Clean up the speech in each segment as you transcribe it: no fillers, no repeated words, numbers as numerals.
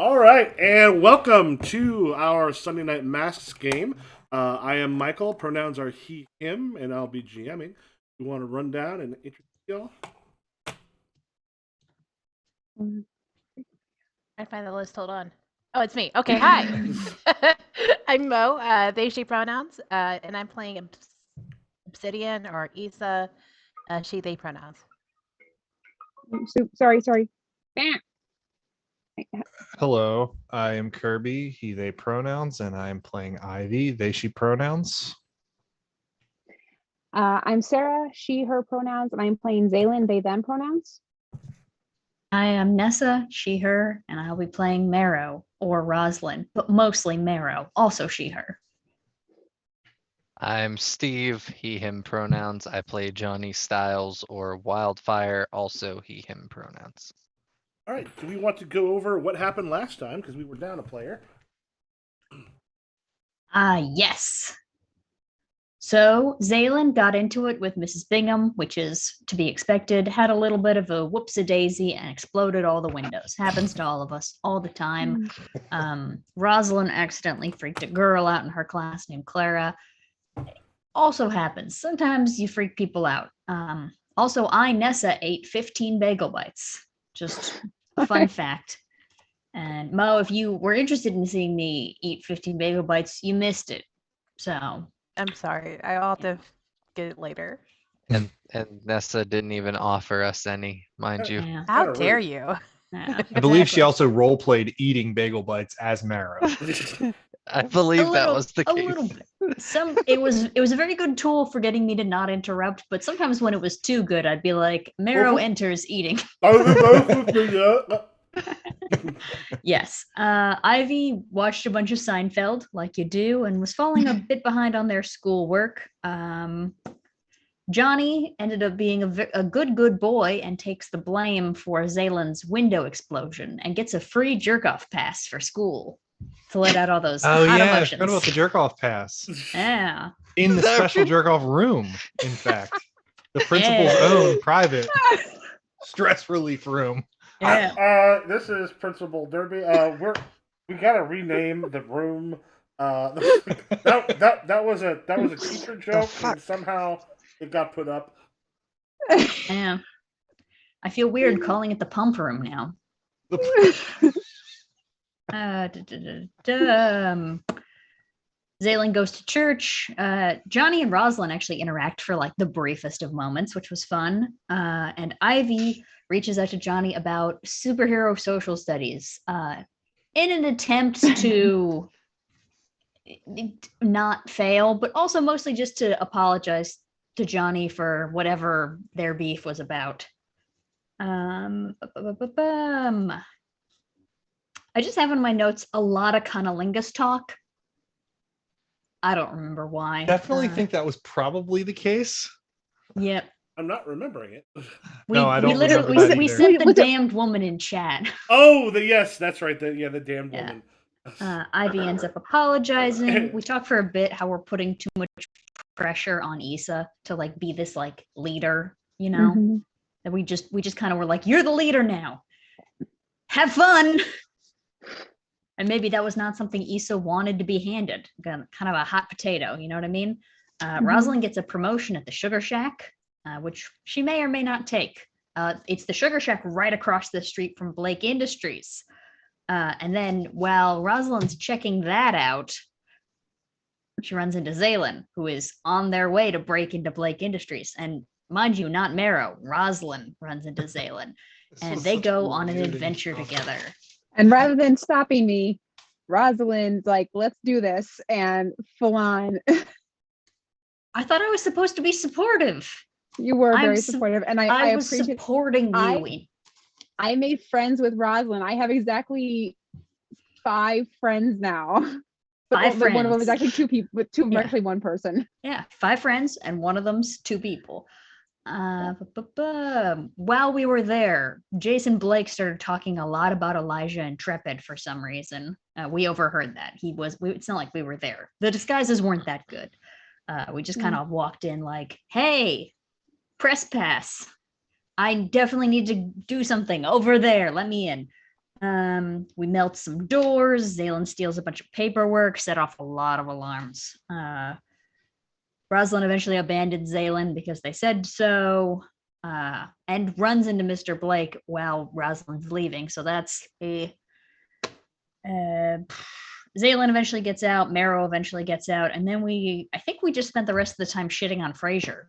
All right, and welcome to our Sunday Night Masks game. I am Michael. Pronouns are he, him, and I'll be GMing. We want to run down and introduce y'all. I find the list. Hold on. Oh, it's me. Okay, hi. I'm Mo. They, she pronouns, and I'm playing Obsidian or Issa. She, they pronouns. Sorry. Hello, I am Kirby, he, they pronouns, and I'm playing Ivy, they, she pronouns. I'm Sarah, she, her pronouns, and I'm playing Zaylin, they, them pronouns. I am Nessa, she, her, and I'll be playing Marrow or Roslyn, but mostly Marrow, also she, her. I'm Steve, he, him pronouns. I play Johnny Styles or Wildfire, also he, him pronouns. All right, do we want to go over what happened last time because we were down a player? Yes. So Zaylin got into it with Mrs. Bingham, which is to be expected, had a little bit of a whoops-a-daisy and exploded all the windows. Happens to all of us all the time. Rosalind accidentally freaked a girl out in her class named Clara. Also happens. Sometimes you freak people out. Also, I, Nessa, ate 15 bagel bites. Just a fun fact. And Mo, if you were interested in seeing me eat 15 bagel bites, you missed it. So I'm sorry. I'll have to get it later. And Nessa didn't even offer us any, mind you. yeah. How Kinda dare rude. you? Yeah, I believe she exactly. also role played eating bagel bites as Marrow. I believe that was the A case. little bit. It was a very good tool for getting me to not interrupt, but sometimes when it was too good, I'd be like, Marrow enters eating. Yes. Ivy watched a bunch of Seinfeld, like you do, and was falling a bit behind on their schoolwork. Johnny ended up being a good boy and takes the blame for Zaylin's window explosion and gets a free jerk-off pass for school to let out all those Oh hot yeah, I emotions. forgot about the jerk off pass. Yeah. In the special jerk off room, in fact. The principal's own private stress relief room. Yeah. This is Principal Derby. We gotta rename the room. That was a teacher joke, and somehow it got put up. Yeah. I feel weird calling it the pump room now. Zaylin goes to church. Johnny and Rosalind actually interact for like the briefest of moments, which was fun. And Ivy reaches out to Johnny about superhero social studies in an attempt to not fail, but also mostly just to apologize to Johnny for whatever their beef was about. I just have in my notes a lot of cunnilingus talk. I don't remember why. Definitely think that was probably the case. Yep. I'm not remembering it. No, I don't literally remember that we either. sent the damned woman in chat. Oh, yes, that's right. The damned Yeah. woman. Ivy ends up apologizing. We talk for a bit how we're putting too much pressure on Issa to like be this like leader, you know? That we just kind of were like, you're the leader now. Have fun. And maybe that was not something Issa wanted to be handed. Kind of a hot potato, you know what I mean? Rosalind gets a promotion at the Sugar Shack, which she may or may not take. It's the Sugar Shack right across the street from Blake Industries. And then while Rosalind's checking that out, she runs into Zaylin, who is on their way to break into Blake Industries. And mind you, not Marrow, Rosalind runs into Zaylin. And they go on an adventure together. And rather than stopping me, Rosalind's like, let's do this, and full on. I thought I was supposed to be supportive. You were very supportive, and I was appreciate supporting you. I made friends with Rosalind. I have exactly 5 friends now. Five friends. One of them is actually 2 people, but 2 of them are actually 1 person. Yeah, 5 friends, and one of them's 2 people. While we were there, Jason Blake started talking a lot about Elijah Intrepid for some reason. We overheard that. It's not like we were there. The disguises weren't that good. We just kind of walked in like, hey, press pass. I definitely need to do something over there. Let me in. We melt some doors. Zaylin steals a bunch of paperwork, set off a lot of alarms. Rosalind eventually abandons Zaylin because they said so, and runs into Mr. Blake while Rosalind's leaving. So that's a. Zaylin eventually gets out. Marrow eventually gets out, and then I think we just spent the rest of the time shitting on Frasier.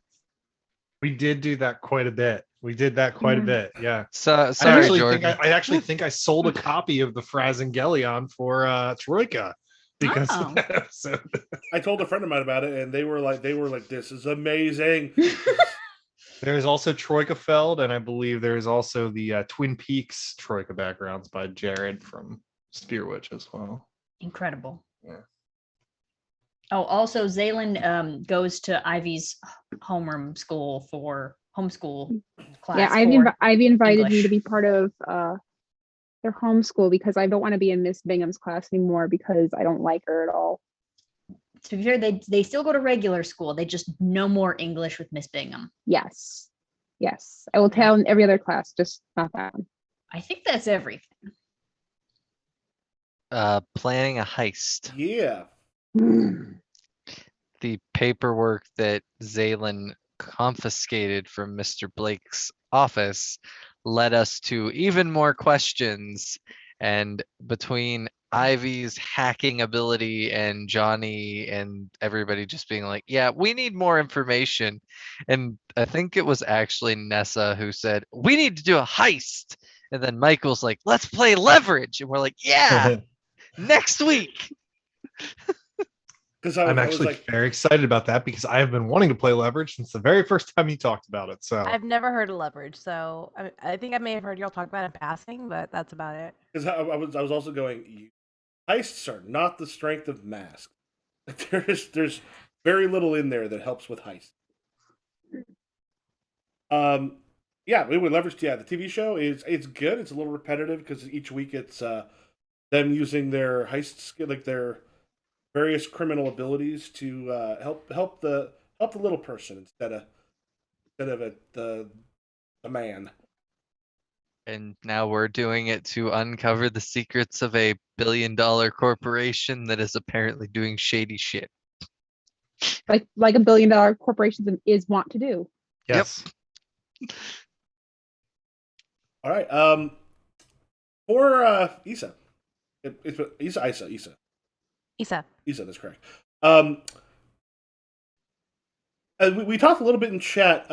We did do that quite a bit. We did that quite a bit. Yeah. So sorry, Jordan. I actually think I sold a copy of the Frasingelion for Troika because Oh. of that episode. I told a friend of mine about it, and they were like, "This is amazing." There's also Troika Feld, and I believe there's also the Twin Peaks Troika backgrounds by Jared from Spearwitch as well. Incredible. Yeah. Oh, also Zaylin goes to Ivy's homeroom school for homeschool class. Yeah, for Ivy invited me English. to be part of their homeschool because I don't want to be in Miss Bingham's class anymore because I don't like her at all. To be fair, they still go to regular school. They just no more English with Miss Bingham. Yes. Yes. I will tell in every other class, just not that one. I think that's everything. Planning a heist. Yeah. The paperwork that Zaylin confiscated from Mr. Blake's office led us to even more questions. And between Ivy's hacking ability and Johnny and everybody just being like, yeah, we need more information. And I think it was actually Nessa who said, we need to do a heist. And then Michael's like, let's play leverage. And we're like, yeah, next week. Because I'm I was actually like, very excited about that because I have been wanting to play Leverage since the very first time you talked about it. So I've never heard of leverage, so I think I may have heard y'all talk about it in passing, but that's about it. because I was also going, heists are not the strength of Mask. There's very little in there that helps with heists. Yeah, we would leverage. Yeah, the TV show it's good. It's a little repetitive because each week it's them using their heist skill, like their various criminal abilities to help the little person instead of the man. And now we're doing it to uncover the secrets of a billion-dollar corporation that is apparently doing shady shit. like $1 billion corporations is want to do. yes. All right. For Issa, it's Isa. Isa. Isa, that's correct. We talked a little bit in chat.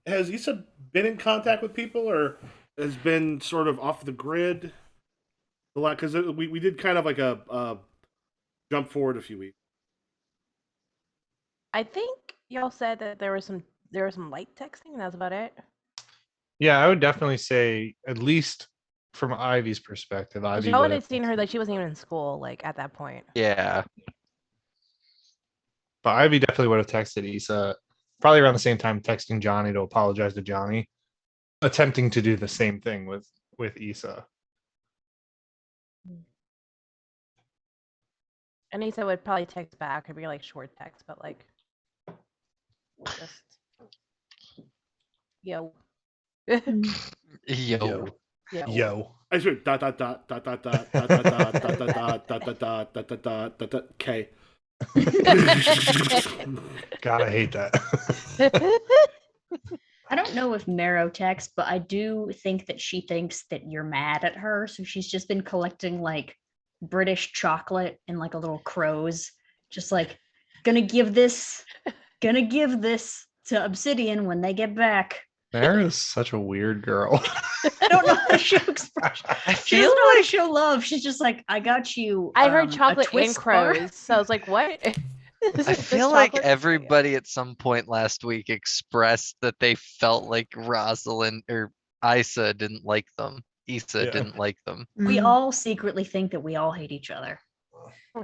Has Issa been in contact with people, or has been sort of off the grid a lot? Because we did kind of like a jump forward a few weeks. I think y'all said that there was some light texting, and that's about it. Yeah, I would definitely say, at least from Ivy's perspective, Ivy Y'all would had have, seen her like she wasn't even in school like at that point. Yeah. but Ivy definitely would have texted Issa probably around the same time, texting Johnny to apologize to Johnny, attempting to do the same thing with Issa. And Isa would probably text back. It'd be like short text, but like just yo. Yo. Yo. I swear, dot dot dot dot dot dot dot dot dot dot dot dot dot dot dot dot dot dot K. God, I hate that. I don't know if Marrow texts, but I do think that she thinks that you're mad at her. So she's just been collecting like British chocolate and like a little crows, just like gonna give this to Obsidian when they get back. Mara's such a weird girl. I don't know how to show expression. I She feel doesn't know how to like show love. She's just like, I got you. I heard a chocolate and twist bar." crows, so I was like, what? I feel like everybody at some point last week expressed that they felt like Rosalind or Isa didn't like them. Issa Yeah. didn't like them. We Mm. all secretly think that we all hate each other.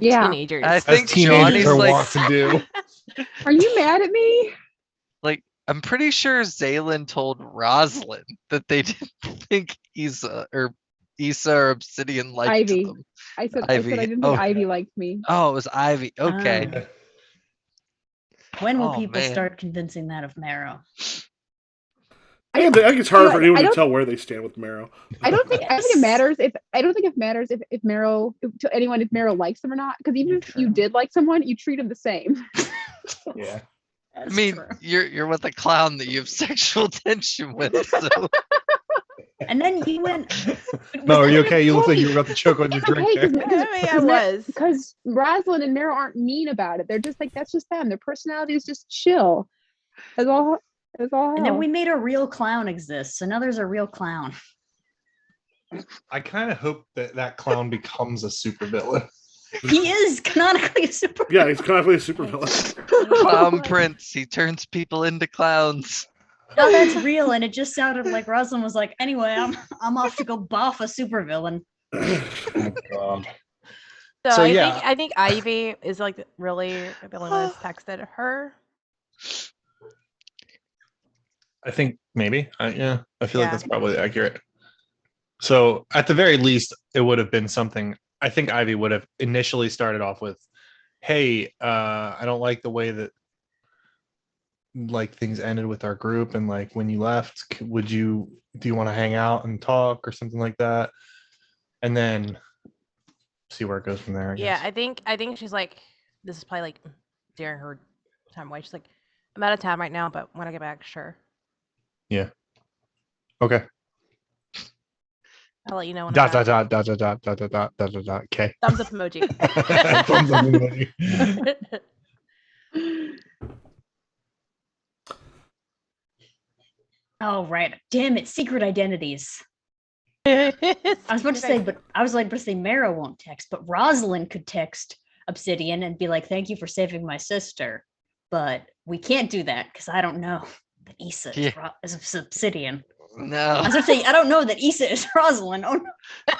Yeah. Teenagers. I As think teenagers Johnny's are like, wont to do. Are you mad at me? like I'm pretty sure Zaylin told Rosalind that they didn't think Issa or Obsidian liked Ivy. them. I said Ivy. I didn't Oh. think Ivy liked me. Oh, it was Ivy. Okay. When will Oh, people man. start convincing that of Marrow? I think it's harder Yeah, for anyone I to don't- tell where they stand with Marrow. I don't think Yes. it matters if Meryl to anyone if Meryl likes them or not. Because even if you True. did like someone, you treat them the same. Yeah. I That's mean, true. you're with a clown that you have sexual tension with. So And then you went. No, are you I mean, okay? You look like okay. you were about to choke on your It's drink okay there. I mean, I was. because Rosalind and Meryl aren't mean about it. They're just like that's just them. Their personality is just chill. That's all. That's all. And then we made a real clown exist. So now there's a real clown. I kind of hope that that clown becomes a supervillain. He is canonically a super. Yeah, he's kind of a supervillain. Clown Prince, he turns people into clowns. No, that's real. And it just sounded like Rosalind was like, anyway, I'm off to go boff a supervillain. Oh, God. So, yeah. I think Ivy is like really the only one that's texted her. I think maybe. Yeah, I feel like Yeah. that's probably accurate. So at the very least, it would have been something. I think Ivy would have initially started off with, "Hey, I don't like the way that like things ended with our group, and like when you left, do you want to hang out and talk or something like that?" And then see where it goes from there. I Yeah, guess. I think she's like, this is probably like during her time away. She's like, I'm out of town right now, but when I get back, sure. Okay. I'll let you know when Dot I'm dot back. dot dot dot dot dot dot dot dot dot. Okay. Thumbs up emoji. Thumbs up emoji. Oh, right. Damn it. Secret identities. I was about to say, but I was like, but say Mara won't text, but Rosalind could text Obsidian and be like, "Thank you for saving my sister," but we can't do that because I don't know that Issa is Obsidian. I No. was about to say, I don't know that Issa is Rosalind. Oh no.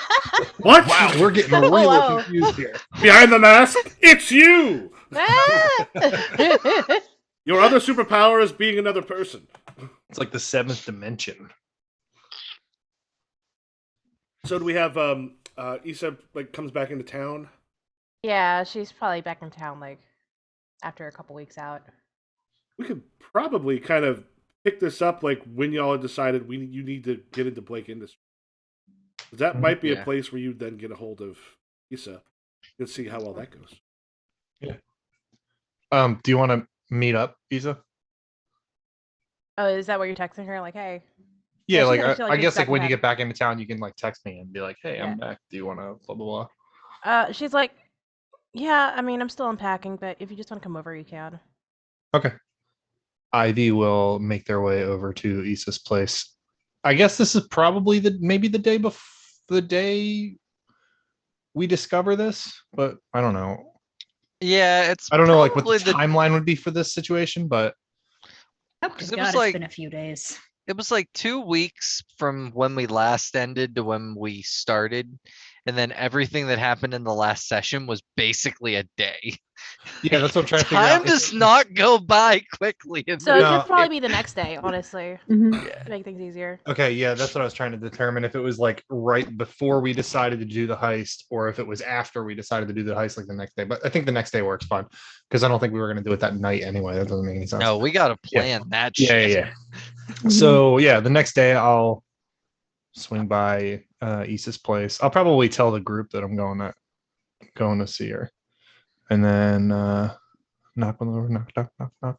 What? Wow, we're getting Oh, really wow. confused here. Behind the mask, it's you! Ah! Your other superpower is being another person. It's like the seventh dimension. So do we have Issa like comes back into town? Yeah, she's probably back in town like after a couple weeks out. We could probably kind of pick this up like when y'all had decided you need to get into Blake Industries. That might be a Yeah. place where you then get a hold of Issa and see how well that goes. Do you want to meet up, Isa? Oh, is that what you're texting her? Like, hey. Yeah, Yeah, like she's actually, like, I just guess like back when you in get back into town, you can like text me and be like, "Hey, Yeah. I'm back. Do you want to blah blah blah?" She's like, yeah, I mean, I'm still unpacking, but if you just want to come over, you can. Okay. Ivy will make their way over to Issa's place. I guess this is probably maybe the day before the day we discover this, but I don't know. Yeah, it's I don't know like what the probably timeline would be for this situation, but Oh, 'Cause good it God, was it's like- been a few days. it was like 2 weeks from when we last ended to when we started, and then everything that happened in the last session was basically a day. yeah, that's what I'm trying to figure Time out. does not go by quickly. In So this it No, could probably be the next day, honestly, Mhm. Yeah. to make things easier. Okay, yeah, that's what I was trying to determine if it was like right before we decided to do the heist or if it was after we decided to do the heist like the next day. But I think the next day works fine because I don't think we were going to do it that night anyway. That doesn't make any sense. No, we gotta Yeah. plan that Yeah, shit. yeah, yeah. So yeah, the next day I'll swing by Issa's place. I'll probably tell the group that I'm going to see her. And then knock on the door, knock, knock, knock, knock.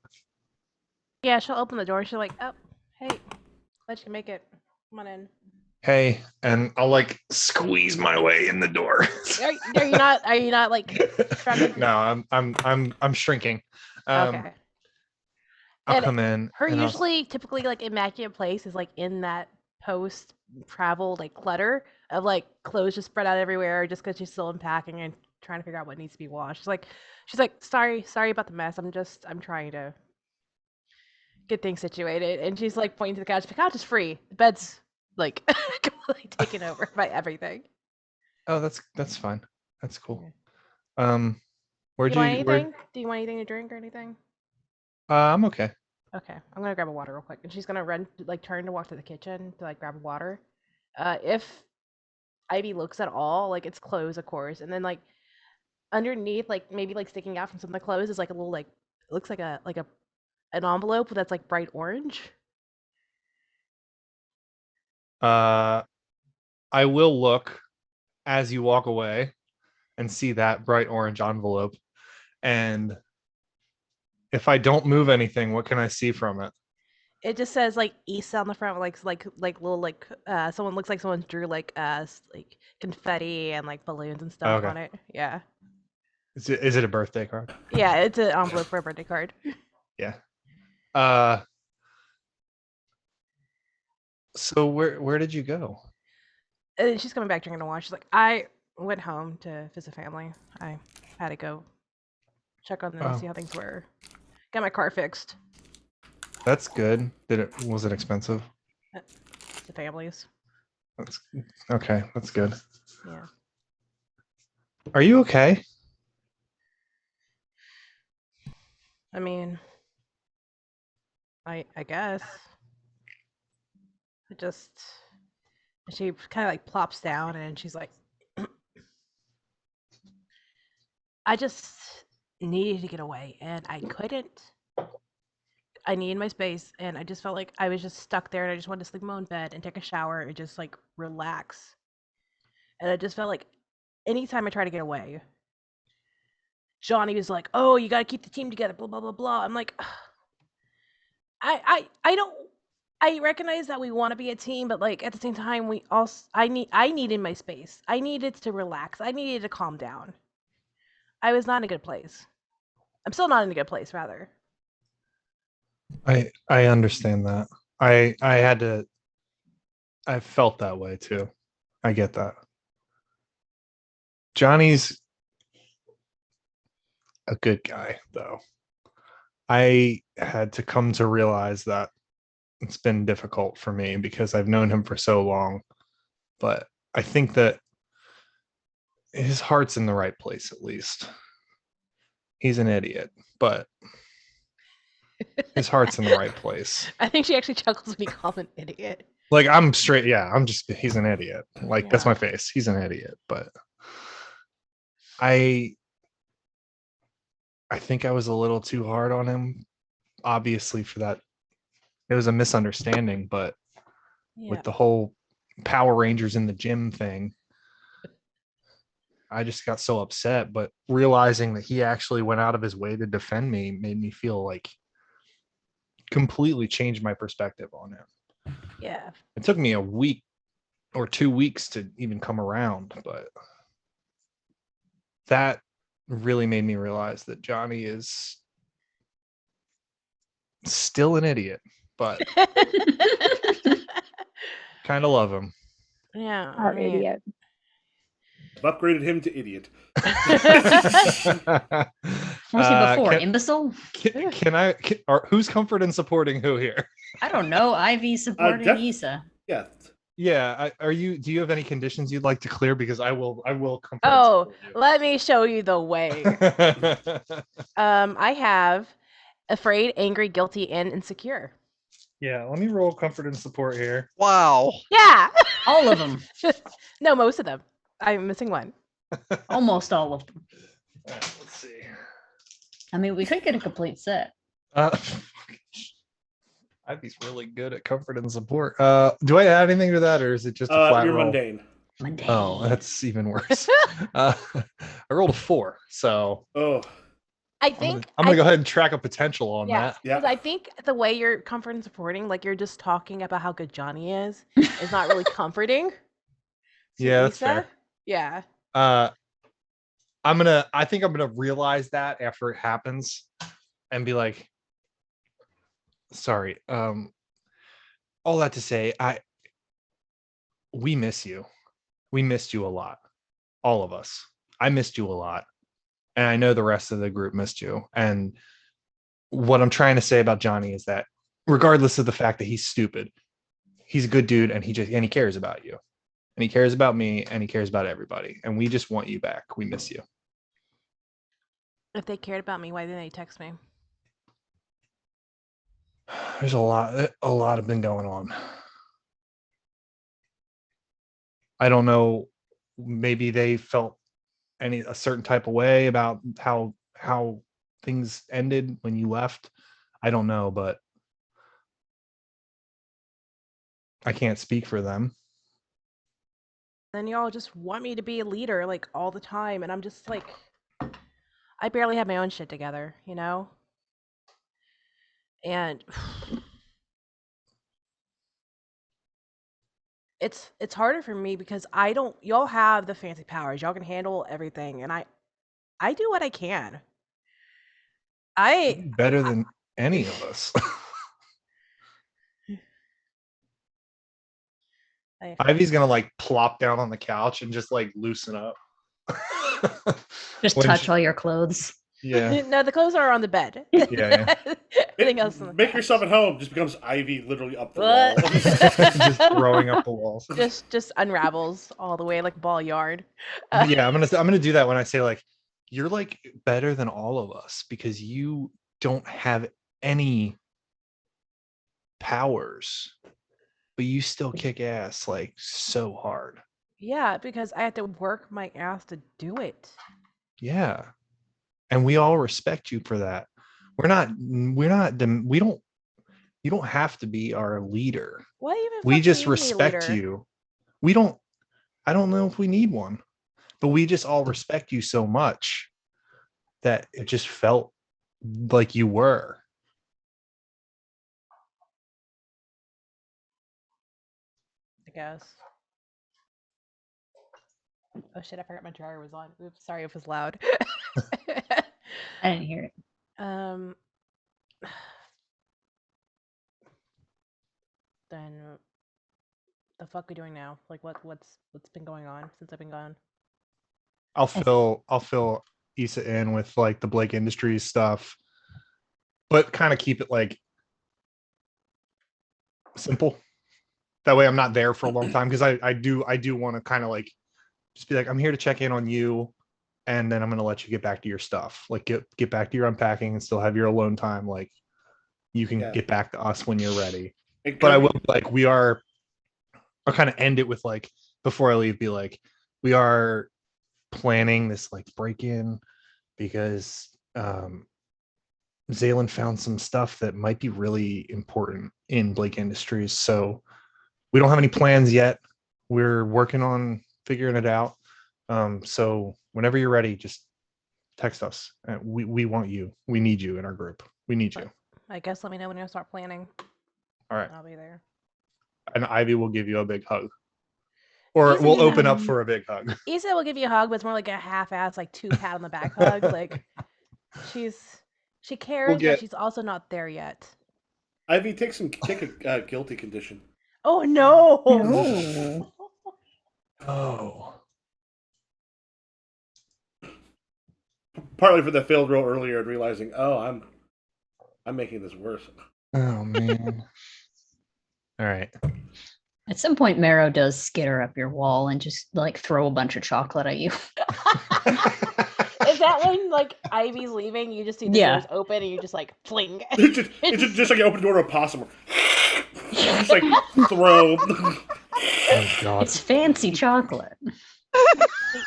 Yeah, she'll open the door. She'll like, oh, hey, glad you can make it. Come on in. Hey, and I'll like squeeze my way in the door. Are you not? Are you not like? Trying to- No, I'm shrinking. Okay. I'll And come in. Her and I'll- usually, typically, like immaculate place is like in that post travel like clutter of like clothes just spread out everywhere, just because she's still unpacking and trying to figure out what needs to be washed. She's like, sorry about the mess. I'm trying to get things situated. And she's like pointing to the couch. The couch is free. The bed's like completely taken over by everything. Oh, that's fine. That's cool. Do Where'd you want you? Where, anything? Do you want anything to drink or anything? I'm okay. Okay, I'm gonna grab a water real quick, and she's gonna turn to walk to the kitchen to like grab water. If Ivy looks at all, like it's clothes, of course, and then like underneath, like maybe like sticking out from some of the clothes is like a little like it looks like an envelope that's like bright orange. I will look as you walk away and see that bright orange envelope. And if I don't move anything, what can I see from it? It just says like East on the front, like little like someone looks like someone drew like like confetti and like balloons and stuff Okay. on it. Yeah. Is it a birthday card? Yeah, it's an envelope for a birthday card. Yeah. So where did you go? And then she's coming back drinking a wash. She's like, I went home to visit family. I had to go check on them and Oh. see how things were. Got my car fixed. That's good. Was it expensive? The families. That's okay. That's good. Yeah. Are you okay? I mean, I guess. It just she kind of like plops down and she's like, I just needed to get away and I couldn't. I needed my space and I just felt like I was just stuck there and I just wanted to sleep in my own bed and take a shower and just like relax. And I just felt like anytime I try to get away, Johnny was like, "Oh, you got to keep the team together." Blah blah blah blah. I'm like, I don't. I recognize that we want to be a team, but like at the same time, we also I needed my space. I needed to relax. I needed to calm down. I was not in a good place. I'm still not in a good place, rather. I understand that. I had to. I felt that way too. I get that. Johnny's a good guy, though. I had to come to realize that it's been difficult for me because I've known him for so long. But I think that his heart's in the right place, at least. He's an idiot, but his heart's in the right place. I think she actually chuckles when you call him an idiot. Like, I'm straight. Yeah, he's an idiot. Like, that's Yeah. my face. He's an idiot. But I think I was a little too hard on him, obviously, for that. It was a misunderstanding, but Yeah. with the whole Power Rangers in the gym thing, I just got so upset. But realizing that he actually went out of his way to defend me made me feel like completely changed my perspective on him. Yeah. It took me a week or 2 weeks to even come around, but that really made me realize that Johnny is still an idiot, but kind of love him. Yeah. Our idiot. I've upgraded him to idiot. What was he before? Can Imbecile? Who's comfort and supporting who here? I don't know. Ivy supporting Issa. Yeah. Yeah, do you have any conditions you'd like to clear? Because I will comfort and Oh, support you. let me show you the way. I have afraid, angry, guilty, and insecure. Yeah, let me roll comfort and support here. Wow. Yeah. All of them. No, most of them. I'm missing one. Almost all of them. Let's see. I mean, we could get a complete set. Ivy's really good at comfort and support. Do I add anything to that, or is it just a flat You're roll? mundane. Monday. Oh, that's even worse. I rolled a 4, so Oh, I think I'm gonna go ahead and track a potential on that. Yeah. because I think the way you're comforting and supporting, like you're just talking about how good Johnny is not really comforting. to Yeah, that's Lisa. fair. Yeah. I think I'm gonna realize that after it happens and be like, sorry. All that to say, we miss you. We missed you a lot. All of us. I missed you a lot. And I know the rest of the group missed you. And what I'm trying to say about Johnny is that regardless of the fact that he's stupid, he's a good dude and he cares about you. And he cares about me and he cares about everybody. And we just want you back. We miss you. If they cared about me, why didn't they text me? There's a lot have been going on. I don't know. Maybe they felt a certain type of way about how things ended when you left. I don't know, but I can't speak for them. Then y'all just want me to be a leader like all the time, and I'm just like, I barely have my own shit together, you know? And it's harder for me because I don't y'all have the fancy powers. Y'all can handle everything, and I do what I can. I Better than any of us. I Ivy's gonna like plop down on the couch and just like loosen up. Just When touch she- all your clothes. Yeah. No, the clothes are on the bed. Yeah. Everything else on the Make couch. yourself at home. Just becomes Ivy literally up the What? wall. Just throwing up the walls. just unravels all the way like ball yard. Yeah, I'm gonna do that when I say like you're like better than all of us because you don't have any powers, but you still kick ass like so hard. Yeah, because I have to work my ass to do it. Yeah. And we all respect you for that. We don't you don't have to be our leader. What even We fucking just made me respect leader? you. I don't know if we need one, but we just all respect you so much that it just felt like you were. I guess. Oh shit, I forgot my dryer was on. Oops, sorry if it was loud. I didn't hear it. um then the fuck we doing now? Like what's been going on since I've been gone? I'll fill Issa in with like the Blake Industries stuff, but kind of keep it like simple. That way I'm not there for a long time because I do want to kind of like just be like, I'm here to check in on you, and then I'm gonna let you get back to your stuff. Like get back to your unpacking and still have your alone time. Like you can Yeah. get back to us when you're ready. And But I Kirby- will like I'll kind of end it with like before I leave, be like, we are planning this like break-in because Zaylen found some stuff that might be really important in Blake Industries. So we don't have any plans yet. We're working on figuring it out. So whenever you're ready, just text us. We want you. We need you in our group. We need you. I guess let me know when you start planning. All right. I'll be there. And Ivy will give you a big hug. Or Easy, we'll open up um, for a big hug. Issa will give you a hug, but it's more like a half-ass, like 2 pat on the back hug. Like she cares, get- but she's also not there yet. Ivy, take a guilty condition. Oh no! No. Oh. Partly for the failed roll earlier and realizing, oh, I'm making this worse. Oh man. All right. At some point, Marrow does skitter up your wall and just like throw a bunch of chocolate at you. Is that when like Ivy's leaving? You just see the Yeah. doors open and you just like fling. It's just like you open the door to a possum. Just like throw. Oh god. It's fancy chocolate.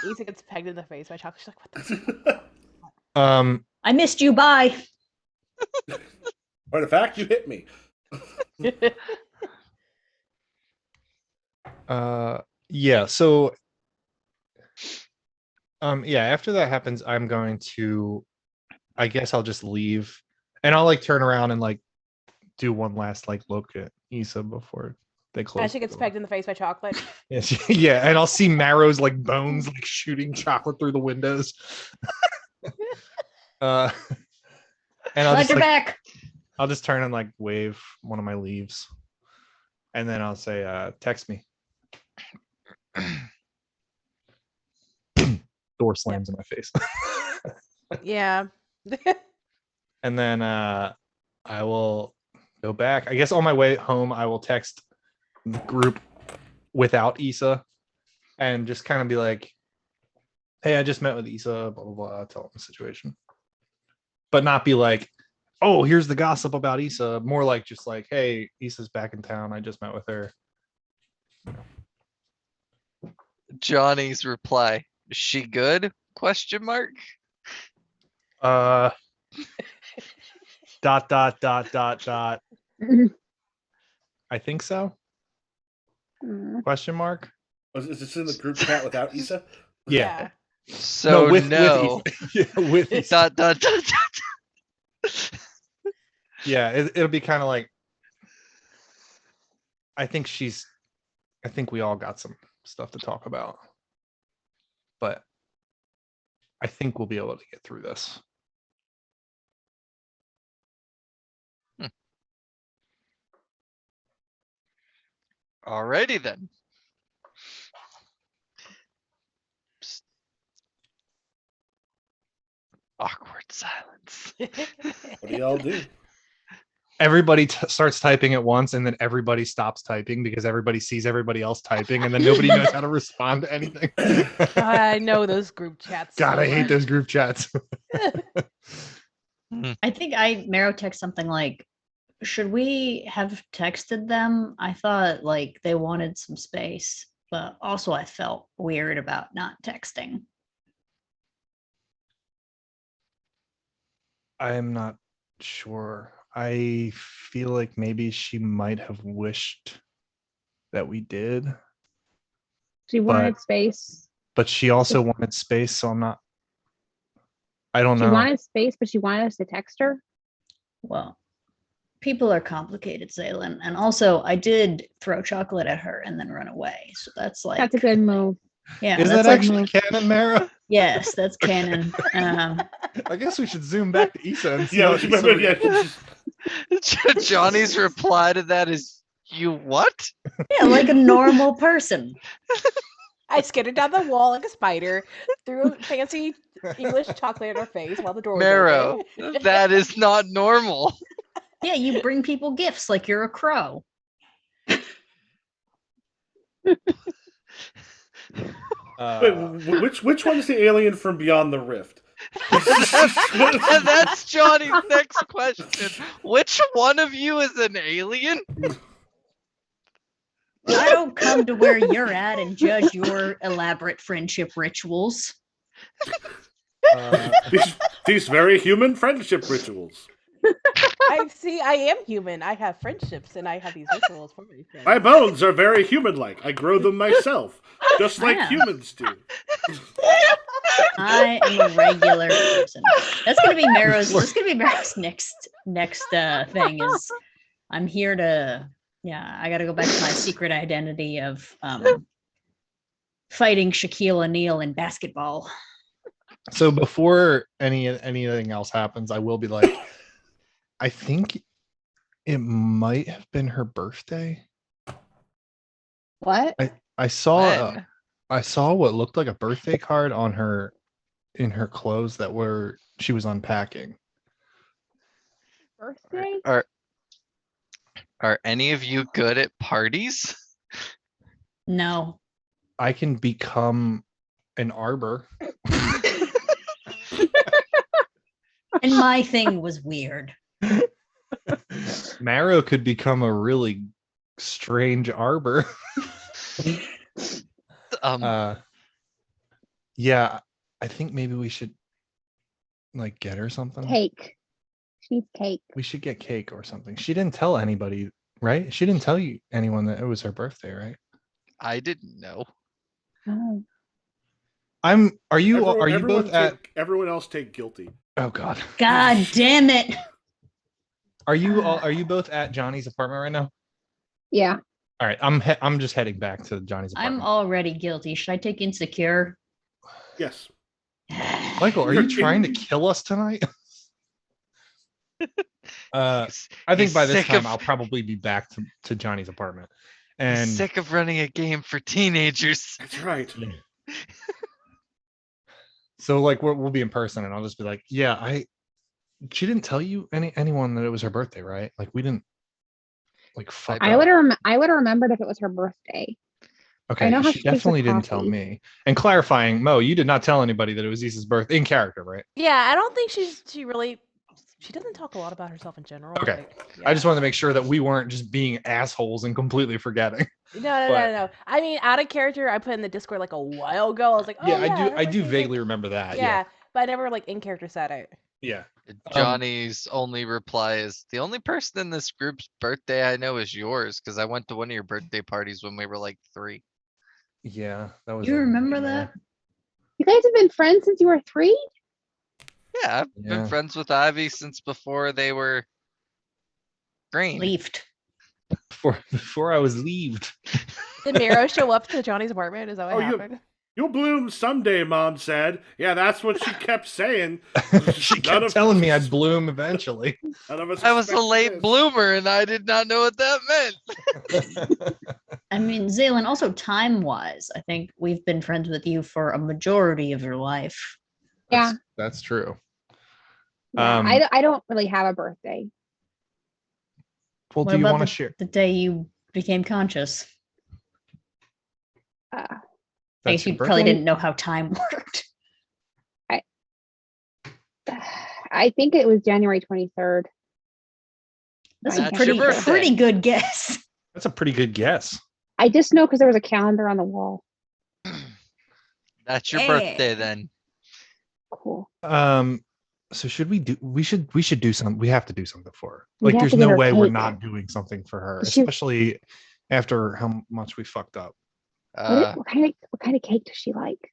Issa gets pegged in the face by chocolate. She's like, what the I missed you. Bye. By the fact you hit me. fuck? Yeah, so yeah, after that happens, I'm going to I guess I'll just leave and I'll like turn around and like do one last like look at Issa before they close. As she the gets door. pegged in the face by chocolate. Yeah, yeah, and I'll see Marrow's like bones like shooting chocolate through the windows. And I'll Glad just you're like back. I'll just turn and like wave one of my leaves. And then I'll say, text me. Door slams in my face. Yeah. And then I will go back. I guess on my way home, I will text the group without Issa and just kind of be like, hey, I just met with Issa, blah, blah, blah, tell them the situation. But not be like, oh, here's the gossip about Issa. More like just like, hey, Issa's back in town. I just met with her. Johnny's reply, "Is she good?" Question mark. Dot, dot, dot, dot, dot. I think so. Question mark? Is this in the group chat without Issa? Yeah. So with no. yeah, with Issa. Dot, dot, dot, dot. Yeah, it'll be kind of like. I think we all got some stuff to talk about, but I think we'll be able to get through this. Alrighty then. Psst. Awkward silence. What do y'all do? Everybody starts typing at once, and then everybody stops typing because everybody sees everybody else typing, and then nobody knows how to respond to anything. I know those group chats. God, so I hate much. those group chats. I think I Marrow text something like, should we have texted them? I thought like they wanted some space, but also I felt weird about not texting. I'm not sure. I feel like maybe she might have wished that we did, She wanted space. but she also wanted space, so I don't She know. wanted space, but she wanted us to text her. Well, people are complicated, Zaylin. And also I did throw chocolate at her and then run away. So that's like That's a good move. yeah, Is that's that like actually canon, Mara? yes, that's canon. I guess we should zoom back to Issa and see. Yeah, what let's remember, Johnny's reply to that is, "You what?" Yeah, like a normal person. I skidded down the wall like a spider, threw a fancy English chocolate in her face while the door was Marrow, open. that is not normal. Yeah, you bring people gifts like you're a crow. Wait, which one's the alien from Beyond the Rift? That's Johnny's next question. Which one of you is an alien? I don't come to where you're at and judge your elaborate friendship rituals. These very human friendship rituals. I am human. I have friendships and I have these rituals for my friends. My bones are very human-like. I grow them myself, just like Wow. humans do. I am a regular person. That's gonna be Marrow's. That's gonna be Marrow's next thing. Is I'm here to. Yeah, I got to go back to my secret identity of fighting Shaquille O'Neal in basketball. So before anything else happens, I will be like, I think it might have been her birthday. What? I saw When? I saw what looked like a birthday card on in her clothes she was unpacking. Birthday? Are any of you good at parties? No, I can become an arbor. and my thing was weird. Marrow could become a really strange arbor. Yeah, I think maybe we should like get her something. Cake. She needs cake. We should get cake or something. She didn't tell anybody, right? She didn't tell anyone that it was her birthday, right? I didn't know. Oh. Are you Everyone both at everyone else take guilty. Oh god. God damn it! Are you both at Johnny's apartment right now? Yeah. All right, I'm just heading back to Johnny's I'm apartment. already guilty. Should I take insecure? Yes. Michael, are you trying to kill us tonight? I think He's by this sick time of- I'll probably be back to Johnny's apartment. I'm And sick of running a game for teenagers. That's right. so like we'll be in person and I'll just be like, yeah, she didn't tell you anyone that it was her birthday, right? Like we didn't like fuck I up. would have remembered if it was her birthday. Okay, I know how she she takes her definitely didn't tell coffee. me. And clarifying, Mo, you did not tell anybody that it was Issa's birthday in character, right? Yeah, I don't think she doesn't talk a lot about herself in general. Okay. Like, I just yeah. wanted to make sure that we weren't just being assholes and completely forgetting. No. I mean, out of character, I put in the Discord like a while ago. I was like, oh Yeah, yeah, I do her birthday's, vaguely like... remember that. yeah, but I never like in character said it. Yeah. Johnny's only reply is, the only person in this group's birthday I know is yours, because I went to one of your birthday parties when we were like 3. Yeah, that was. You a remember nightmare. that? You guys have been friends since you were 3? Yeah, I've been Yeah. friends with Ivy since before they were green. Leafed. Before I was leaved. Did Miro show up to Johnny's apartment? Is that what Oh, happened? You'll bloom someday, Mom said. Yeah, that's what she kept saying. She None kept of- telling me I'd bloom eventually. None of us I was a expected late this. bloomer and I did not know what that meant. I mean, Zaylin, also time-wise, I think we've been friends with you for a majority of your life. Yeah. That's true. Yeah, Um, I don't really have a birthday. Well, What do you about want to share? the day you became conscious? Uh, I That's guess you your probably birthday? didn't know how time worked. I think it was January 23rd. That's Right. a That's your birthday. pretty good guess. That's a pretty good guess. I just know because there was a calendar on the wall. That's your Yeah. birthday then. Cool. So should we do? We should do something. We have to do something for her. We Like, have there's to get no her way we're cake. not doing something for her, She- especially after how much we fucked up. What kind of cake does she like?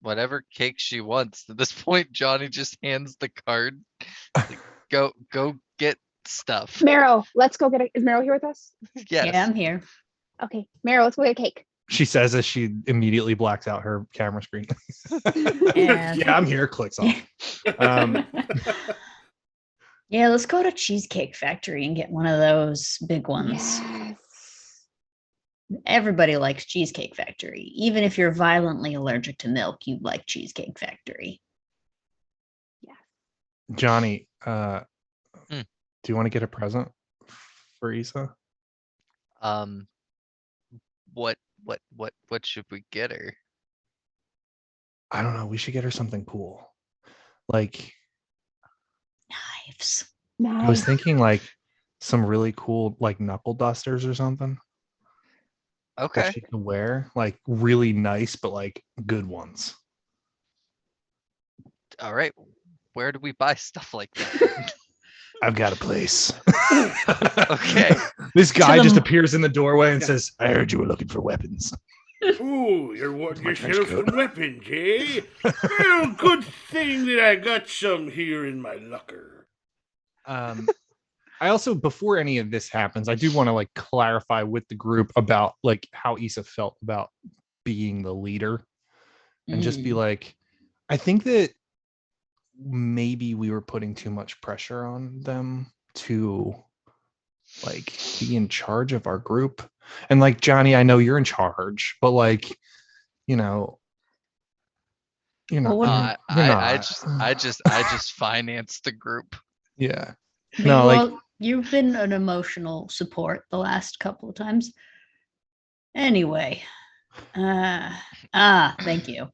Whatever cake she wants. At this point, Johnny just hands the card. Like, go get stuff. Meryl, let's go get a. Is Meryl here with us? Yes. Yeah, I'm here. Okay, Meryl, let's go get a cake. She says as she immediately blacks out her camera screen. Yeah. Yeah, I'm here. Clicks off. Um, Yeah, let's go to Cheesecake Factory and get one of those big ones. Yes. Everybody likes Cheesecake Factory. Even if you're violently allergic to milk, you like Cheesecake Factory. Johnny, Hmm. do you want to get a present for Issa? What should we get her? I don't know. We should get her something cool. Like, Knives. I was Nice. thinking like some really cool like knuckle dusters or something Okay. that she can wear. Like really nice, but like good ones. All right. Where do we buy stuff like that? I've got a place. Okay. This guy the just m- appears in the doorway and Yeah. says, "I heard you were looking for weapons." Ooh, you're my you're trench here coat. for weapons, eh? Well, good thing that I got some here in my locker. I also, before any of this happens, I do want to like clarify with the group about like how Issa felt about being the leader, and just be like, I think that maybe we were putting too much pressure on them to like be in charge of our group. And like, Johnny, I know you're in charge, but like, you know, you're not. Well, I you're just financed the group. Yeah. I mean, No, like, well, you've been an emotional support the last couple of times. Anyway. Thank you.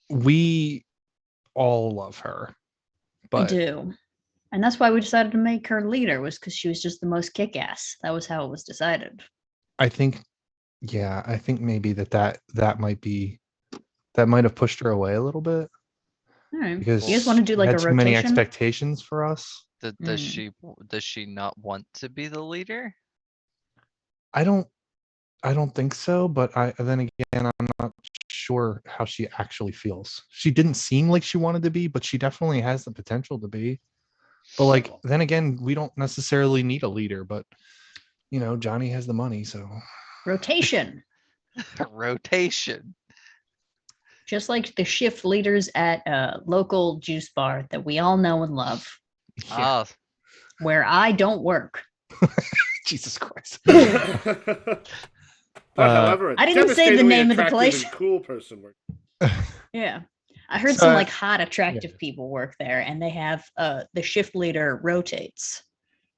we all love her, I but do. And that's why we decided to make her leader, was because she was just the most kick-ass. That was how it was decided. I think, yeah, I think maybe that might have pushed her away a little bit All right. because You guys want to do she like had a too many rotation? expectations for us. Does she not want to be the leader? I don't think so, but then again, I'm not sure how she actually feels. She didn't seem like she wanted to be, but she definitely has the potential to be. But like, then again, we don't necessarily need a leader, but you know, Johnny has the money, so Rotation. Rotation. Just like the shift leaders at a local juice bar that we all know and love, yeah. Ah, where I don't work. Jesus Christ. But however, a I didn't say the devastatingly name of the attractive place. and cool person works. Yeah. I heard So, some like hot, attractive people work there, and they have the shift leader rotates.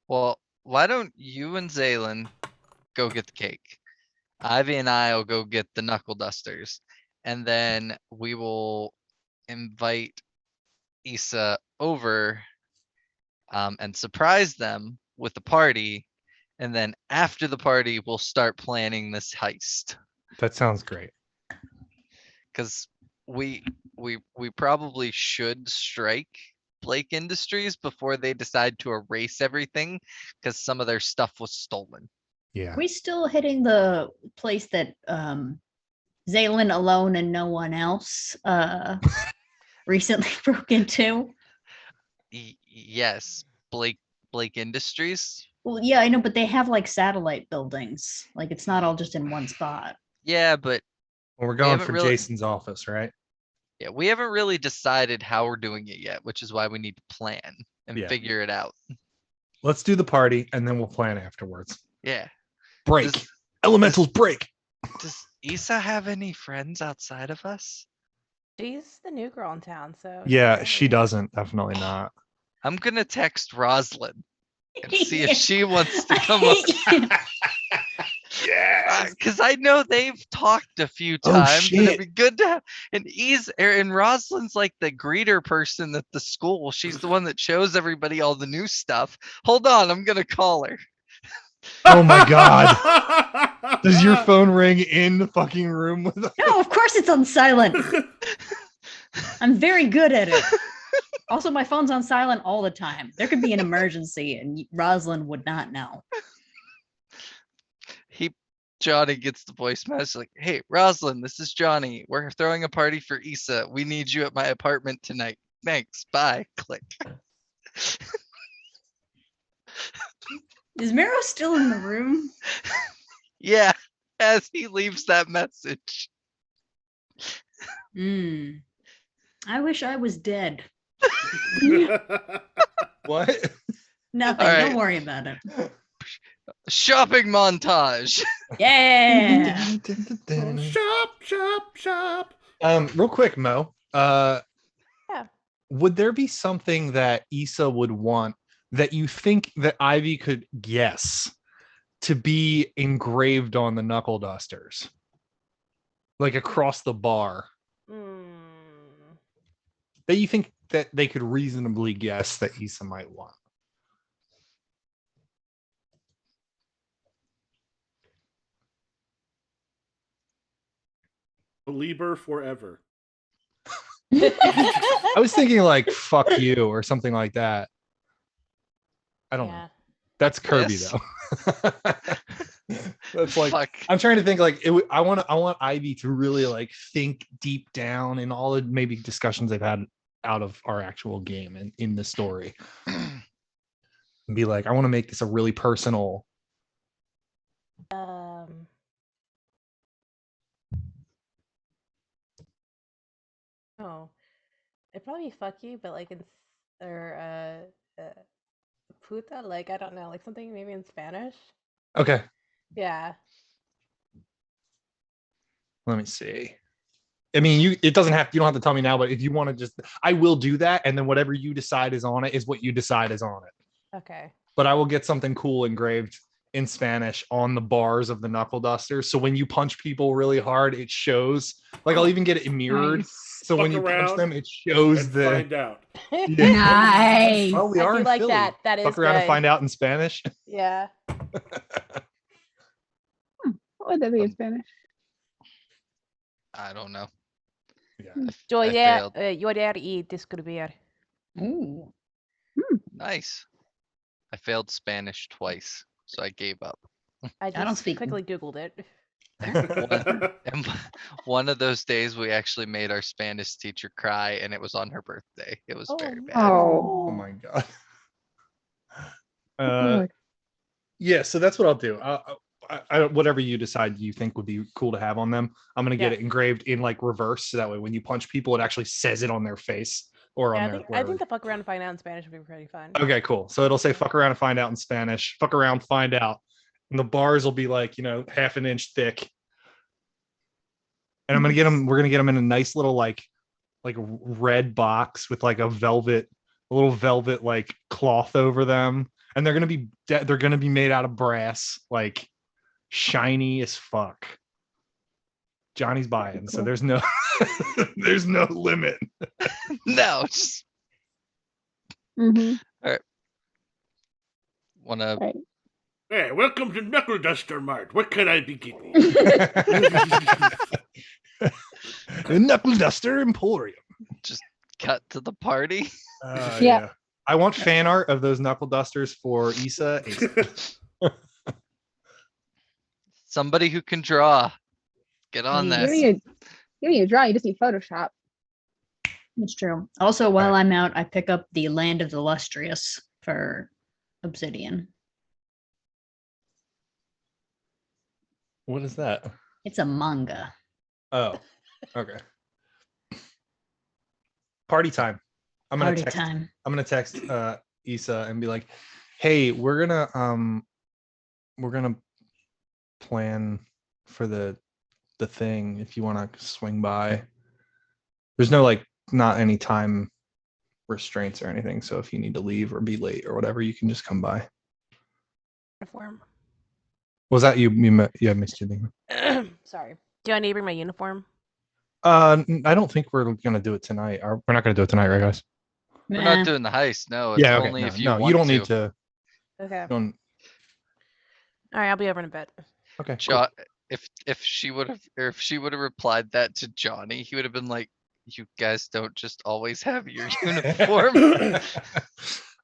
well, why don't you and Zaylin go get the cake? Ivy and I'll go get the knuckle dusters, and then we will invite Issa over and surprise them with the party, and then after the party, we'll start planning this heist. That sounds great. Because we probably should strike Blake Industries before they decide to erase everything because some of their stuff was stolen. Yeah. Are we still hitting the place that Zaylin alone and no one else recently broke into? Yes, Blake Industries. Well, yeah, I know, but they have like satellite buildings. Like it's not all just in one spot. Yeah, but Well, we're going haven't for really- Jason's office, right? yeah, we haven't really decided how we're doing it yet, which is why we need to plan and Yeah. figure it out. Let's do the party and then we'll plan afterwards. Yeah. Break. Does- Elementals break. Does Issa have any friends outside of us? She's the new girl in town, so Yeah, she maybe. doesn't. Definitely not. I'm gonna text Roslyn and see if she wants to come up. Yes. Because I know they've talked a few Oh, times, and it'd shit. be good to have. And Rosalind's like the greeter person at the school. She's the one that shows everybody all the new stuff. Hold on, I'm gonna call her. Oh my god. Does your phone ring in the fucking room with us? No, of course it's on silent. I'm very good at it. Also, my phone's on silent all the time. There could be an emergency and Rosalind would not know. Johnny gets the voice message like, "Hey, Rosalind, this is Johnny. We're throwing a party for Issa. We need you at my apartment tonight. Thanks. Bye." Click. Is Mero still in the room? Yeah, as he leaves that message. I wish I was dead. What? Nothing. All right. Don't worry about it. Shopping montage. Yeah. Shop. Real quick, Mo. Yeah. Would there be something that Issa would want that you think that Ivy could guess to be engraved on the knuckle dusters? Like across the bar. That you think that they could reasonably guess that Issa might want? Belieber forever. I was thinking like fuck you or something like that. I don't know. Yeah. That's Kirby Yes. though. That's like Fuck. I'm trying to think like I want Ivy to really like think deep down in all the maybe discussions they've had out of our actual game and in the story. And be like, I want to make this a really personal. Oh, it'd probably be fuck you, but like in puta, like I don't know, like something maybe in Spanish. Okay, Yeah. let me see. I mean, you don't have to tell me now, but if you want to just, I will do that, and then whatever you decide is on it is what you decide is on it. Okay. But I will get something cool engraved in Spanish on the bars of the knuckle dusters. So when you punch people really hard, it shows. Like I'll even get it mirrored. Nice. So when Fuck you punch around them, it shows And the. find out. Yeah. Nice. Oh, we I are do in like Philly. that. That is Fuck around and good. find out in Spanish. Yeah. What would that be in Spanish? I don't know. Yeah. Yo I ya, failed. llorar y descubrir. Ooh. Nice. I failed Spanish twice, so I gave up. I don't just speak- quickly Googled it. And one of those days, we actually made our Spanish teacher cry, and it was on her birthday. It was very bad. Oh. Oh my god. Lord. Yeah, so that's what I'll do. I whatever you decide you think would be cool to have on them, I'm gonna get Yeah. it engraved in like reverse, so that way when you punch people, it actually says it on their face or Yeah, on I their. think wherever. the fuck around and find out in Spanish would be pretty fun. Okay, cool. So it'll say "fuck around and find out" in Spanish. Fuck around, find out, and the bars will be like half an inch thick. And I'm gonna get them. We're gonna get them in a nice little like red box with like a little velvet like cloth over them, and they're gonna be made out of brass, like shiny as fuck. Johnny's buying, so Cool. there's no there's no limit. No, just Mm-hmm. wanna. Right. Hey, welcome to Knuckle Duster Mart. What can I be getting? The Knuckle Duster Emporium. Cut to the party. Yeah. Yeah. I want fan art of those knuckle dusters for Issa. ASAP. Somebody who can draw. Get on You that. don't need to draw, you just need Photoshop. It's true. Also, while Right. I'm out, I pick up the Land of the Lustrious for Obsidian. What is that? It's a manga. Oh, okay. Party time. I'm gonna Party text. time. I'm gonna text Issa and be like, "Hey, we're gonna plan for the thing if you want to swing by. There's no like not any time restraints or anything, so if you need to leave or be late or whatever, you can just come by." Uniform. Was that you? Yeah, missed you. Sorry. Do I need to bring my uniform? I don't think we're gonna do it tonight. We're not gonna do it tonight, right, guys? We're Nah. not doing the heist. No, it's Yeah. Okay. only No, if you no, want you don't to. need to. Okay. Don't. All right, I'll be over in a bit. Okay. Cool. Jo- if she would have replied that to Johnny, he would have been like, "You guys don't just always have your uniform."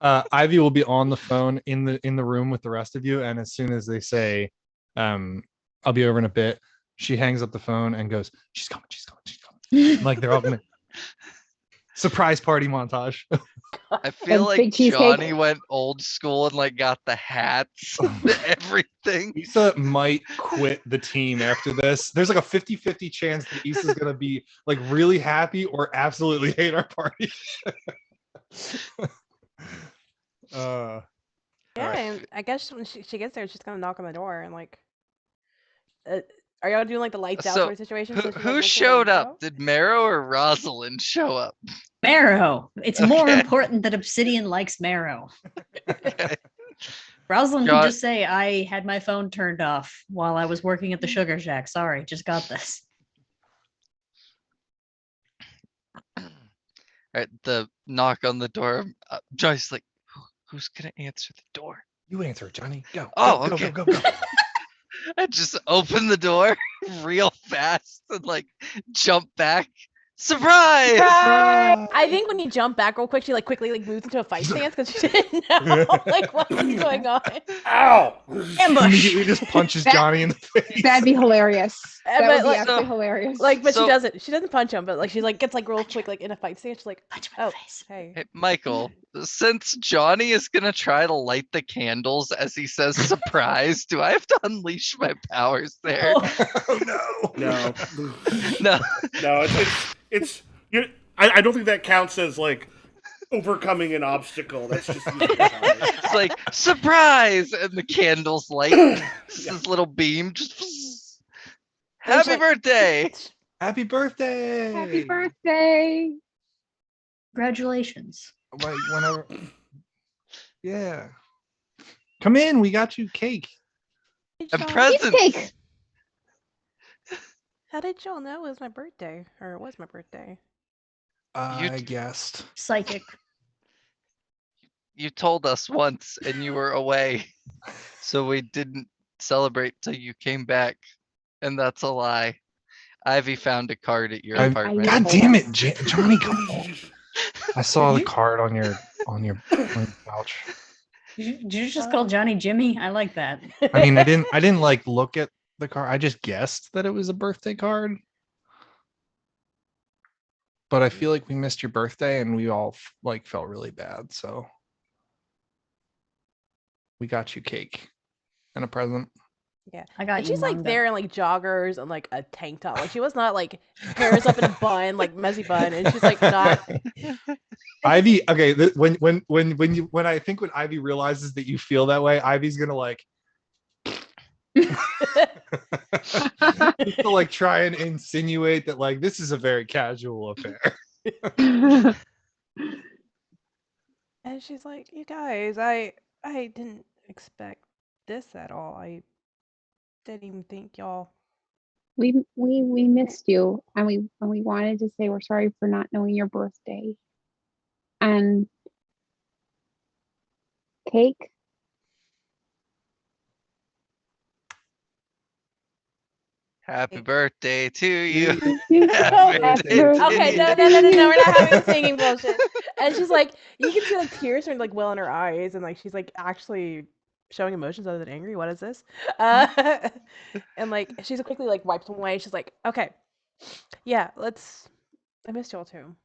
Ivy will be on the phone in the room with the rest of you, and as soon as they say, "I'll be over in a bit," she hangs up the phone and goes, "She's coming, she's coming, she's coming." Like they're all gonna surprise party montage. I feel big like cheesecake. Johnny went old school and like got the hats and everything. Issa might quit the team after this. There's like a 50-50 chance that Issa's gonna be like really happy or absolutely hate our party. Yeah, Alright. and I guess when she gets there, she's gonna knock on the door and like, are y'all doing like the lights out So, sort of situation? So she's, like, Who looking at showed the up? window? Did Marrow or Rosalind show up? Marrow. It's more Okay. important that Obsidian likes Marrow. Okay. Rosalind John- can just say, I had my phone turned off while I was working at the Sugar Shack. Sorry, just got this. Alright, the knock on the door. Joy's like, who's gonna answer the door? You answer, Johnny. Go. Oh, go, okay. go, go, go. I just open the door real fast and like jump back. Surprise! I think when you jump back real quick, she like quickly like moves into a fight stance because she didn't know like what was going on. Ow! Immediately just punches That- Johnny in the face. That'd be hilarious. That but, would be like- absolutely So- hilarious. Like, but So- she doesn't punch him, but like she's like gets like real quick like in a fight stance. She's like, Punch him in oh, the face. hey. Hey, Michael, since Johnny is gonna try to light the candles as he says surprise, do I have to unleash my powers there? Oh no. No, No. no, it's you. I don't think that counts as like overcoming an obstacle. That's just using your powers. It's like surprise, and the candles light. Just this little beam. Just happy like- birthday. Happy birthday. Happy birthday. Congratulations. Like whenever. Yeah. Come in. We got you cake. And Sean, presents. Cheesecake. how did y'all know it was my birthday? Or it was my birthday? I guessed. Psychic. You told us once, and you were away, so we didn't celebrate till you came back, and that's a lie. Ivy found a card at your I- apartment. God damn it, Johnny! Come on. I saw the card on your couch. Did you just call Johnny Jimmy? I like that. I mean, I didn't like look at the card. I just guessed that it was a birthday card. But I feel like we missed your birthday, and we all like felt really bad. So we got you cake and a present. I got And you she's like manga. there in like joggers and like a tank top. Like she was not like hairs up in a bun, like messy bun, and she's like not. Ivy, okay. When I think when Ivy realizes that you feel that way, Ivy's gonna like to like try and insinuate that like this is a very casual affair. And she's like, "You guys, I didn't expect this at all. I didn't even think y'all." we missed you, and we wanted to say we're sorry for not knowing your birthday. And cake. Happy birthday to you. You- Happy Happy birthday to Okay, you. no, we're not having the singing bullshit. And she's like, you can see like tears are like well in her eyes, and like she's like actually showing emotions other than angry. What is this? And like she's quickly like wipes them away. She's like, okay, yeah, let's. I missed y'all too.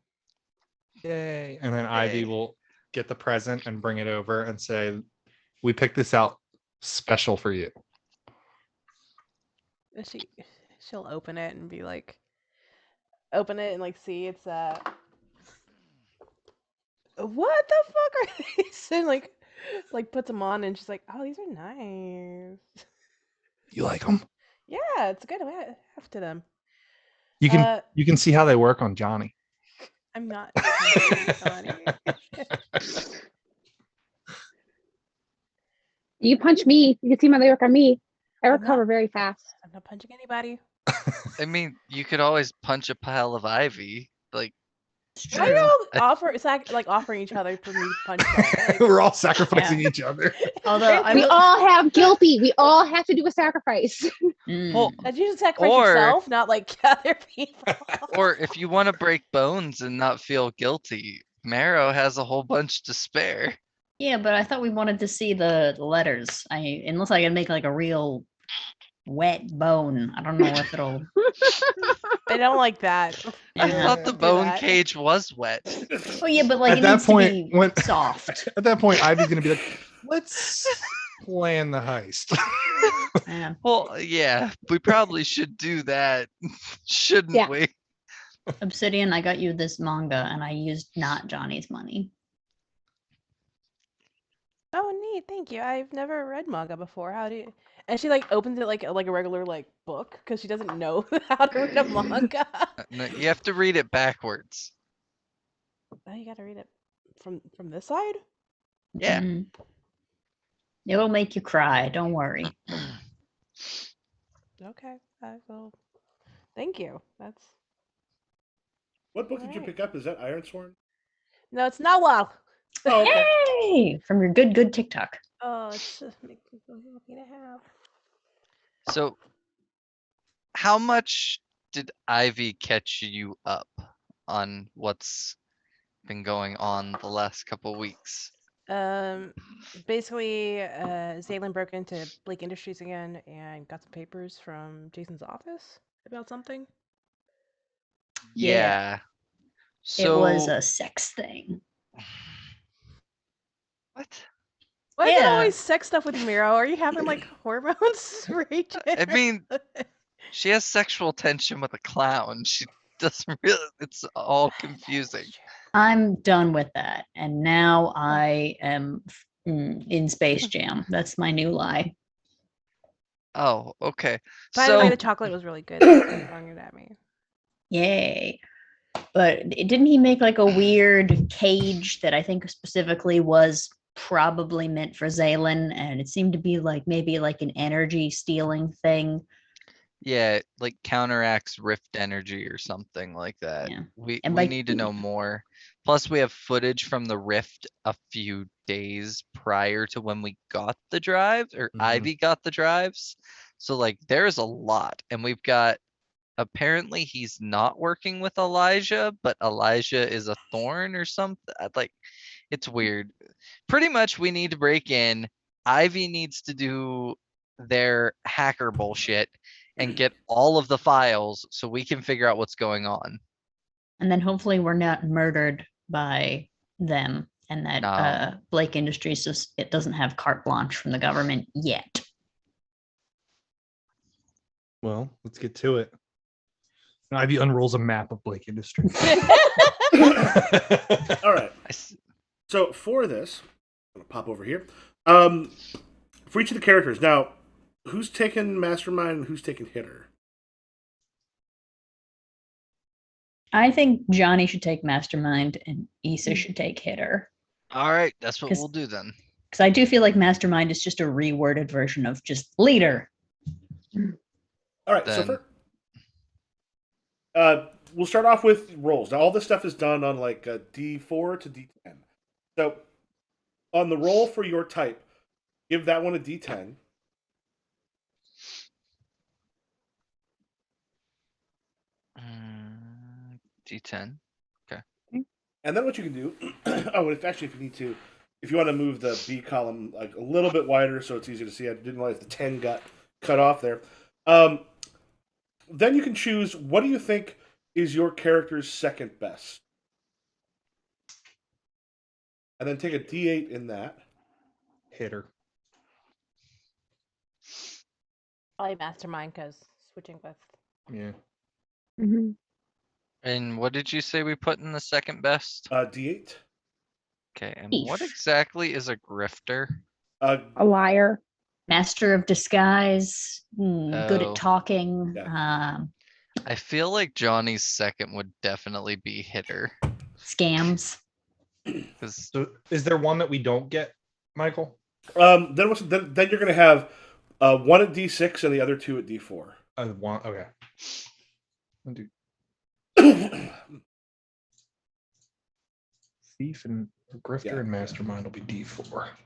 Yay. And then Ivy Yay. will get the present and bring it over and say, we picked this out special for you. And she'll open it and be like, open it and like see it's what the fuck are these? And like puts them on and she's like, oh, these are nice. You like them? Yeah, it's good. I have to them. You can see how they work on Johnny. I'm not punching Johnny. You punch me. You can see my they work on me. I I'm recover not- very fast. I'm not punching anybody. I mean, you could always punch a pile of ivy. Like, It's Why true. y'all offering each other for me to punch y'all? Like, We're all sacrificing each other. Although I We will, all have guilty. We all have to do a sacrifice. well, that you should sacrifice Or- yourself, not like other people. or if you want to break bones and not feel guilty, Marrow has a whole bunch to spare. yeah, but I thought we wanted to see the letters. Unless I can make like a real wet bone. I don't know if it'll. They don't like that. I Yeah. thought the Do bone that. cage was wet. Oh yeah, but like At it that needs point, to be when- soft. At that point, Ivy's gonna be like, let's plan the heist. Yeah. Well, yeah, we probably should do that, shouldn't Yeah. we? Obsidian, I got you this manga, and I used not Johnny's money. Oh, neat. Thank you. I've never read manga before. How do you? And she like opens it like a regular like book because she doesn't know how to read a manga. No, you have to read it backwards. Oh, you gotta read it from this side. Yeah. Mhm. It'll make you cry. Don't worry. Okay. I will. Thank you. That's What book did you Alright. pick up? Is that Ironsworn? no. It's not well. Oh, okay. Yay! From your good TikTok. Oh, it's just makes me so happy to have. So, how much did Ivy catch you up on what's been going on the last couple weeks? Basically, Zaylin broke into Blake Industries again and got some papers from Jason's office about something. Yeah. Yeah. It was So, a sex thing. what? Why is it Yeah. always sex stuff with Miro? Are you having like hormones raging? I mean, she has sexual tension with a clown. She doesn't really, it's all confusing. I'm done with that, and now I am in Space Jam. That's my new lie. Oh, okay. By the way, So, the chocolate was really good. Thanks for throwing it at me. Yay! But didn't he make like a weird cage that I think specifically was probably meant for Zaylin, and it seemed to be like maybe like an energy stealing thing. yeah, it, like counteracts rift energy or something like that. Yeah. We And we by- need to know more. Plus, we have footage from the rift a few days prior to when we got the drives, or Mhm. Ivy got the drives. So like, there's a lot, and we've got. Apparently, he's not working with Elijah, but Elijah is a thorn or something. Like, it's weird. Pretty much, we need to break in. Ivy needs to do their hacker bullshit and get all of the files so we can figure out what's going on. And then hopefully we're not murdered by them, and that No. Blake Industries just it doesn't have carte blanche from the government yet. Well, let's get to it. Ivy unrolls a map of Blake Industries. All right. I s- So for this, I'm gonna pop over here. For each of the characters, now, who's taking Mastermind and who's taking Hitter? I think Johnny should take Mastermind and Issa should take Hitter. All right, that's what 'Cause- we'll do then. Because I do feel like Mastermind is just a reworded version of just leader. All right. So Then- we'll start off with rolls. Now, all this stuff is done on like a D4 to D10. So on the roll for your type, give that one a D10. D10. And then what you can do, if you need to, if you want to move the B column like a little bit wider so it's easy to see, I didn't realize the 10 got cut off there. Then you can choose what do you think is your character's second best. And then take a D8 in that. Hitter. Probably mastermind because switching with. Yeah. Mhm. And what did you say we put in the second best? D8. Okay, and Eesh. what exactly is a grifter? A liar. Master of disguise, good Oh. at talking. Yeah. I feel like Johnny's second would definitely be hitter. Scams. 'Cause So is there one that we don't get, Michael? Then you're going to have one at D6 and the other two at D4. One. Okay. I'll do thief and grifter Yeah. and mastermind will be D4.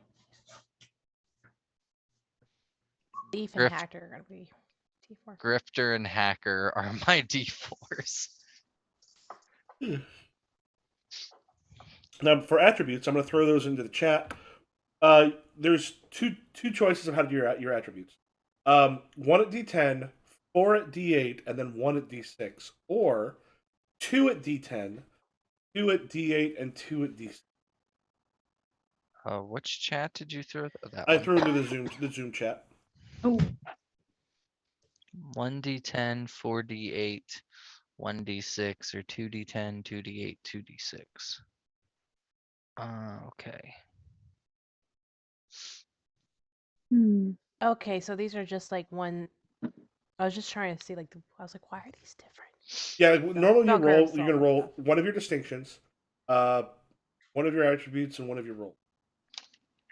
Thief and Grift. hacker are gonna be T4. grifter and hacker are my D4s. Now, for attributes, I'm going to throw those into the chat. There's two choices of how to do your attributes. One at D10, 4 at D8, and then 1 at D6. Or 2 at D10, 2 at D8, and 2 at D6. Which chat did you throw? That I one. threw into the Zoom chat. Oh, 1d10, 4d8, 1d6, or 2d10, 2d8, 2d6. Okay. Hmm. Okay, so these are just like one. I was just trying to see like I was like, why are these different? Yeah, like, normally bell curves, you're all going to that roll stuff. one of your distinctions, one of your attributes, and one of your rolls.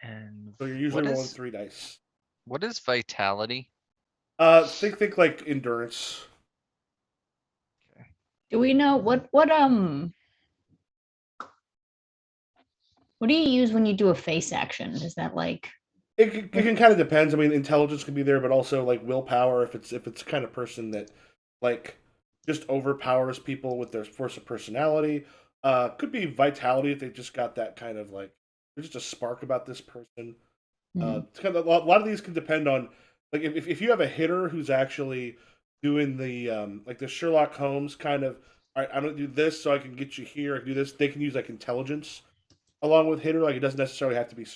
And So you're usually what rolling is 3 dice. what is vitality? Think like endurance. do we know what do you use when you do a face action? Is that like It can kind of depends. I mean, intelligence can be there, but also like willpower. If it's the kind of person that like just overpowers people with their force of personality. Could be vitality if they just got that kind of like there's just a spark about this person. It's kind of, a lot of these can depend on like if you have a hitter who's actually doing the like the Sherlock Holmes kind of. All right, I'm gonna do this so I can get you here. I can do this. They can use like intelligence along with hitter. Like it doesn't necessarily have to be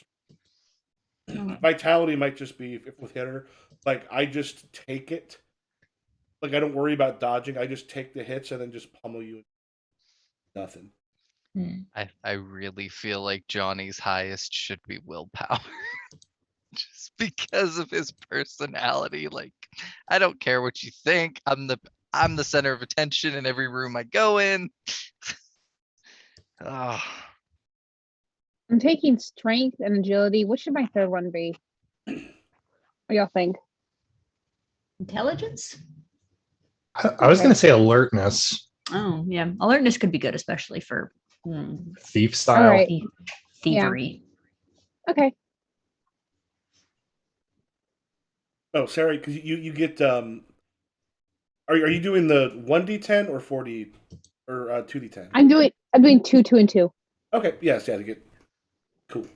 vitality might just be if with hitter. Like I just take it. Like I don't worry about dodging. I just take the hits and then just pummel you. Nothing. I really feel like Johnny's highest should be willpower. Just because of his personality. Like, I don't care what you think. I'm the center of attention in every room I go in. Oh, I'm taking strength and agility. What should my third one be? What do y'all think? intelligence? I was Okay. going to say alertness, Oh, yeah. Alertness could be good, especially for thief style. All right. thievery. Okay. Oh, Sarah, because you get are you doing the 1d10 or 4d or 2d10? I'm doing 2, 2, and 2. Okay, yes, yeah, to get cool.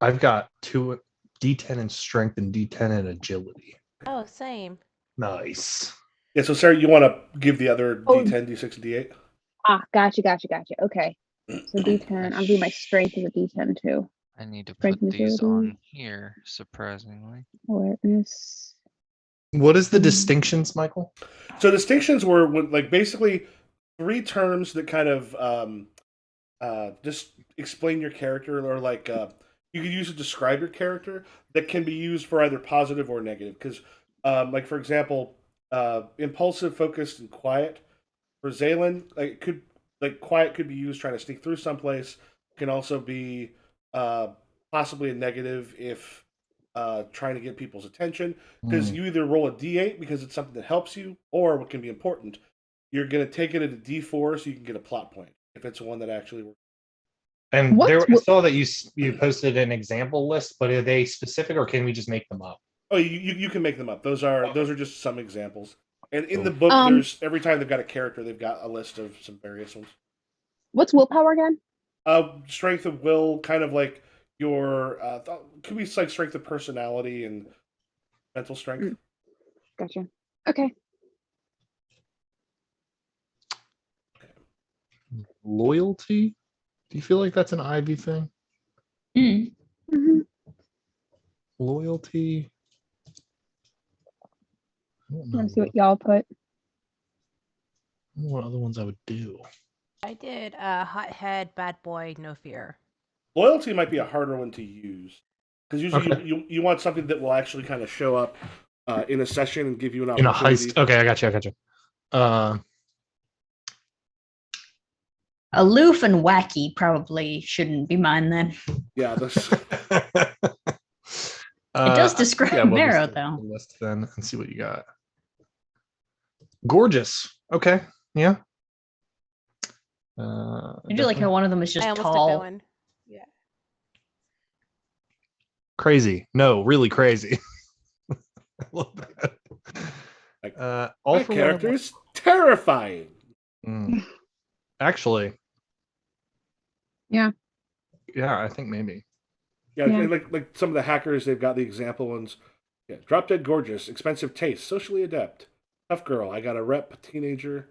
I've got 2 D10 in strength and D10 in agility. Oh, same. Nice. Yeah, so Sarah, you want to give the other Oh. d10, d6, and d8? Ah, gotcha. Okay. So D10. I'm doing my strength as a D10 too. I need to Strength put and these agility. on here, surprisingly. Awareness. What is the distinctions, Michael? So distinctions were like basically 3 terms that kind of just explain your character, or like you could use to describe your character that can be used for either positive or negative. Because, like for example, impulsive, focused, and quiet. For Zaylen, quiet could be used trying to sneak through someplace. Can also be possibly a negative if trying to get people's attention. Because you either roll a d8 because it's something that helps you, or what can be important, you're going to take it at a d4 so you can get a plot point if it's one that actually works. And What? I saw that you posted an example list, but are they specific or can we just make them up? Oh, you can make them up. Those are just some examples. And in the Cool. book, there's every time they've got a character, they've got a list of some various ones. What's willpower again? Strength of will, kind of like your could be like strength of personality and mental strength. Gotcha. Okay. Loyalty? Do you feel like that's an Ivy thing? Mm. Mhm. Loyalty? I don't know Let me see what y'all put. what other ones I would do. I did hothead, bad boy, no fear. Loyalty might be a harder one to use because usually Okay. you want something that will actually kind of show up in a session and give you an In a opportunity. heist. Okay, I got you. Aloof and wacky probably shouldn't be mine then. Yeah, this It does describe we'll just Marrow, take though. the list then and see what you got. Gorgeous. Okay. Yeah. I do like how one of them is just I almost took that tall. one. Yeah. Crazy. No, really crazy. I love that. Like, All my for character one. is terrifying. Actually. Yeah. Yeah, I think maybe. Yeah, Yeah. like some of the hackers, they've got the example ones. Yeah, drop dead gorgeous, expensive taste, socially adept, tough girl. I got a rep, teenager.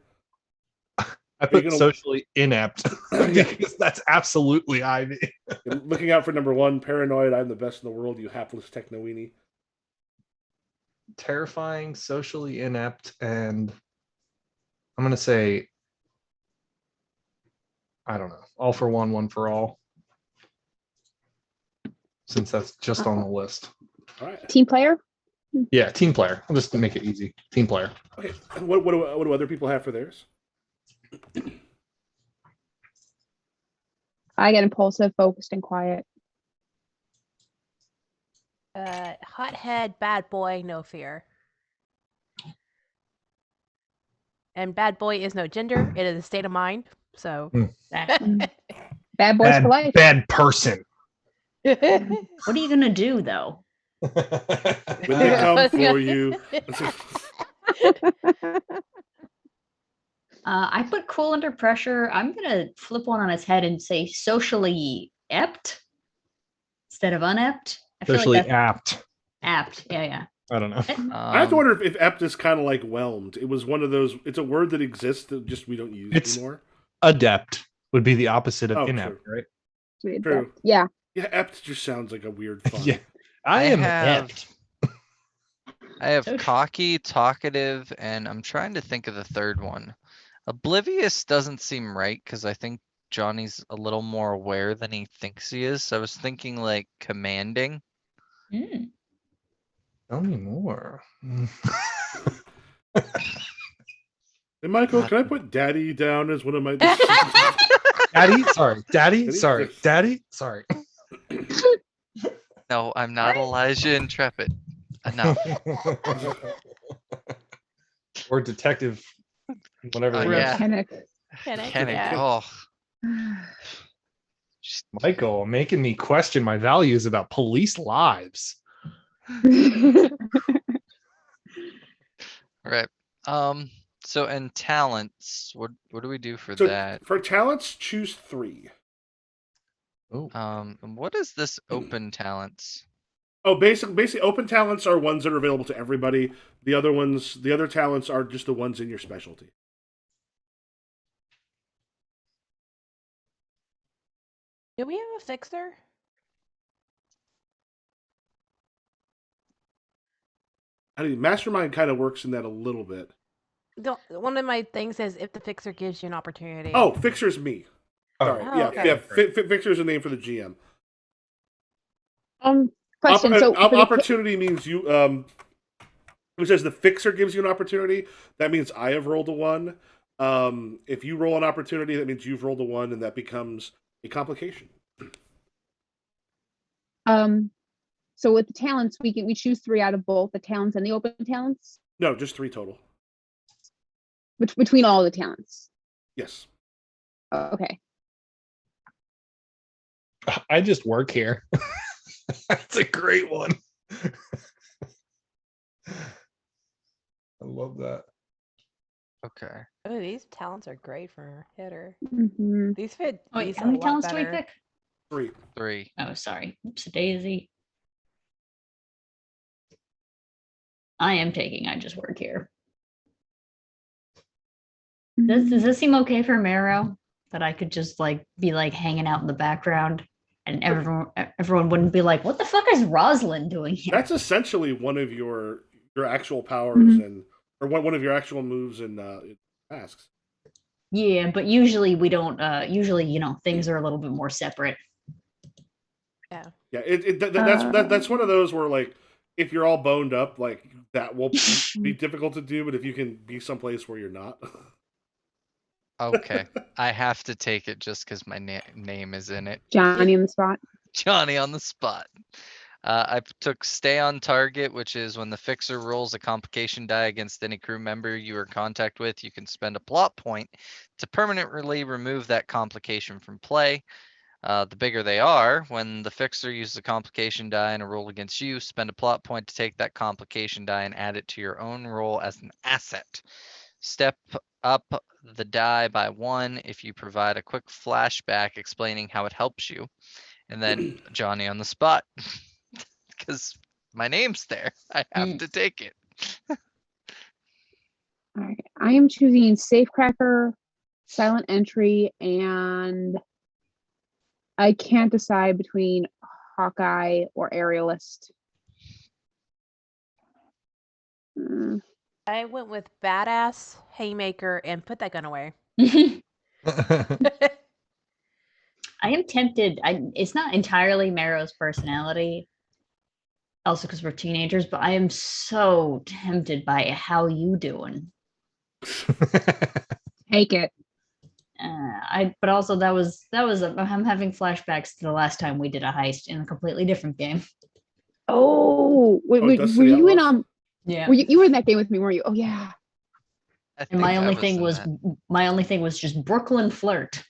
I put gonna- socially inept Yeah. because that's absolutely Ivy. Looking out for number one, paranoid. I'm the best in the world. You hapless techno weenie. Terrifying, socially inept, and I'm gonna say, I don't know, all for one for all. Since that's just on the list. All right. Team player? Yeah, team player. I'll just make it easy. Team player. Okay. What do other people have for theirs? I get impulsive, focused, and quiet. Hothead, bad boy, no fear. And bad boy is no gender; it is a state of mind. So. Bad boys for life. Bad person. What are you gonna do though? When they come for you. I put cool under pressure. I'm gonna flip one on its head and say socially apt instead of unept. I feel Socially like that's apt. apt. Yeah. I don't know. I have to wonder if ept is kind of like whelmed. It was one of those. It's a word that exists that just we don't use It's anymore. Adept would be the opposite of Oh, inept, right? True. Yeah. Yeah, ept just sounds like a weird fun. Yeah. I am have- apt. I have Social- cocky, talkative, and I'm trying to think of the third one. Oblivious doesn't seem right because I think Johnny's a little more aware than he thinks he is. So I was thinking like commanding. Mm. Tell me more. Hey, Michael, can I put Daddy down as one of my? Daddy, sorry. Daddy, Daddy? sorry. Daddy, sorry. No, I'm not Elijah Intrepid. Enough. Or detective, whatever. Oh, it is. yeah. Panic. Kenny, Yeah. oh, Michael, making me question my values about police lives. right. So and talents, what do we do for So that? for talents, choose 3. Oh, And what is this open talents? Oh, basically, open talents are ones that are available to everybody. The other talents are just the ones in your specialty. Do we have a fixer? I mean, Mastermind kind of works in that a little bit. One of my things says if the fixer gives you an opportunity. Oh, Fixer's me. Sorry. Oh, yeah, okay. yeah. Fixer's a name for the GM. Question. So for the opportunity means you. It says the Fixer gives you an opportunity. That means I have rolled a 1. If you roll an opportunity, that means you've rolled a 1, and that becomes a complication. So with the talents, we choose 3 out of both the talents and the open talents. No, just 3 total. Between all the talents. Yes. Okay. I just work here. That's a great one. I love that. Okay. Oh, these talents are great for a hitter. Mm-hmm. These fit Wait, Issa how many a lot talents do we better. pick? 3. 3. Oh, sorry. Oops, daisy. I am taking. I just work here. Does this seem okay for Marrow? That I could just like be like hanging out in the background, and everyone wouldn't be like, "What the fuck is Rosalind doing here?" That's essentially one of your actual powers Mhm. and or one of your actual moves in tasks. Yeah, but usually we don't. Usually, things are a little bit more separate. Yeah. Yeah, that's one of those where like if you're all boned up, like that will be difficult to do. But if you can be someplace where you're not, Okay. I have to take it just because my name is in it. Johnny on the spot. Johnny on the spot. I took stay on target, which is when the fixer rolls a complication die against any crew member you are in contact with, you can spend a plot point to permanently remove that complication from play. The bigger they are, when the fixer uses a complication die and a roll against you, spend a plot point to take that complication die and add it to your own roll as an asset. Step up the die by 1 if you provide a quick flashback explaining how it helps you. And then Johnny on the spot. Because my name's there. I have to take it. All right. I am choosing Safecracker, Silent Entry, and I can't decide between Hawkeye or Aerialist. Mm, I went with badass, haymaker, and put that gun away. I am tempted. It's not entirely Marrow's personality, also because we're teenagers, but I am so tempted by how you doing. Take it. But also I'm having flashbacks to the last time we did a heist in a completely different game. Oh, wait, Dust were City you in Outlaws? Yeah. Were you were in that game with me? Were you? Oh yeah. I And my think I only thing in was that. my only thing was just Brooklyn flirt.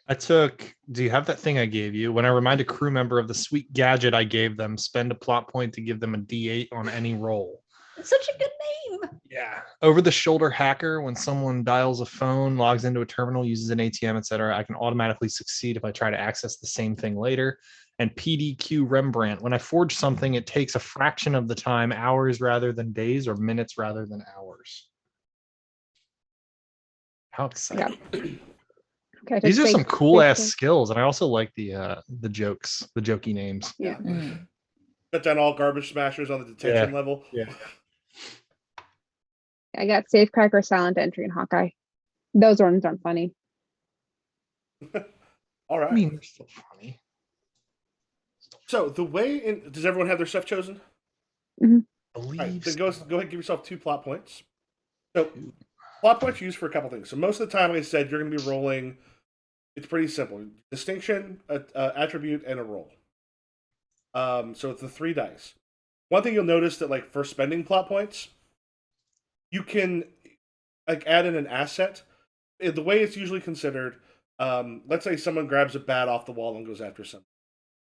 I took. Do you have that thing I gave you? When I remind a crew member of the sweet gadget I gave them, spend a plot point to give them a D8 on any roll. It's such a good name. Yeah. Over the shoulder hacker, when someone dials a phone, logs into a terminal, uses an ATM, etc., I can automatically succeed if I try to access the same thing later. And PDQ Rembrandt, when I forge something, it takes a fraction of the time, hours rather than days, or minutes rather than hours. How exciting. Okay, I took These are some safe- cool ass safe- skills, and I also like the jokes, the jokey names. Yeah. Cut down all garbage smashers on the detection level. Yeah. I got Safecracker, Silent Entry, and Hawkeye. Those ones aren't funny. All right. I mean, they're still funny. So the way in does everyone have their stuff chosen? Mhm. I All right, believe then go ahead and give yourself 2 plot points. So plot points are used for a couple things. So most of the time, like I said, you're going to be rolling. It's pretty simple: distinction, attribute, and a roll. So it's the 3 dice. One thing you'll notice that like for spending plot points, you can like add in an asset. The way it's usually considered, let's say someone grabs a bat off the wall and goes after something.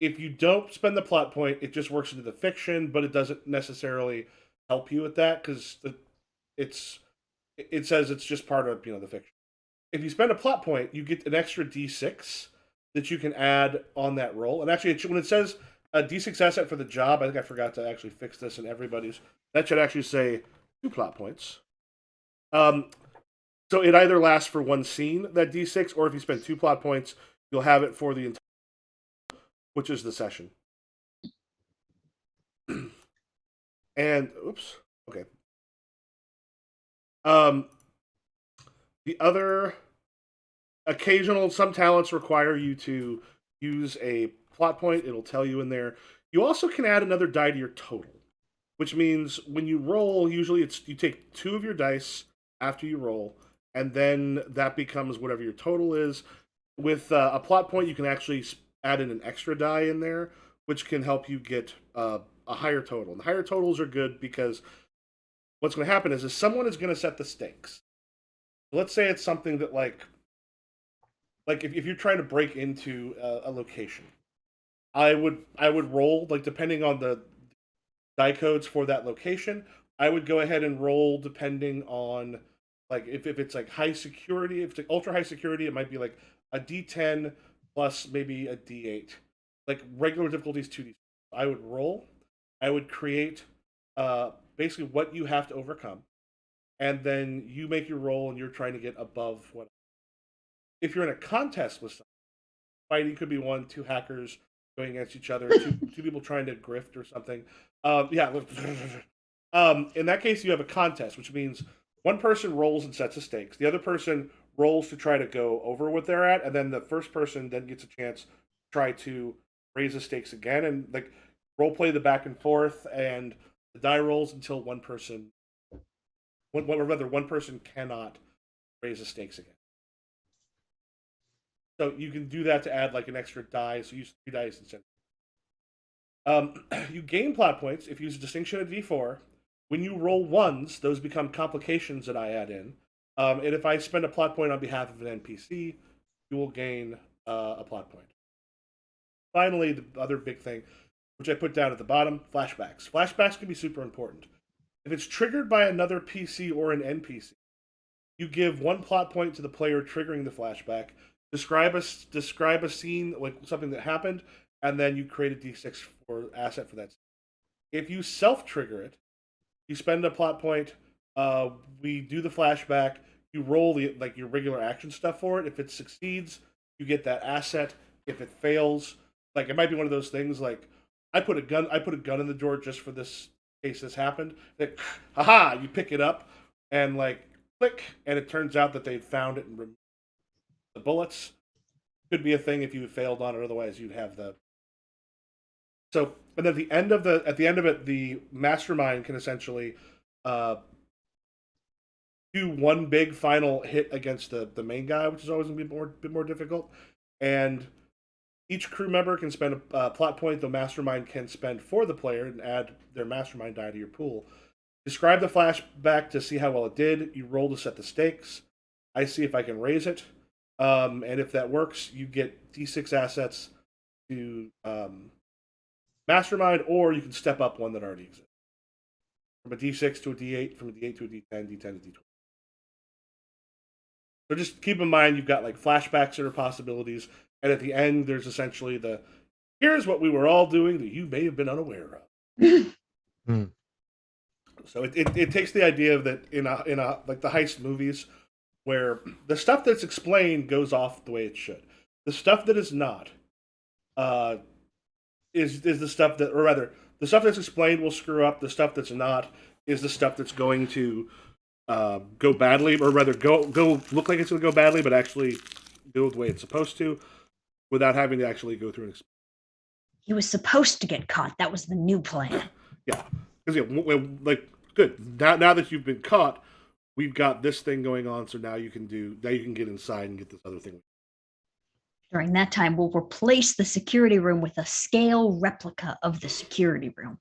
If you don't spend the plot point, it just works into the fiction, but it doesn't necessarily help you with that because it says it's just part of the fiction. If you spend a plot point, you get an extra D6 that you can add on that roll. And actually, when it says a D6 asset for the job, I think I forgot to actually fix this in everybody's. That should actually say 2 plot points. So it either lasts for 1 scene, that D6, or if you spend 2 plot points, you'll have it for the entire, which is the session. And oops, okay. The other some talents require you to use a plot point. It'll tell you in there. You also can add another die to your total, which means when you roll, usually you take 2 of your dice after you roll, and then that becomes whatever your total is. With a plot point, you can actually add in an extra die in there, which can help you get a higher total. And higher totals are good because what's going to happen is someone is going to set the stakes. Let's say it's something that like if you're trying to break into a location, I would roll like depending on the die codes for that location. I would go ahead and roll depending on like if it's like high security, if it's like ultra high security, it might be like a D10 plus maybe a D8. Like regular difficulties 2D. I would roll. I would create basically what you have to overcome, and then you make your roll, and you're trying to get above what. If you're in a contest with someone, fighting could be 2 hackers going against each other, two people trying to grift or something. Yeah. In that case, you have a contest, which means one person rolls and sets the stakes. The other person rolls to try to go over what they're at, and then the first person then gets a chance to try to raise the stakes again, and like role play the back and forth, and the die rolls until one person cannot raise the stakes again. So you can do that to add like an extra die. So use 3 dice instead. You gain plot points if you use a distinction of D4. When you roll ones, those become complications that I add in. And if I spend a plot point on behalf of an NPC, you will gain a plot point. Finally, the other big thing, which I put down at the bottom, flashbacks. Flashbacks can be super important. If it's triggered by another PC or an NPC, you give 1 plot point to the player triggering the flashback. Describe a scene, like something that happened, and then you create a D6 for asset for that. If you self-trigger it, you spend a plot point. We do the flashback. You roll your regular action stuff for it. If it succeeds, you get that asset. If it fails, like it might be one of those things like I put a gun in the door just for this case this happened. Like, haha! You pick it up and like click, and it turns out that they found it and removed the bullets. Could be a thing if you failed on it. Otherwise, you'd have the. So, and at the end of it, the mastermind can essentially do one big final hit against the main guy, which is always going to be a bit more difficult. And each crew member can spend a plot point the mastermind can spend for the player and add their mastermind die to your pool. Describe the flashback to see how well it did. You roll to set the stakes. I see if I can raise it. And if that works, you get D6 assets to mastermind, or you can step up one that already exists. From a D6 to a D8, from a D8 to a D10, D10 to D20. So just keep in mind you've got like flashbacks that are possibilities, and at the end there's essentially here's what we were all doing that you may have been unaware of. So it takes the idea of that in a like the heist movies, where the stuff that's explained goes off the way it should. The stuff that is not is the stuff that, or rather, the stuff that's explained will screw up. The stuff that's not is the stuff that's going to go badly, or rather, go look like it's going to go badly, but actually go the way it's supposed to, without having to actually go through an experience. He was supposed to get caught. That was the new plan. Yeah, because like good. Now that you've been caught, we've got this thing going on. So now you can get inside and get this other thing. During that time, we'll replace the security room with a scale replica of the security room.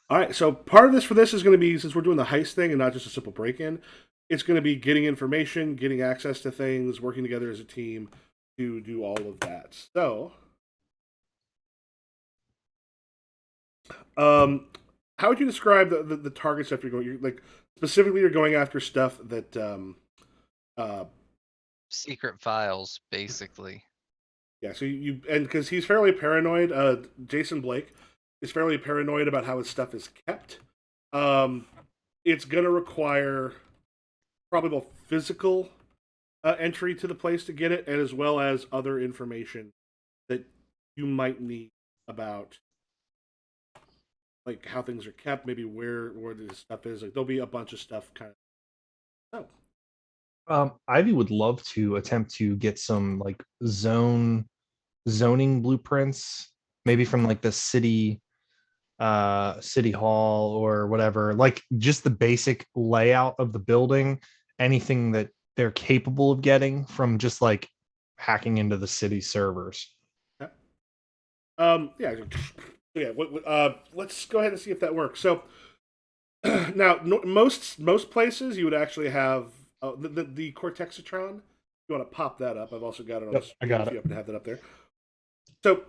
All right, so part of this is going to be, since we're doing the heist thing and not just a simple break-in, it's going to be getting information, getting access to things, working together as a team to do all of that. So, how would you describe the target stuff you're going? You're like specifically, you're going after stuff that Secret files, basically. Yeah, so and because he's fairly paranoid, Jason Blake is fairly paranoid about how his stuff is kept. It's going to require probably both physical entry to the place to get it, and as well as other information that you might need about like how things are kept, maybe where this stuff is. Like there'll be a bunch of stuff kind of. Ivy would love to attempt to get some like zoning blueprints, maybe from like the city hall or whatever, like just the basic layout of the building, anything that they're capable of getting from just like hacking into the city servers. Let's go ahead and see if that works. So now most places you would actually have the Cortexatron. You want to pop that up? I've also got it on. Yep, I got it. Up and have that up there. So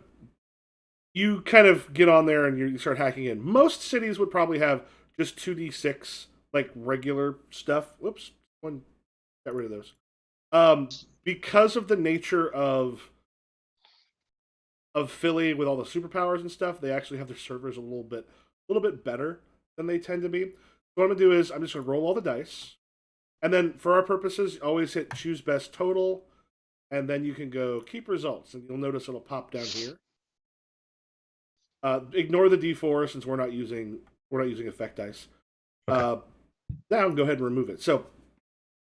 you kind of get on there and you start hacking in. Most cities would probably have just 2d6 like regular stuff. Whoops, one got rid of those. Because of the nature of Philly with all the superpowers and stuff, they actually have their servers a little bit better than they tend to be. So what I'm gonna do is I'm just gonna roll all the dice, and then for our purposes, always hit choose best total, and then you can go keep results, and you'll notice it'll pop down here. Ignore the D4 since we're not using effect dice. Okay. Now go ahead and remove it. So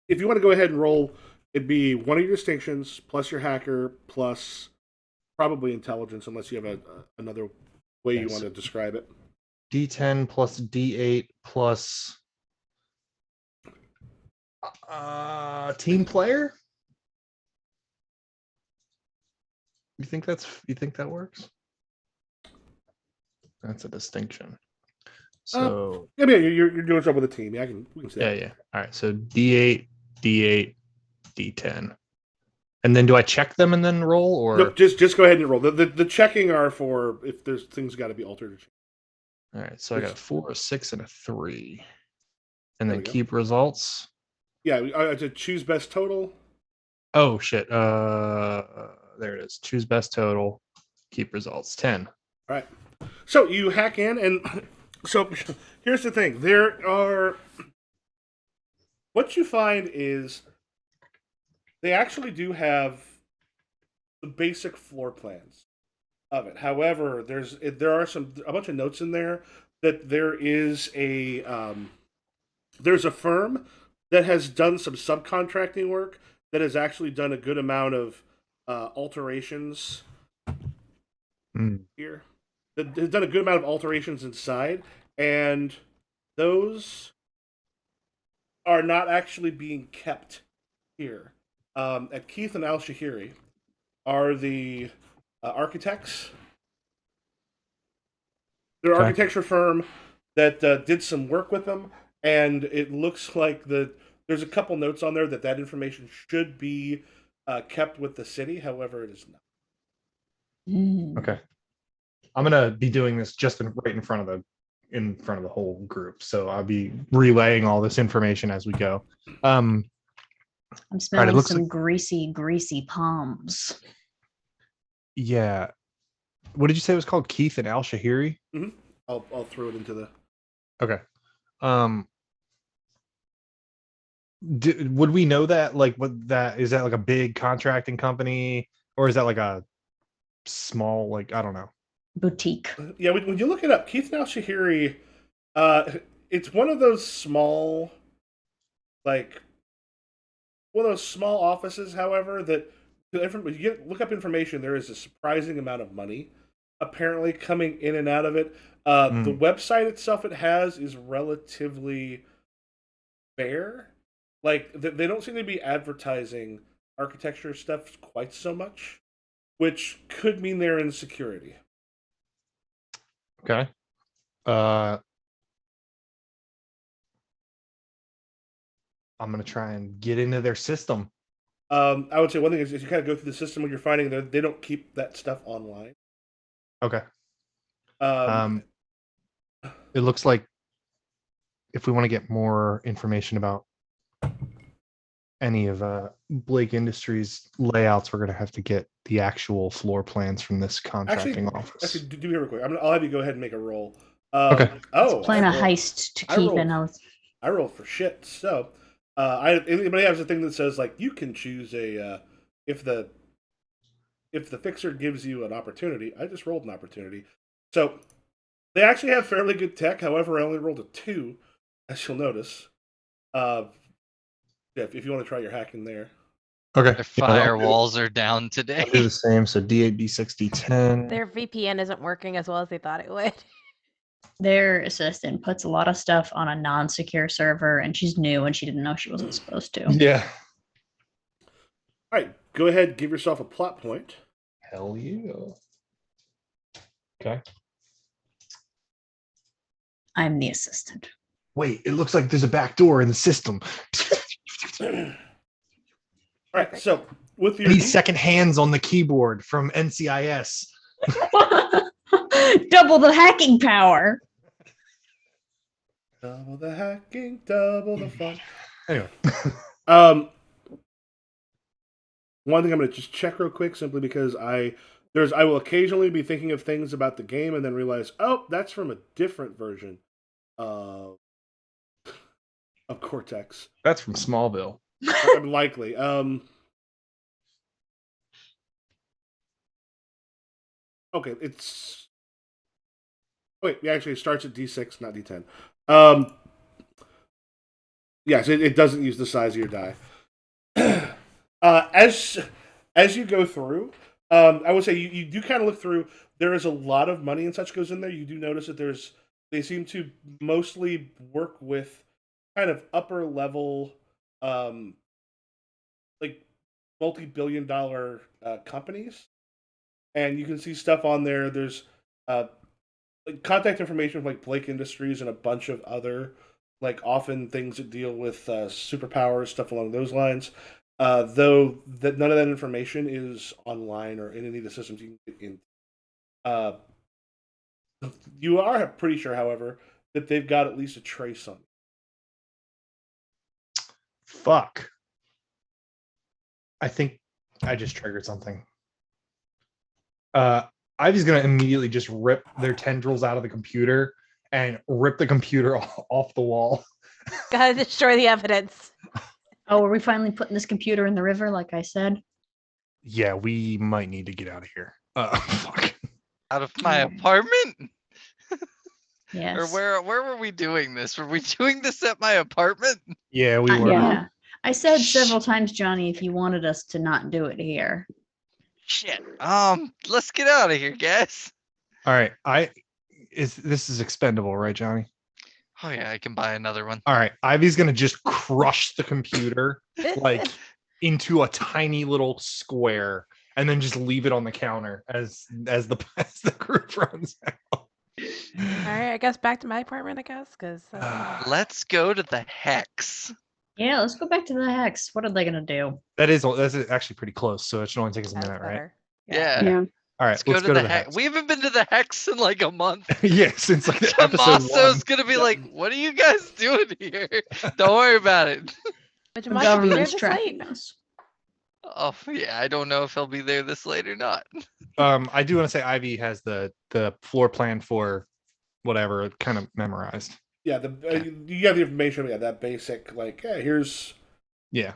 if you want to go ahead and roll, it'd be one of your distinctions plus your hacker plus probably intelligence, unless you have another way you Yes. want to describe it. D10 plus D8 plus team player. You think that works? That's a distinction. So Yeah, you're doing stuff with a team. Yeah, we can say that. yeah. All right. So D8, D8, D10. And then do I check them and then roll, or Nope, just go ahead and roll. The checking are for if there's things got to be altered. all right? So I got a 4, a 6, and a 3, and There then we go. keep results. Yeah, to choose best total. Oh shit! There it is. Choose best total. Keep results. 10. All right. So you hack in, and so here's the thing: what you find is they actually do have the basic floor plans of it. However, there are a bunch of notes in there that there is there's a firm that has done some subcontracting work that has actually done a good amount of alterations here. That has done a good amount of alterations inside, and those are not actually being kept here. At Keith and Al Shahiri are the architects. They're an Okay. architecture firm that did some work with them, and it looks like there's a couple notes on there that information should be kept with the city. However, it is not. Okay. I'm gonna be doing this just right in front of the whole group, so I'll be relaying all this information as we go. I'm smelling looks some like- greasy palms. Yeah. What did you say it was called? Keith and Al Shahiri? I'll throw it into the. Okay. Would we know that? Like, what that is? That like a big contracting company, or is that like a small, like, I don't know? Boutique. Yeah, when you look it up, Keith and Al Shahiri, it's one of those small, offices. However, that when you look up information, there is a surprising amount of money apparently coming in and out of it. The website itself it has is relatively bare. Like they don't seem to be advertising architecture stuff quite so much, which could mean they're in security. Okay. I'm gonna try and get into their system. I would say one thing is you kind of go through the system when you're finding that they don't keep that stuff online. Okay. Um, It looks like if we want to get more information about any of Blake Industries layouts, we're gonna have to get the actual floor plans from this contracting office. Actually, do me real quick. I'll have you go ahead and make a roll. Okay. Plan I a rolled- heist to I keep rolled- an oath. I rolled for shit. So, anybody has a thing that says like you can choose a if the fixer gives you an opportunity. I just rolled an opportunity. So they actually have fairly good tech. However, I only rolled a 2, as you'll notice. Yeah, if you want to try your hacking there. Okay. Their Yeah, I'll firewalls are down today. I'll do the same. So D8, D6, D10. Their VPN isn't working as well as they thought it would. Their assistant puts a lot of stuff on a non-secure server, and she's new and she didn't know she wasn't supposed to. Yeah. All right, go ahead, give yourself a plot point. Hell yeah. Okay. I'm the assistant. Wait, it looks like there's a back door in the system. All right, so with your I need second hands on the keyboard from NCIS. Double the hacking power. Double the hacking, double the fun. Anyway, One thing I'm going to just check real quick, simply because I will occasionally be thinking of things about the game and then realize, oh, that's from a different version of Cortex. that's from Smallville. Likely. Okay, it's. Wait, actually, it starts at D6, not D10. Yes, it doesn't use the size of your die. As you go through, I would say you do kind of look through. There is a lot of money and such goes in there. You do notice that they seem to mostly work with kind of upper level, like multi-billion-dollar companies, and you can see stuff on there. There's like contact information with like Blake Industries and a bunch of other like often things that deal with superpowers, stuff along those lines. Though that none of that information is online or in any of the systems you can get in. You are pretty sure, however, that they've got at least a trace on. Fuck. I think I just triggered something. Ivy's gonna immediately just rip their tendrils out of the computer and rip the computer off the wall. Gotta destroy the evidence. Oh, are we finally putting this computer in the river, like I said? Yeah, we might need to get out of here. Fuck. Out of my Yeah. apartment? Yes. Or where were we doing this? Were we doing this at my apartment? Yeah, we were. Yeah. I said several times, Johnny, if you wanted us to not do it here. Shit. Let's get out of here, guys. All right. This is expendable, right, Johnny? Oh yeah, I can buy another one. All right. Ivy's gonna just crush the computer like into a tiny little square and then just leave it on the counter as the group runs out. All right, I guess back to my apartment, I guess, because Let's go to the hex. Yeah, let's go back to the hex. What are they gonna do? That's actually pretty close, so it should only take us a minute, right? Yeah. Yeah. All right, let's go to the hex. We haven't been to the hex in like a month. Yeah, since like episode Tommaso's 1. gonna be like, "What are you guys doing here?" Don't worry about it. But The you might be there government's this tracking late. us. Oh yeah, I don't know if he'll be there this late or not. I do want to say Ivy has the floor plan for whatever kind of memorized. Yeah, you have the information. Yeah, that basic like, hey, here's at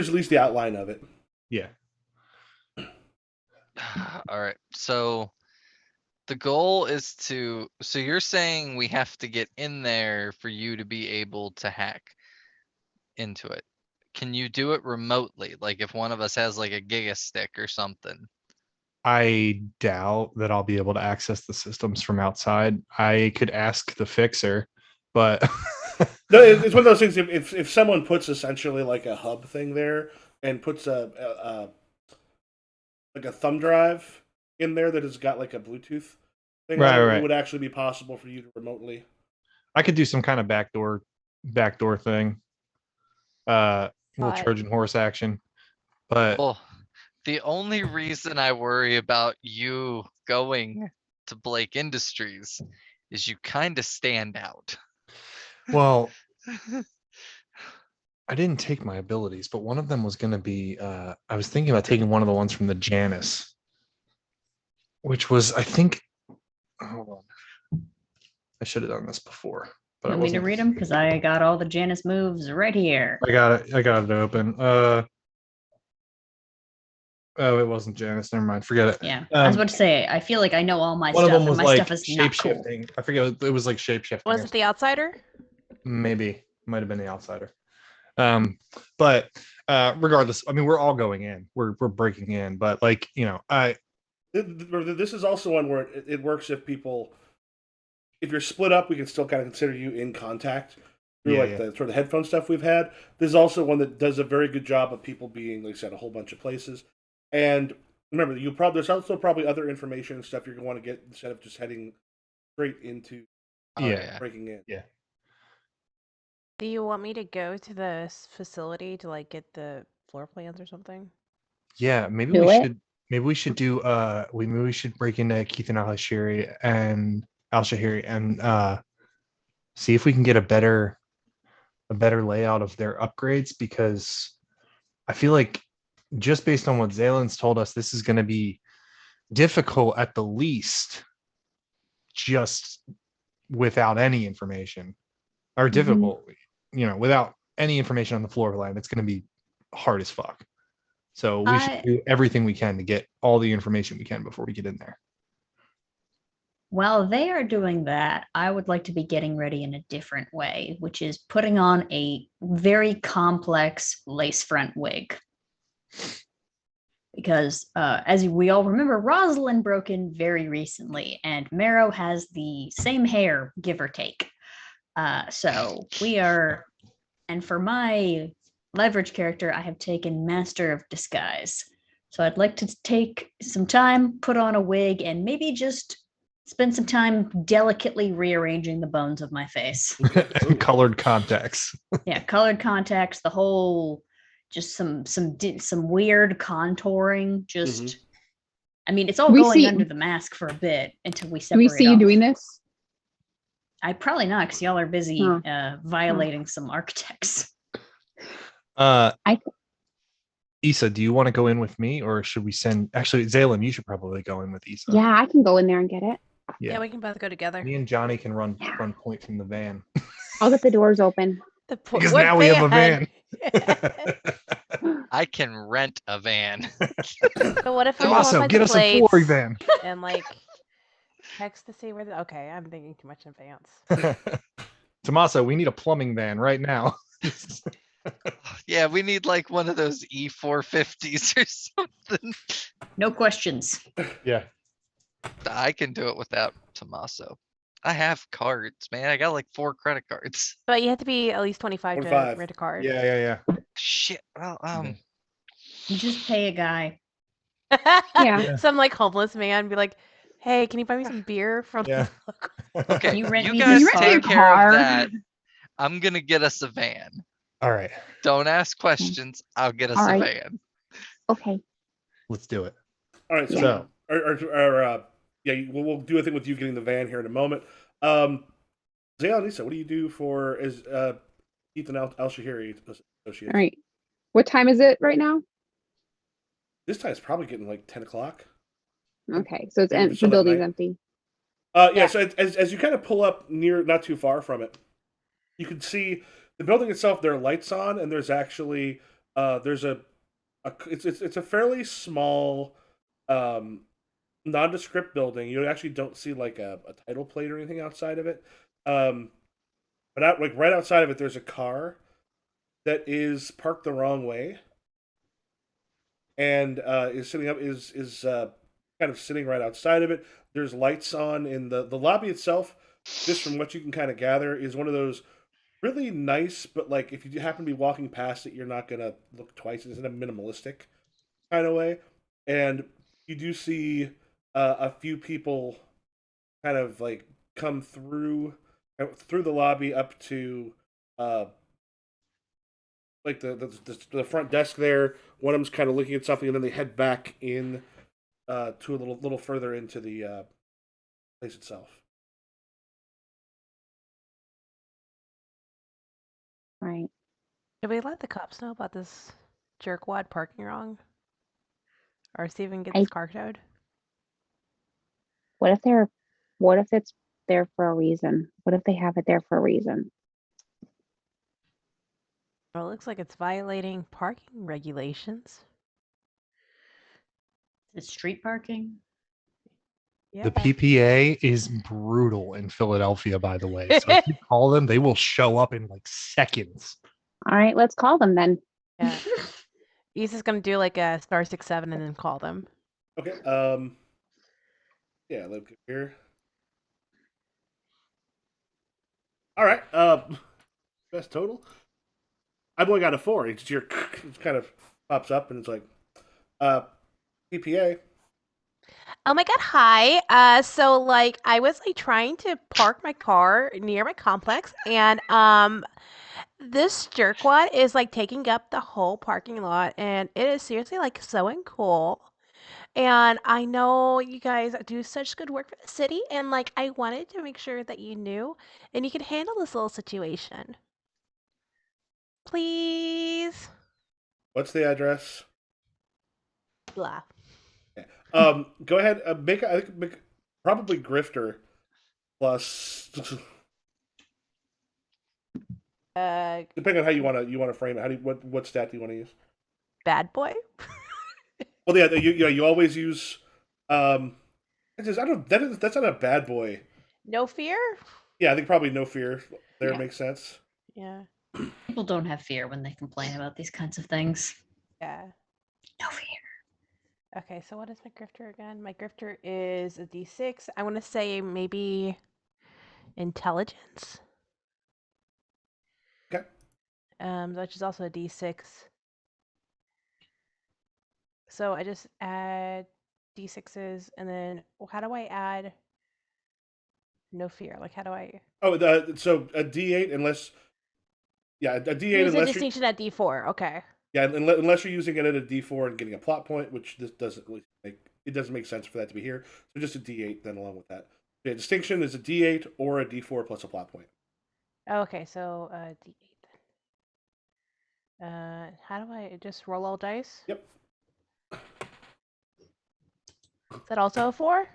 least the outline of it. Yeah. All right. So the goal is so you're saying we have to get in there for you to be able to hack into it. Can you do it remotely? Like if one of us has like a Giga stick or something? I doubt that I'll be able to access the systems from outside. I could ask the fixer, but No, it's one of those things. If someone puts essentially like a hub thing there and puts a thumb drive in there that has got like a Bluetooth thing, right. It would actually be possible for you to remotely. I could do some kind of backdoor thing. Little But- Trojan horse action. But Well, the only reason I worry about you going to Blake Industries is you kind of stand out. well, I didn't take my abilities, but one of them was going to be I was thinking about taking one of the ones from the Janus, which was, I think, hold on, I should have done this before, but Want me to read them? Because I got all the Janus moves right here. I got it open. Oh, it wasn't Janus. Never mind. Forget it. Yeah. I was about to say, I feel like I know all my One stuff, of them was and my like stuff is not cool. shape-shifting. I forget. It was like shape-shifting. Was it the outsider? Maybe might have been the outsider. But regardless, I mean, we're all going in. We're breaking in. But like, you know, This is also one where it works if you're split up, we can still kind of consider you in contact through the sort of the headphone stuff we've had. There's also one that does a very good job of people being, like I said, a whole bunch of places. And remember, there's also probably other information and stuff you're going to want to get instead of just heading straight into breaking in. Yeah. Do you want me to go to the facility to like get the floor plans or something? Yeah, maybe Do we it. should. Maybe we should do. Maybe we should break into Keith and Al Shahiri and see if we can get a better layout of their upgrades, because I feel like just based on what Zalen's told us, this is going to be difficult at the least, just without any information, or difficult, without any information on the floor plan. It's going to be hard as fuck. So we should do everything we can to get all the information we can before we get in there. While they are doing that, I would like to be getting ready in a different way, which is putting on a very complex lace front wig. Because as we all remember, Rosalind broke in very recently, and Marrow has the same hair, give or take. So we are, and for my leverage character, I have taken Master of Disguise. So I'd like to take some time, put on a wig, and maybe just spend some time delicately rearranging the bones of my face. Colored contacts. Yeah, colored contacts, the whole, just some weird contouring. Just, I mean, it's all going under the mask for a bit until we separate. Do we see you doing this? I probably not, because y'all are busy violating some architects. Issa, do you want to go in with me, or should we send? Actually, Zalen, you should probably go in with Issa. Yeah, I can go in there and get it. Yeah, we can both go together. Me and Johnny can run point from the van. I'll get the doors open. Because now we have a van. I can rent a van. But what if we Tommaso, get us a Flory van. And like text to see where the okay, I'm thinking too much in advance. Tommaso, we need a plumbing van right now. Yeah, we need like one of those E450s or something. No questions. Yeah. I can do it without Tommaso. I have cards, man. I got like 4 credit cards. But you have to be at least 25 to rent a card. Yeah. Shit. Well, You just pay a guy. Yeah. Some like homeless man be like, hey, can you buy me some beer from Yeah. okay, You rent you me guys this take car? care of that. I'm gonna get us a van. All right. Don't ask questions. I'll get us All a right. van. Okay. Let's do it. All right, so we'll do a thing with you getting the van here in a moment. Zayle, Lisa, what do you do for Ethan Al-Shahiri associate? All right. What time is it right now? This time it's probably getting like 10 o'clock. Okay, so Maybe the still at building's night. empty. Yeah. So as you kind of pull up near, not too far from it, you can see the building itself. There are lights on, and there's actually it's a fairly small nondescript building. You actually don't see like a title plate or anything outside of it. But right outside of it, there's a car that is parked the wrong way, and is kind of sitting right outside of it. There's lights on in the lobby itself. Just from what you can kind of gather, is one of those really nice, but like if you happen to be walking past it, you're not gonna look twice. It's in a minimalistic kind of way, and you do see a few people kind of like come through the lobby up to like the front desk there. One of them's kind of looking at something, and then they head back in to a little further into the place itself. Right. Did we let the cops know about this jerkwad parking wrong? Or see if we can get this car towed? What if it's there for a reason? What if they have it there for a reason? Well, it looks like it's violating parking regulations. Is it street parking? Yeah. The PPA is brutal in Philadelphia, by the way. So if you call them, they will show up in like seconds. All right, let's call them then. Yeah. Issa's gonna do like a *67 and then call them. Okay. Yeah, look here. All right. Best total. I've only got a 4. It kind of pops up and it's like, PPA. Oh my god, hi. So like I was like trying to park my car near my complex and this jerkwad is like taking up the whole parking lot and it is seriously like so uncool. And I know you guys do such good work for the city, and like I wanted to make sure that you knew and you could handle this little situation. Please. What's the address? Blah. Go ahead. I think make probably grifter plus. Depending on how you want to frame it. How do you, what stat do you want to use? Bad boy. Well, yeah, you always use. That's not a bad boy. No fear? Yeah, I think probably no fear there Yeah. makes sense. Yeah. People don't have fear when they complain about these kinds of things. Yeah. No fear. Okay, so what is my grifter again? My grifter is a D6. I want to say maybe intelligence. Okay. Which is also a D6. So I just add D6s, and then how do I add no fear? Like, how do I Oh, so a D8 unless. Yeah, a D8 use a unless you're, distinction at D4? Okay. yeah, unless you're using it at a D4 and getting a plot point, which this doesn't really make sense for that to be here. So just a D8 then along with that. Yeah, distinction is a D8 or a D4 plus a plot point. Okay, so D8 then. How do I just roll all dice? Yep. Is that also a 4?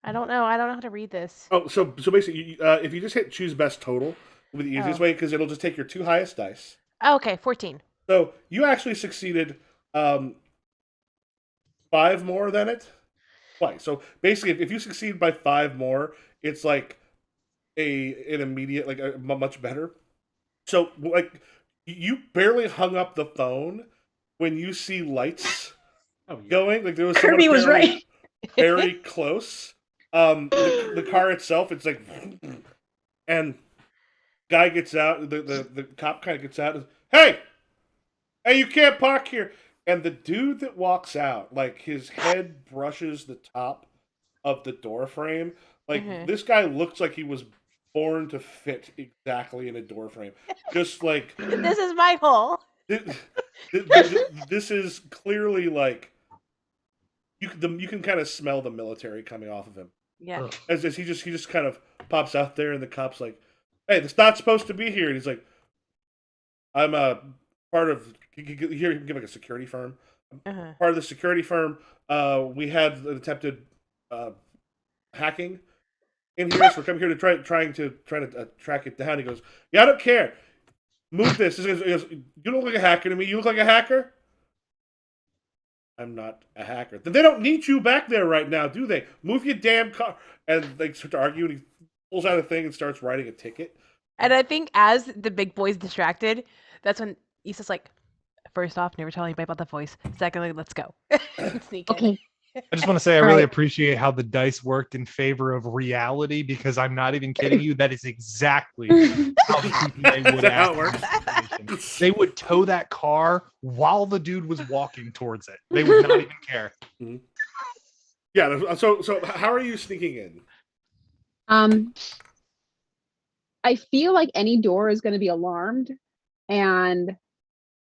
I don't know. I don't know how to read this. Oh, so basically, if you just hit choose best total, will be the easiest Oh. way because it'll just take your 2 highest dice. Oh, okay, 14. So you actually succeeded 5 more than it twice. So basically, if you succeed by 5 more, it's like an immediate, like a much better. So like you barely hung up the phone when you see lights going. Like there was someone Kirby was apparently right. very close. The car itself, it's like, and guy gets out. The cop kind of gets out. And, hey, you can't park here. And the dude that walks out, like his head brushes the top of the door frame. Like this guy looks like he was born to fit exactly in a door frame. Just like This is my hole. this is clearly like you can kind of smell the military coming off of him. Yeah. As he just kind of pops out there, and the cop's like, "Hey, that's not supposed to be here." And he's like, "I'm a part of here. Give like a security firm. Part of the security firm. We had an attempted hacking in here, so we're coming here to trying to track it down." He goes, "Yeah, I don't care. Move this." He goes, "You don't look like a hacker to me. You look like a hacker." I'm not a hacker. Then they don't need you back there right now, do they? Move your damn car. And they start to argue, and he pulls out a thing and starts writing a ticket. And I think as the big boy's distracted, that's when Issa's like, first off, never tell anybody about the voice. Secondly, let's go. Sneak in. Okay. I just want to say I All really right. appreciate how the dice worked in favor of reality because I'm not even kidding you. That is exactly how the CPA would Is that how act it works? in this situation. They would tow that car while the dude was walking towards it. They would not even care. Yeah. So how are you sneaking in? I feel like any door is going to be alarmed, and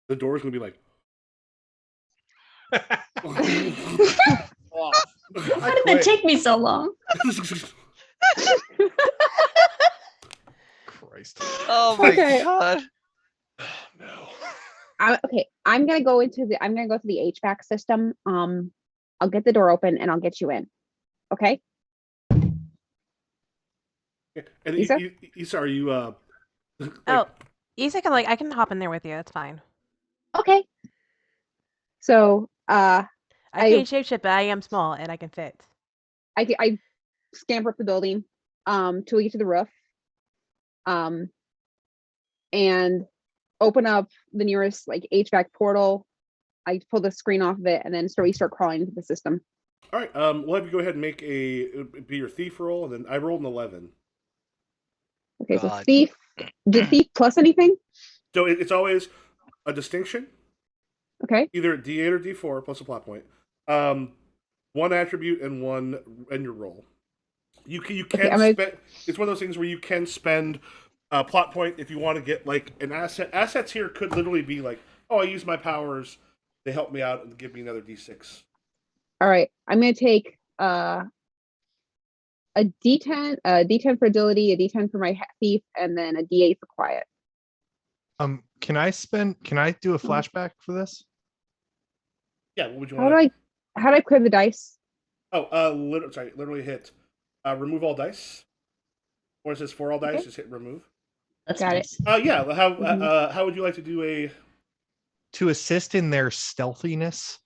The door's gonna be like. Why did that take me so long? Christ. Oh my Okay. god. No. I'm gonna go to the HVAC system. I'll get the door open and I'll get you in. Okay. And Issa? Issa, are you Oh, Issa can I can hop in there with you. That's fine. Okay. So I I- can't shapeshift, but I am small and I can fit. I scamper up the building till we get to the roof, and open up the nearest like HVAC portal. I pull the screen off of it and then start crawling into the system. all right? We'll have you go ahead and make be your thief roll, and then I rolled an 11. Okay, so God. thief. Did thief plus anything? So it's always a distinction, Okay. either D8 or D4 plus a plot point. One attribute and your roll. You can Okay, spend. It's one of those things where you can spend a plot point if you want to get like an asset. Assets here could literally be like, oh, I use my powers they help me out and give me another D6. All right, I'm gonna take a D10 for agility, a D10 for my thief, and then a D8 for quiet. Can I do a flashback for this? Yeah, what would you How want? do I clear the dice? Literally hit remove all dice. Or it says for all dice, Okay. just hit remove. That's Got nice. Yeah. Mhm. How would you like to do a? To assist in their stealthiness,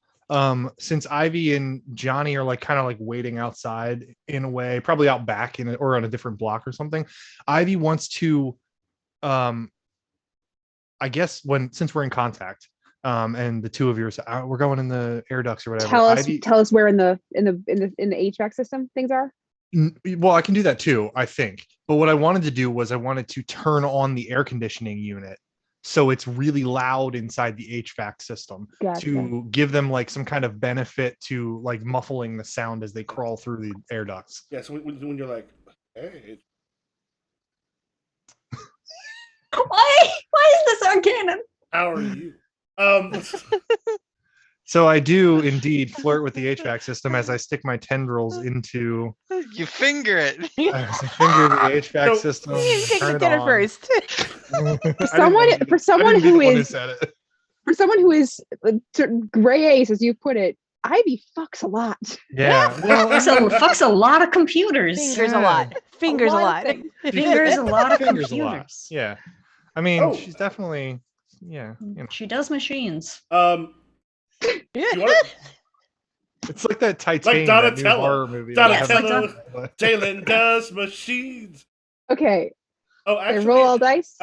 since Ivy and Johnny are like kind of like waiting outside in a way, probably out back or on a different block or something. Ivy wants to, I guess since we're in contact, and the two of you are we're going in the air ducts or whatever. Tell us where in the HVAC system things are. Well, I can do that too, I think. But what I wanted to do was I wanted to turn on the air conditioning unit so it's really loud inside the HVAC system to give them like some kind of benefit to like muffling the sound as they crawl through the air ducts. Yeah, so when you're like, hey, Why is this Arcanum? how are you? So I do indeed flirt with the HVAC system as I stick my tendrils into. You finger it. I finger the HVAC system. You take turn the it dinner on. first. For someone who is said it. for someone who is gray ace, as you put it, Ivy fucks a lot. Yeah. Well, So fucks a lot of computers. Fingers a lot. Fingers a lot. Fingers a lot of Fingers a lot. computers. Yeah. I mean, Oh. she's definitely, yeah. You know. She does machines. Do you want It's like that Titanium that new Donatello. horror movie. Donatello. Jalen does machines. Okay, Oh, I actually, roll all dice.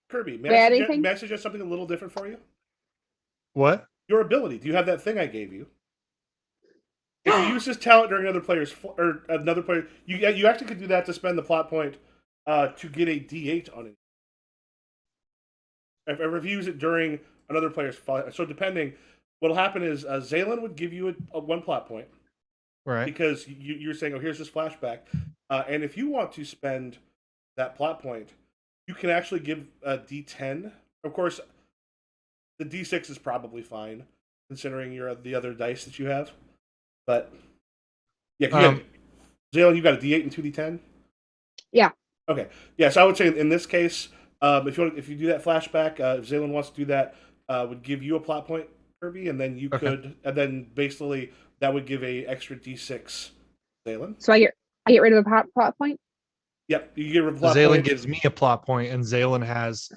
Kirby, May I add anything? may I suggest something a little different for you? What? Your ability. Do you have that thing I gave you? If you use this talent during another player's you actually could do that to spend the plot point to get a D8 on it. If you use it during another player's so depending, what'll happen is Zaylen would give you a one plot point, Right. because you're saying, oh, here's this flashback, and if you want to spend that plot point, you can actually give a D10. Of course, the D6 is probably fine considering the other dice that you have, but yeah, Zaylen, you got a D8 and 2D10. Yeah. Okay. Yeah, so I would say in this case, if you do that flashback, if Zaylen wants to do that, would give you a plot point, Kirby, and then you could, and then basically that would give a extra D6, Zaylen. So I get rid of the plot point. Yep, you get rid of plot Zaylen point. gives me a plot point, and Zaylen has,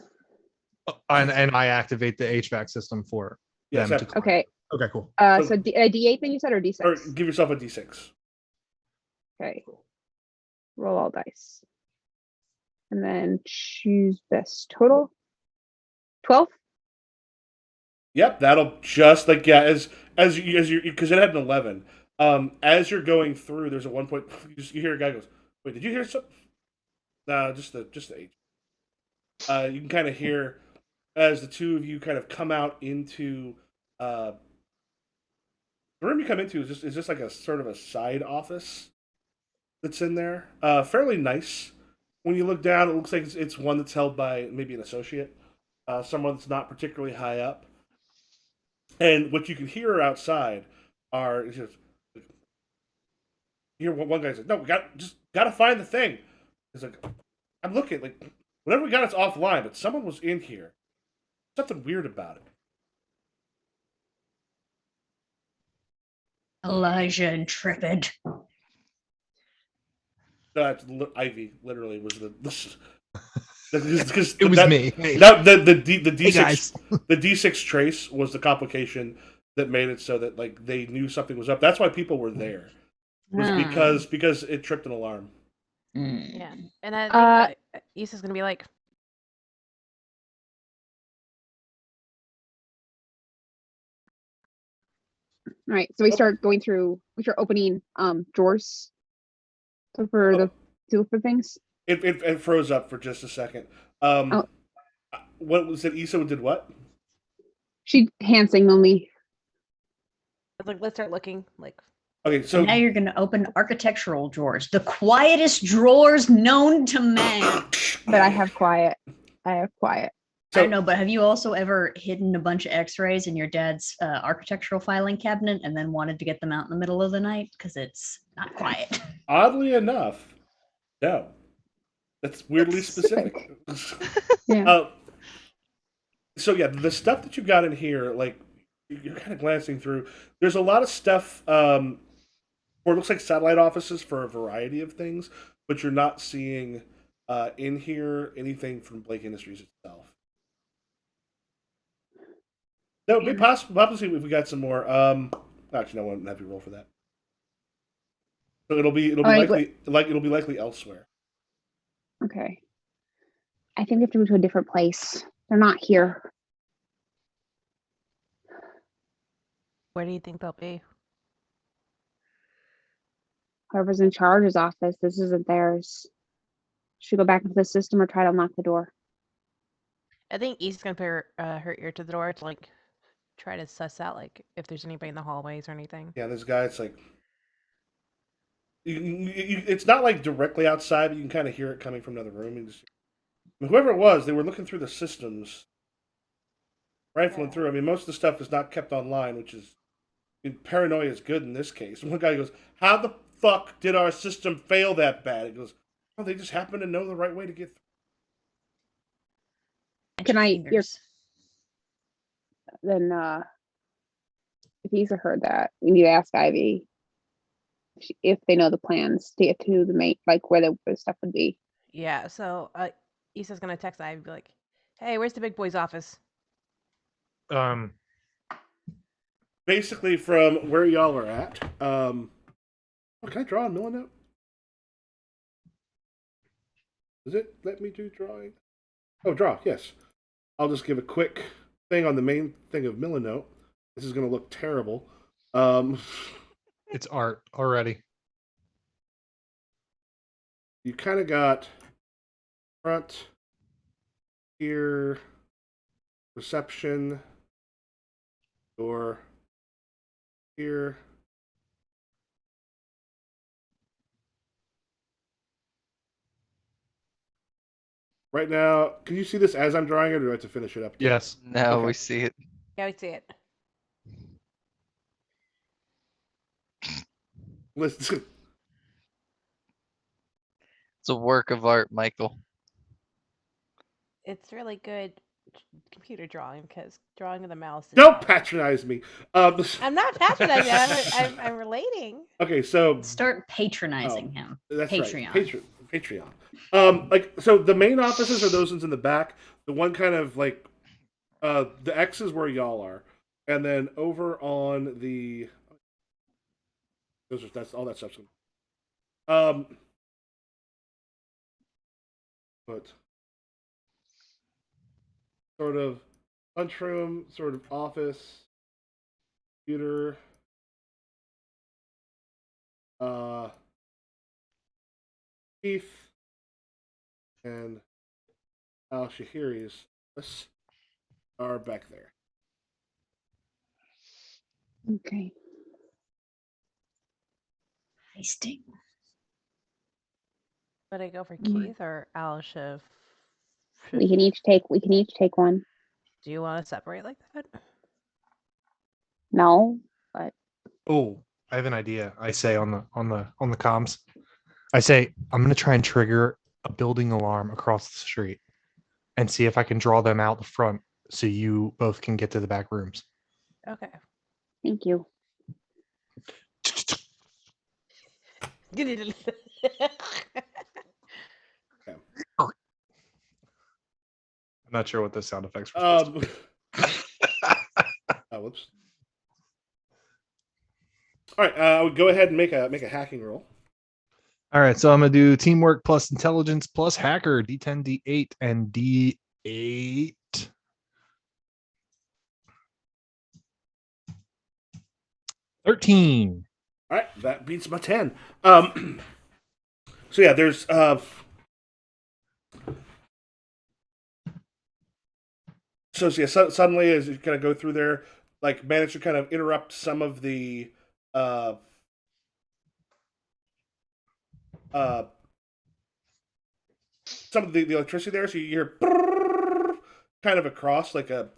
and I activate the HVAC system for Yes, them. Okay. Okay, cool. So a D8 then you said, or D6? Or give yourself a D6. Okay. Roll all dice. And then choose best total. 12? Yep, that'll just as you because it had an 11. As you're going through, there's a 1 point. You hear a guy goes, "Wait, did you hear something?" No, just the H. You can kind of hear as the two of you kind of come out into the room you come into is just like a sort of a side office that's in there. Fairly nice. When you look down, it looks like it's one that's held by maybe an associate, someone that's not particularly high up. And what you can hear outside are you hear one guy says, "No, we gotta find the thing." He's like, "I'm looking, like whatever we got, it's offline, but someone was in here. Something weird about it." Elijah Intrepid. Ivy literally was the. It was me. Hey. The D6 guys. the D6 trace was the complication that made it so that like they knew something was up. That's why people were there. Was because it tripped an alarm. Yeah, and I think Issa's gonna be like, All right. So we start opening drawers. So for to look for things. It froze up for just a second. What was it? Issa did what? She hand signaled me. I was like, let's start looking. Like, Okay, so And now you're going to open architectural drawers, the quietest drawers known to man. But I have quiet. I don't know, but have you also ever hidden a bunch of X-rays in your dad's architectural filing cabinet and then wanted to get them out in the middle of the night because it's not quiet? Oddly enough, no. That's weirdly specific. Yeah. So yeah, the stuff that you got in here, like you're kind of glancing through. There's a lot of stuff. Or it looks like satellite offices for a variety of things, but you're not seeing in here anything from Blake Industries itself. That would be possible. Obviously, if we got some more. Actually, no, I won't have you roll for that. So it'll be likely elsewhere. Okay. I think we have to move to a different place. They're not here. Where do you think they'll be? Whoever's in charge's office, this isn't theirs. Should we go back into the system or try to unlock the door? I think East's gonna put her ear to the door to like try to suss out like if there's anybody in the hallways or anything. Yeah, this guy. It's like it's not like directly outside, but you can kind of hear it coming from another room. Whoever it was, they were looking through the systems, rifling through. I mean, most of the stuff is not kept online, which is paranoia is good in this case. One guy goes, "How the fuck did our system fail that bad?" He goes, "Oh, they just happen to know the right way to get through." Can I? Then, if he's heard that, we need to ask Ivy if they know the plans to get to the main, like where the stuff would be. Yeah. So Issa's gonna text Ivy and be like, "Hey, where's the big boy's office?" Basically, from where y'all are at, can I draw a Millinote? Does it let me do drawing? Oh, draw, yes. I'll just give a quick thing on the main thing of Millinote. This is going to look terrible. It's art already. You kind of got front, here, reception, door, here. Right now, can you see this as I'm drawing it, or do I have to finish it up? Yes. No, Okay. we see it. Yeah, we see it. Listen, It's a work of art, Michael. It's really good computer drawing because drawing with a mouse. Is don't hard. patronize me. I'm not patronizing. I'm relating. Okay, so Start patronizing him. that's Patreon. right. Patreon. Like so, the main offices are those ones in the back. The one kind of like, the X is where y'all are, and then over on the, that's all that stuff's. But sort of lunchroom, sort of office, computer, Keith, and Al Shahiri's are back there. Okay. Heisting. Would I go for Keith or Al Shiv? We can each take one. Do you want to separate like that? No, but Oh, I have an idea. I say on the comms. I say I'm gonna try and trigger a building alarm across the street and see if I can draw them out the front so you both can get to the back rooms. Okay. thank you. I'm not sure what the sound effects were. Oh, whoops. All right, I would go ahead and make a hacking roll. All right, so I'm gonna do teamwork plus intelligence plus hacker, D10, D8, and D8. 13. All right, that beats my 10. So yeah, there's so yeah, suddenly as you kind of go through there, like manage to kind of interrupt some of the some of the electricity there, so you hear kind of across, like a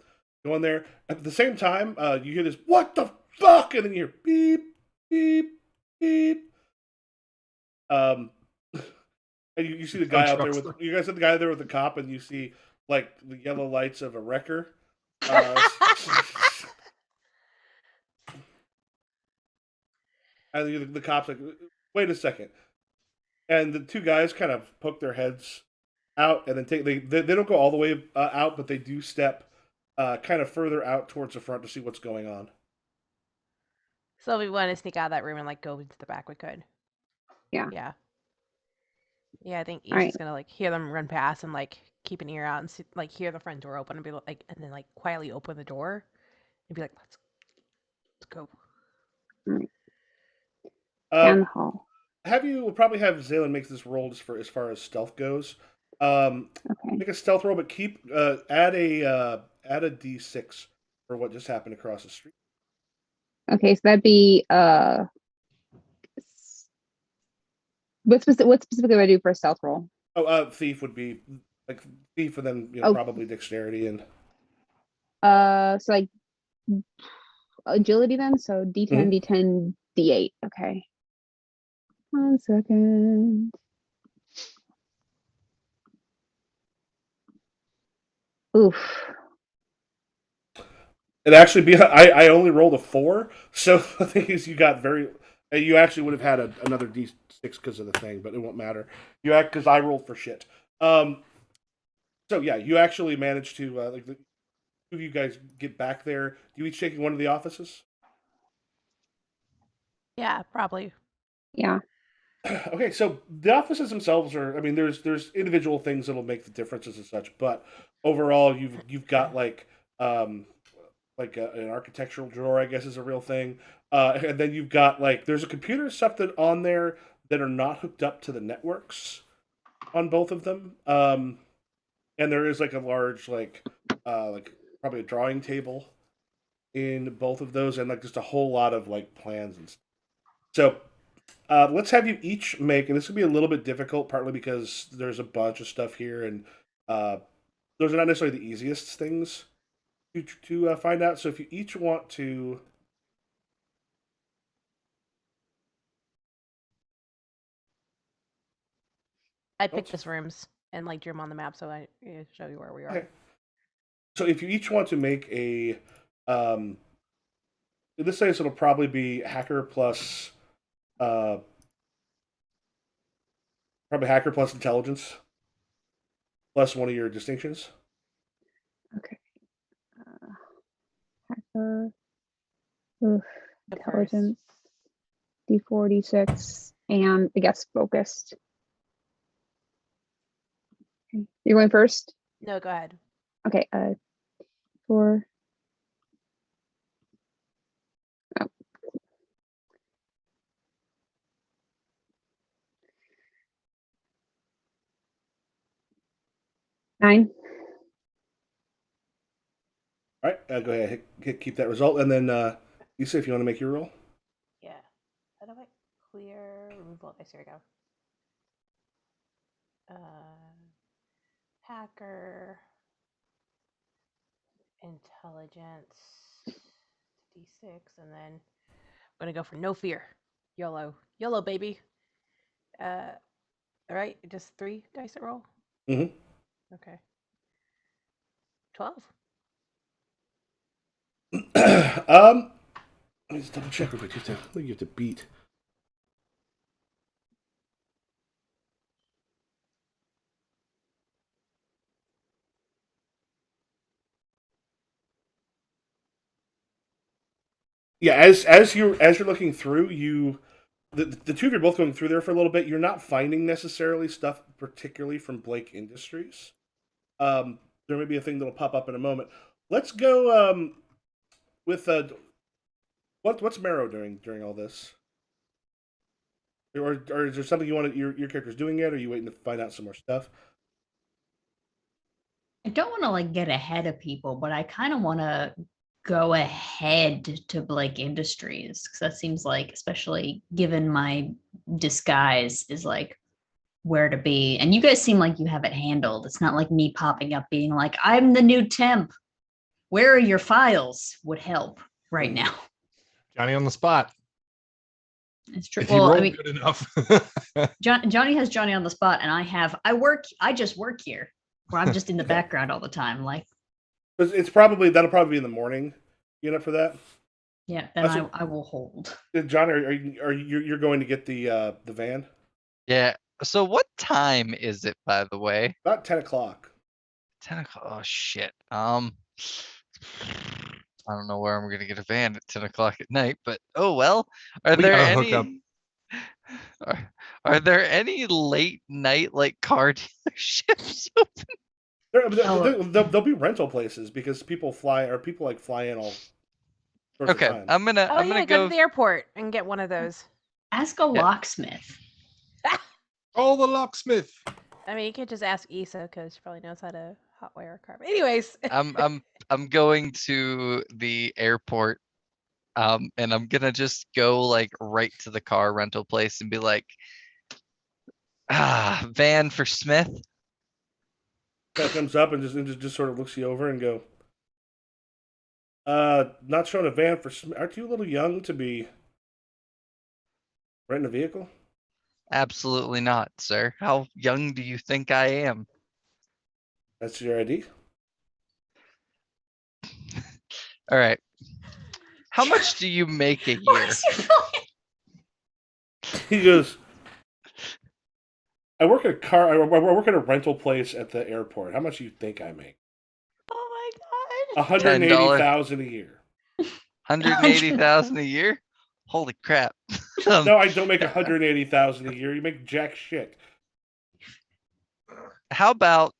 going there. At the same time, you hear this "What the fuck," and then you hear beep, beep, beep. And you see the guy out there with you guys see the guy there with the cop, and you see like the yellow lights of a wrecker. And the cop's like, "Wait a second," and the two guys kind of poke their heads out, and then they don't go all the way out, but they do step kind of further out towards the front to see what's going on. So if we want to sneak out of that room and like go into the back, we could. Yeah. Yeah. Yeah, I think All right. Isha's gonna like hear them run past and like keep an ear out and see, like hear the front door open and be like, and then like quietly open the door and be like, let's go. Down the hall. We'll probably have Zaylen make this roll just for as far as stealth goes. Okay. Make a stealth roll, but keep add a d6 for what just happened across the street. Okay, so that'd be what specifically would I do for a stealth roll? Oh, thief would be like thief, and then probably dexterity and. So like agility then. So D10, D10, D8. Okay. 1 second. Oof. It actually be I only rolled a 4, so the thing is you actually would have had another D6 because of the thing, but it won't matter. Because I rolled for shit. So yeah, you actually managed to like the two of you guys get back there. You each taking one of the offices? Yeah, probably. Yeah. Okay, so the offices themselves are. I mean, there's individual things that'll make the differences and such, but overall, you've got like an architectural drawer, I guess, is a real thing, and then you've got like there's a computer stuff that on there that are not hooked up to the networks on both of them, and there is like a large like probably a drawing table in both of those, and like just a whole lot of like plans and stuff. So. Let's have you each make, and this will be a little bit difficult, partly because there's a bunch of stuff here, and those are not necessarily the easiest things to find out. So if you each want to, I picked just rooms and like drew them on the map, so I show you where we are. Okay. So if you each want to make a, in this case, it'll probably be hacker plus. Probably hacker plus intelligence, plus one of your distinctions. Okay. Hacker. Oof. Intelligence. D4, D6, and I guess focused. Okay. You're going first? No, go ahead. Okay. 4. Oh. Nine. All right, go ahead, keep that result, and then Lisa, if you want to make your roll. Yeah. How do I clear removal? There we go. Hacker, intelligence, D6, and then I'm gonna go for no fear. YOLO, baby. All right, just 3 dice to roll. Mm-hmm. Okay. 12. Let me just double check real quick. I think you have to beat. Yeah, as you're looking through, the two of you are both going through there for a little bit. You're not finding necessarily stuff particularly from Blake Industries. There may be a thing that'll pop up in a moment. Let's go with what's Marrow doing during all this? Or is there something you want your character's doing yet? Or are you waiting to find out some more stuff? I don't want to like get ahead of people, but I kind of want to go ahead to Blake Industries because that seems like, especially given my disguise, is like where to be. And you guys seem like you have it handled. It's not like me popping up being like, I'm the new temp. Where are your files? Would help right now. Johnny on the spot. It's true. If you Well, roll I mean, good enough. Johnny has Johnny on the spot, and I just work here, where I'm just in the background all the time. Like, That'll probably be in the morning unit for that. yeah, then I will hold. John, you're going to get the van? Yeah. So what time is it, by the way? About 10 o'clock. 10 o'clock. Oh shit. I don't know where I'm gonna get a van at 10 o'clock at night, but oh well. Are We there gotta hook up. any are there any late night like car dealerships? There'll be rental places because people fly in all sorts Okay, of times. I'm gonna Oh yeah, go to the airport and get one of those. Ask a locksmith. Oh, the locksmith. I mean, you could just ask Issa because she probably knows how to hotwire a car. But anyways, I'm going to the airport, and I'm gonna just go like right to the car rental place and be like, van for Smith. Guy comes up and just sort of looks you over and go, not showing a van for Smith. Aren't you a little young to be renting a vehicle? Absolutely not, sir. How young do you think I am? That's your ID? All right. How much do you make a year? What's your phone? He goes, I work at I work at a rental place at the airport. How much do you think I make? oh my god. $180,000 a year. 180,000 a year? Holy crap. No, I don't make $180,000 a year. You make jack shit. How about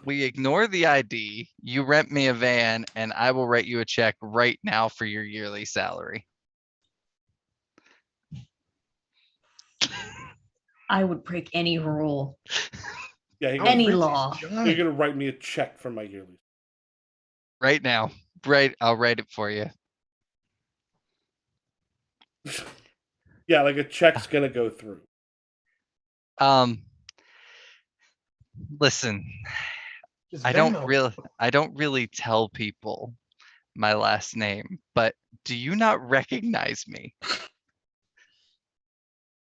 we ignore the ID, you rent me a van, and I will write you a check right now for your yearly salary. I would break any rule, Yeah, any law. you're gonna write me a check for my yearly. Right now. I'll write it for you. Yeah, like a check's gonna go through. Listen, Just I don't Venmo. really tell people my last name, but do you not recognize me?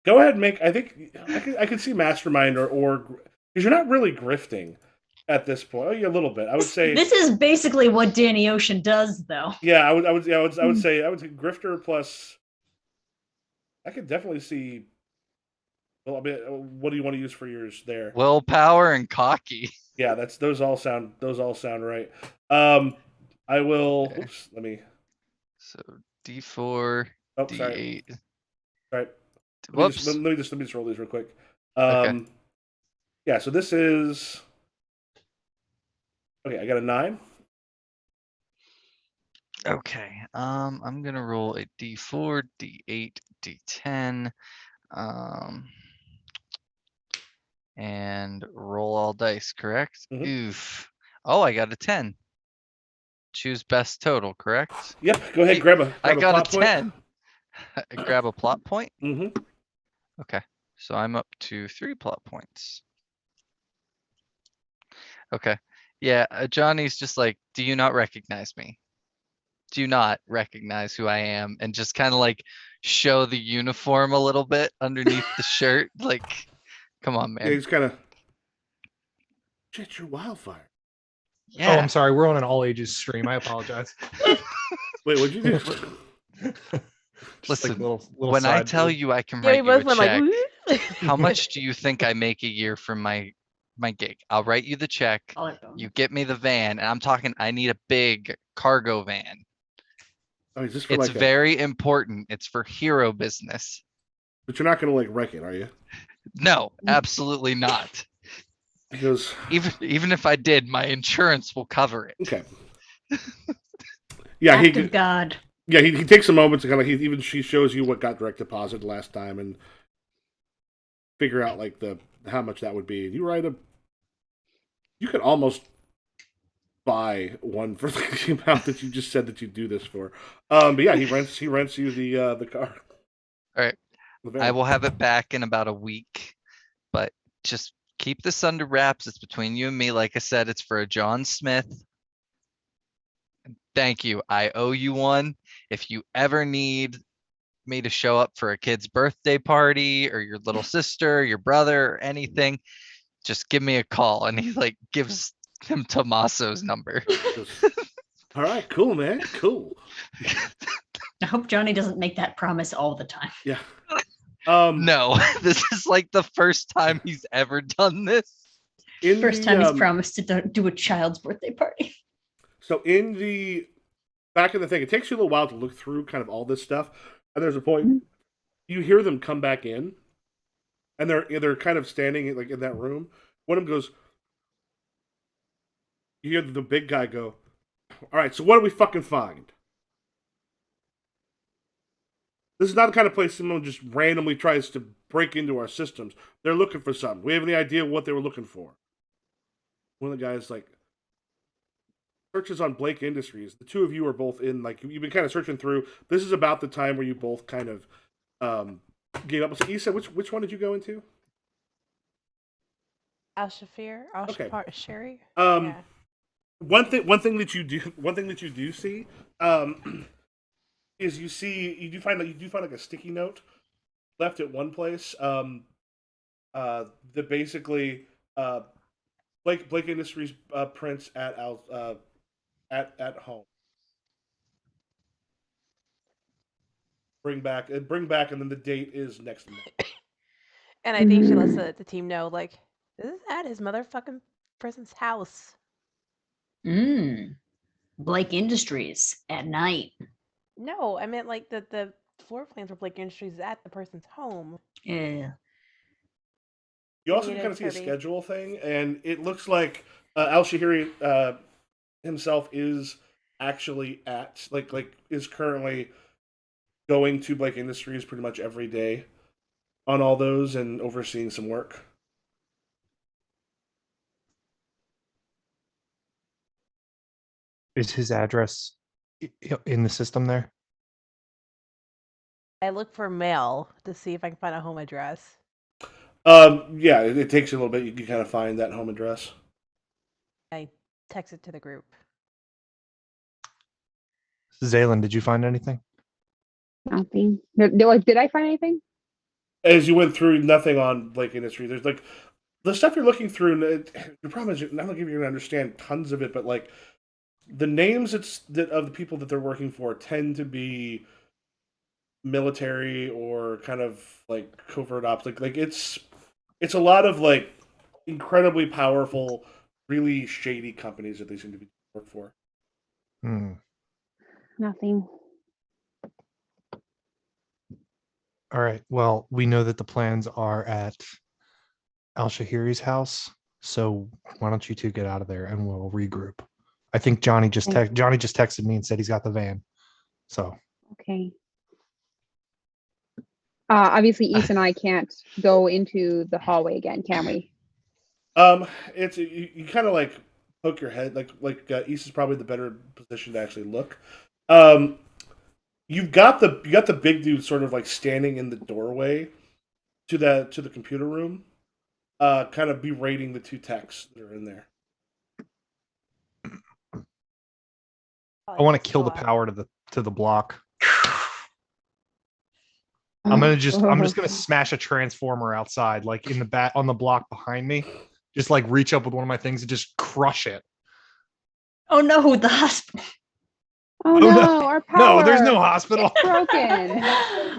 Go ahead and make. I think I could see Mastermind or because you're not really grifting at this point. Oh, yeah, a little bit. I would say This is basically what Danny Ocean does, though. yeah. I would say grifter plus. I could definitely see. Well, I mean, what do you want to use for yours there? Willpower and cocky. Yeah, those all sound right. I will. Okay. Oops. Let me. So D4, Oh, D8. sorry. Sorry. Whoops. Let me just roll these real quick. Okay. Yeah. So this is. Okay, I got a 9. Okay. I'm gonna roll a D4, D8, D10. And roll all dice, correct? Mhm. Oof. Oh, I got a 10. Choose best total, correct? Yep. Go ahead. Grab a. I got a plot point. 10. Grab a plot point. Mm-hmm. Okay. So I'm up to 3 plot points. Okay. Yeah, Johnny's just like, do you not recognize me? Do you not recognize who I am? And just kind of like show the uniform a little bit underneath the shirt. Like, come on, Yeah, man. he's kind of. Shit, you're Wildfire. Oh, I'm sorry. We're on an all ages stream. I apologize. Wait, what'd you do? Listen, Like little when I side tell boob. you I can Yeah, we write you a both went check, like. how much do you think I make a year from my gig? I'll write you the check. You get me the van, and I'm talking, I need a big cargo van. Oh, is this for It's like very important. It's for hero business. But you're not gonna like wreck it, are you? No, absolutely not. Because Even if I did, my insurance will cover it. okay. Yeah, Act of God. Yeah, he takes a moment to kind of she shows you what got direct deposit last time and figure out like how much that would be. You could almost buy one for the amount that you just said that you do this for. But yeah, he rents you the car. All right. The van. I will have it back in about a week, but just keep this under wraps. It's between you and me. Like I said, it's for a John Smith. Thank you. I owe you one. If you ever need me to show up for a kid's birthday party or your little sister, your brother, or anything, just give me a call. And he like gives him Tommaso's number. All right, cool, man. Cool. I hope Johnny doesn't make that promise all the time. Yeah. No, this is like the first time he's ever done this. First time he's promised to do a child's birthday party. So in the back of the thing, it takes you a little while to look through kind of all this stuff, and there's a point you hear them come back in, and they're kind of standing like in that room. One of them goes, you hear the big guy go, "All right, so what do we fucking find?" This is not the kind of place someone just randomly tries to break into our systems. They're looking for something. We have any idea what they were looking for? One of the guys like, searches on Blake Industries. The two of you are both in, like, you've been kind of searching through. This is about the time where you both kind of gave up. So Issa, which one did you go into? Al-Shafir? Okay. Sherry? Yeah. One thing that you do see is you do find like a sticky note left at one place that basically Blake Industries prints at home. Bring back, and then the date is next month. And I think she lets the team know, like, this is at his motherfucking person's house. Blake Industries at night. No, I meant like the floor plans for Blake Industries is at the person's home. Yeah. You also can kind of see a schedule thing, and it looks like Al-Shahiri himself is actually at is currently going to Blake Industries pretty much every day on all those and overseeing some work. Is his address in the system there? I look for mail to see if I can find a home address. Yeah, it takes you a little bit. You can kind of find that home address. I text it to the group. Zaylin, did you find anything? Nothing. Did I find anything? As you went through, nothing on Blake Industries. There's like the stuff you're looking through. The problem is, I don't think you're going to understand tons of it, but like the names of the people that they're working for tend to be military or kind of like covert ops. Like it's a lot of like incredibly powerful, really shady companies that they seem to be work for. Nothing. All right. Well, we know that the plans are at Al-Shahiri's house. So why don't you two get out of there and we'll regroup. I think Johnny just texted me and said he's got the van. So okay. Obviously, Issa and I can't go into the hallway again, can we? It's you kind of like poke your head, like Issa's probably the better position to actually look. You've got the big dude sort of like standing in the doorway to the computer room, kind of berating the two techs that are in there. I want to kill the power to the block. I'm just gonna smash a transformer outside, like in the back on the block behind me. Just like reach up with one of my things and just crush it. Oh no, the hospital. Oh no, our power. No, there's no hospital. It's broken.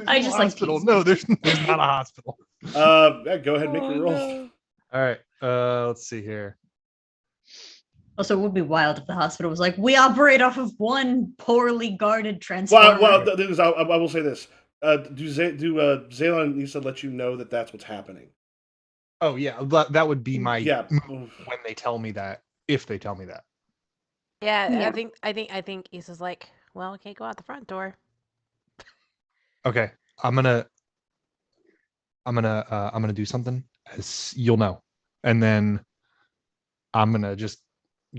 I just hospital. No, there's not a hospital. Yeah, go ahead and make your roll. No. All right. Let's see here. Also, it would be wild if the hospital was like, we operate off of one poorly guarded transformer. Well, I will say this. Do Zayla and Issa let you know that that's what's happening? Oh yeah, that would be my when they tell me that, if they tell me that. Yeah. I think Issa's like, well, I can't go out the front door. Okay, I'm gonna do something, as you'll know, and then I'm gonna just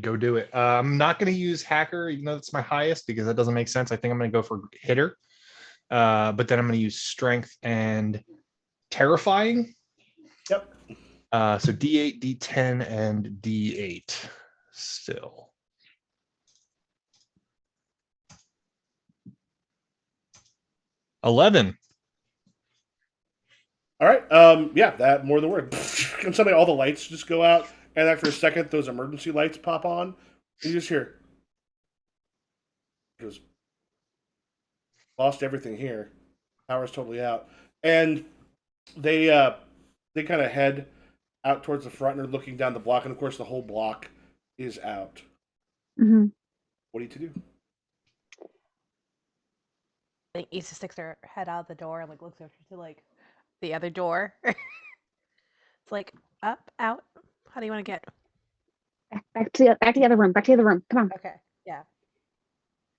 go do it. I'm not gonna use hacker, even though that's my highest, because that doesn't make sense. I think I'm gonna go for hitter, but then I'm gonna use strength and terrifying. Yep. So D8, D10, and D8 still. $11. All right. Yeah, that more than word. And suddenly all the lights just go out, and after a second, those emergency lights pop on. And you just hear, goes, lost everything here. Power's totally out. And they kind of head out towards the front and are looking down the block, and of course the whole block is out. Mhm. What are you to do? I think Issa sticks her head out the door and like looks over to like the other door. It's like up, out. How do you want to get? Back to the other room. Back to the other room. Come on. Okay, yeah.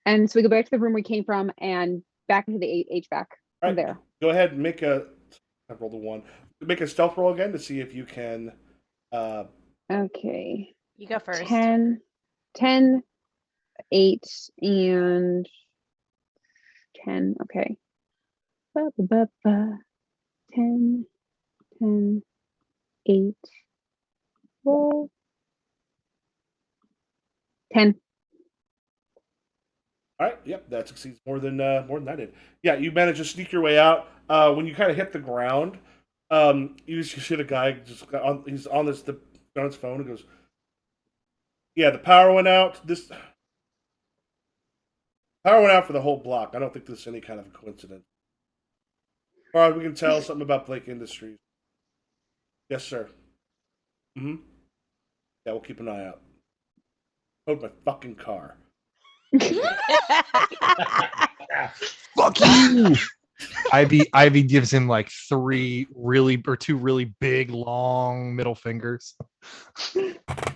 And so we go back to the room we came from and back into the HVAC All from right, there. go ahead and make a. I rolled a 1. Make a stealth roll again to see if you can. Okay. You go first. 10, 8, and 10. Okay. 10, 8. Roll. 10. All right, yep, that succeeds more than I did. Yeah, you manage to sneak your way out. When you kind of hit the ground, you see the guy just he's on on his phone and goes, "Yeah, the power went out. This power went out for the whole block. I don't think this is any kind of a coincidence. As far as we can tell, something about Blake Industries. Yes, sir. Mm-hmm. Yeah, we'll keep an eye out. Hold my fucking car." Fuck you. Ivy gives him like two really big long middle fingers.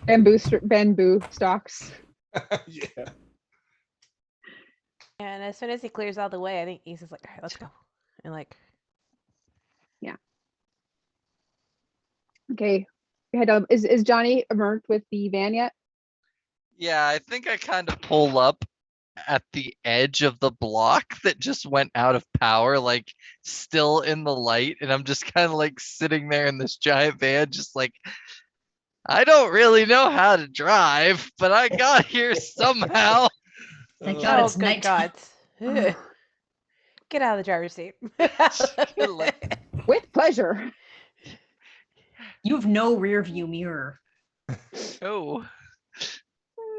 Bamboo stalks. Yeah. And as soon as he clears out the way, I think Issa's like, all right, let's go. And like, Okay. Is Johnny emerged with the van yet? Yeah, I think I kind of pull up at the edge of the block that just went out of power, like still in the light, and I'm just kind of like sitting there in this giant van, just like, I don't really know how to drive, but I got here somehow. Thank God oh, it's good nighttime. God. Get out of the driver's seat. Like, With pleasure. You have no rear view mirror. oh,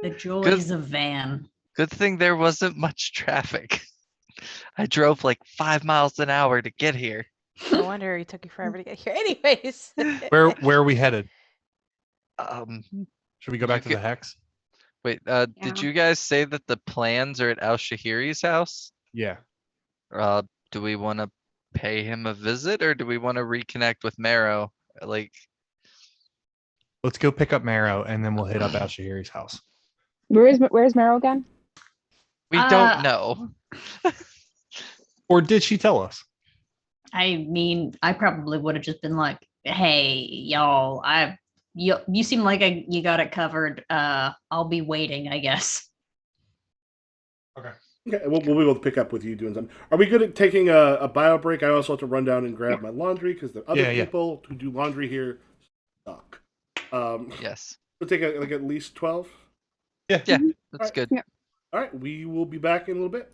The joys of van. good thing there wasn't much traffic. I drove like 5 miles an hour to get here. No wonder it took you forever to get here. Anyways. Where are we headed? Should we go You back to the get- hex? Wait, Yeah. did you guys say that the plans are at Al Shahiri's house? Yeah. Do we want to pay him a visit or do we want to reconnect with Marrow? Like, Let's go pick up Marrow and then we'll hit up Al Shahiri's house. Where's Meryl again? we don't know. Or did she tell us? I mean, I probably would have just been like, "Hey, y'all, you seem like you got it covered. I'll be waiting, I guess." Okay, we'll be able to pick up with you doing something. Are we good at taking a bio break? I also have to run down and grab my laundry because the other people who do laundry here suck. Yes. We'll take at least 12. Yeah, that's Alright. good. Yeah. All right, we will be back in a little bit.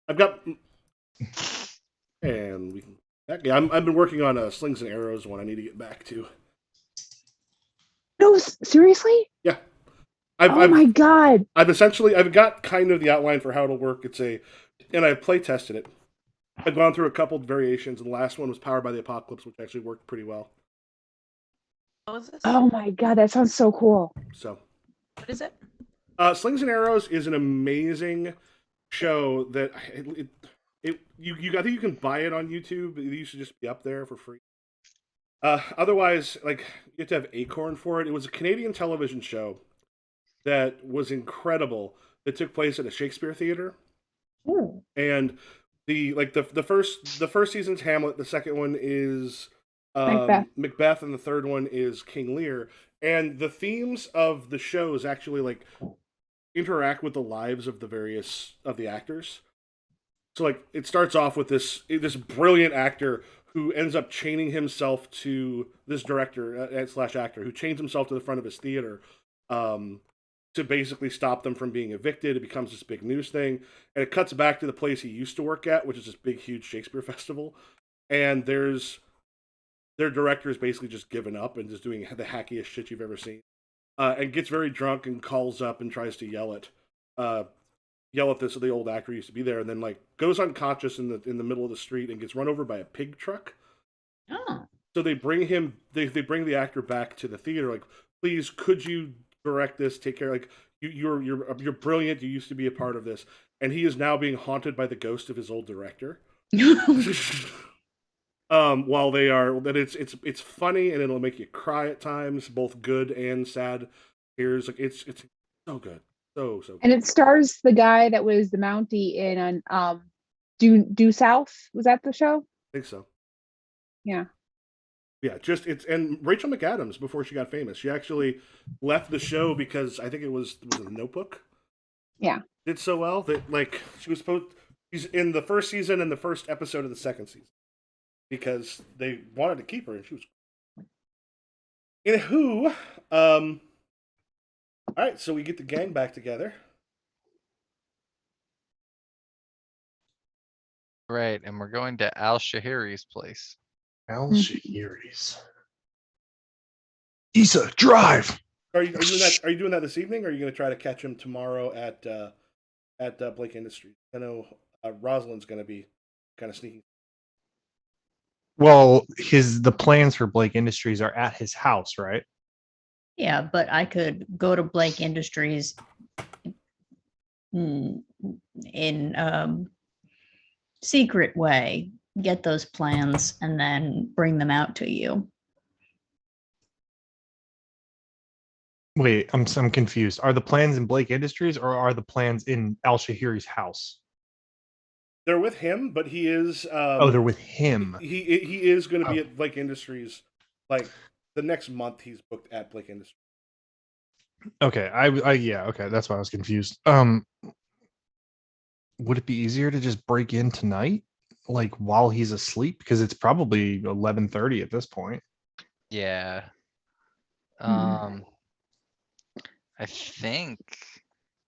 I've got, and we can. Yeah, I've been working on a slings and arrows one. I need to get back to. No, seriously? Yeah, My god. I've got kind of the outline for how it'll work. And I've play tested it. I've gone through a couple variations, and the last one was Powered by the Apocalypse, which actually worked pretty well. What was this? Oh my god, that sounds so cool. So, What is it? Slings and Arrows is an amazing show that I think you can buy it on YouTube. It used to just be up there for free. Otherwise, like you have to have Acorn for it. It was a Canadian television show that was incredible. That took place at a Shakespeare theater, and the first season's Hamlet. The second one is Macbeth, and the third one is King Lear. And the themes of the shows actually like interact with the lives of the actors. So like it starts off with this brilliant actor who ends up chaining himself to this director / actor who chains himself to the front of his theater to basically stop them from being evicted. It becomes this big news thing, and it cuts back to the place he used to work at, which is this big, huge Shakespeare festival. And their director is basically just given up and just doing the hackiest shit you've ever seen, and gets very drunk and calls up and tries to yell at the old actor who used to be there, and then like goes unconscious in the middle of the street and gets run over by a pig truck. Oh. So they bring bring the actor back to the theater, like, please, could you direct this, take care, like you're brilliant, you used to be a part of this. And he is now being haunted by the ghost of his old director. While they are, that it's funny and it'll make you cry at times, both good and sad tears. Like it's so good. So good. And it stars the guy that was the Mountie in Due South. Was that the show? I think so. Yeah. Yeah, and Rachel McAdams, before she got famous, she actually left the show because I think it was The Notebook. Yeah. Did so well that like she's in the first season and the first episode of the second season because they wanted to keep her, and she was. Anywho, all right, so we get the gang back together. Right, and we're going to Al Shahiri's place. Al Shahiri's. Issa, drive! Are you doing that this evening, or are you going to try to catch him tomorrow at Blake Industries? I know Rosalind's going to be kind of sneaking. Well, the plans for Blake Industries are at his house, right? Yeah, but I could go to Blake Industries in secret way, get those plans, and then bring them out to you. Wait, I'm confused. Are the plans in Blake Industries or are the plans in Al Shahiri's house? They're with him, but he is. They're with him. He is going to be at Blake Industries, like the next month. He's booked at Blake Industries. Okay, okay, that's why I was confused. Would it be easier to just break in tonight, like while he's asleep? Because it's probably 11:30 at this point. Yeah. I think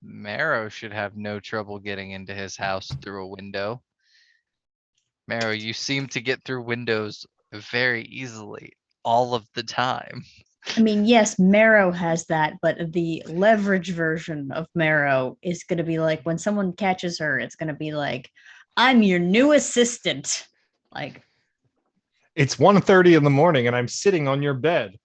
Marrow should have no trouble getting into his house through a window. Marrow, you seem to get through windows very easily all of the time. I mean, yes, Marrow has that, but the leverage version of Marrow is going to be like when someone catches her, it's going to be like, I'm your new assistant. Like, it's 1:30 in the morning and I'm sitting on your bed.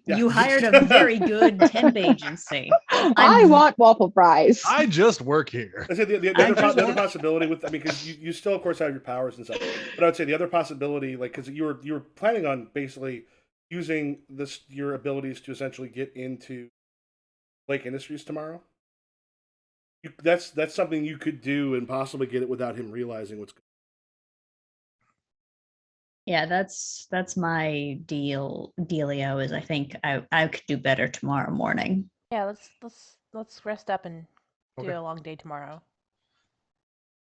Yeah. You hired a very good temp agency. I want waffle fries. I just work here. I say the other possibility with, I mean, because you still of course have your powers and stuff, but I would say the other possibility, like, because you were planning on basically using your abilities to essentially get into Blake Industries tomorrow. That's something you could do and possibly get it without him realizing what's going on. Yeah, that's my dealio is I think I could do better tomorrow morning. Yeah, let's rest up and do Okay. a long day tomorrow.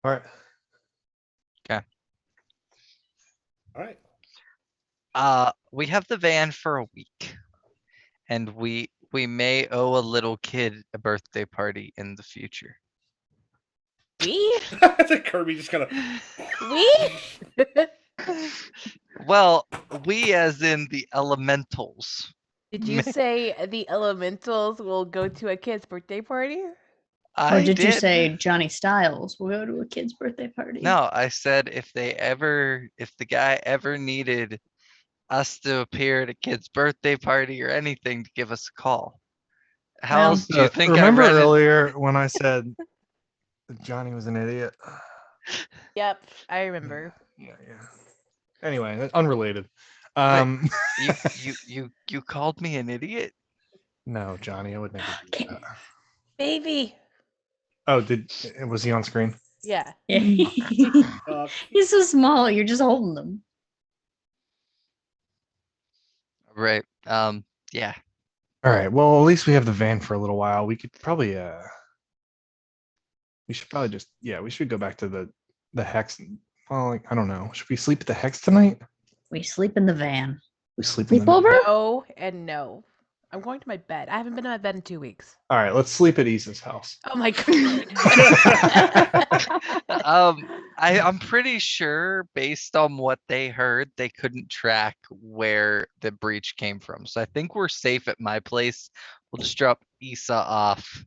All right. Okay. All right. We have the van for a week, and we may owe a little kid a birthday party in the future. We? I think Kirby just kind of. We? Well, we as in the elementals. Did you say the elementals will go to a kid's birthday party? Or did you say Johnny Styles will go to a kid's birthday party? No, I said if the guy ever needed us to appear at a kid's birthday party or anything, to give us a call. How Well, else do you think remember I read earlier when I said that Johnny was an idiot? Yep, I remember. Yeah. Anyway, that's unrelated. You called me an idiot? No, Johnny, I would never do Okay. that. Baby. Oh, was he on screen? Yeah. Yeah. He's so small. You're just holding them. Right. Yeah. All right. Well, at least we have the van for a little while. We could probably we should probably just we should go back to the hex. Well, like, I don't know. Should we sleep at the hex tonight? We sleep in the van. We sleep in the Sleepover? No and no. I'm going to my bed. I haven't been to my bed in 2 weeks. All right, let's sleep at Issa's house. Oh my god. I'm pretty sure based on what they heard, they couldn't track where the breach came from. So I think we're safe at my place. We'll just drop Issa off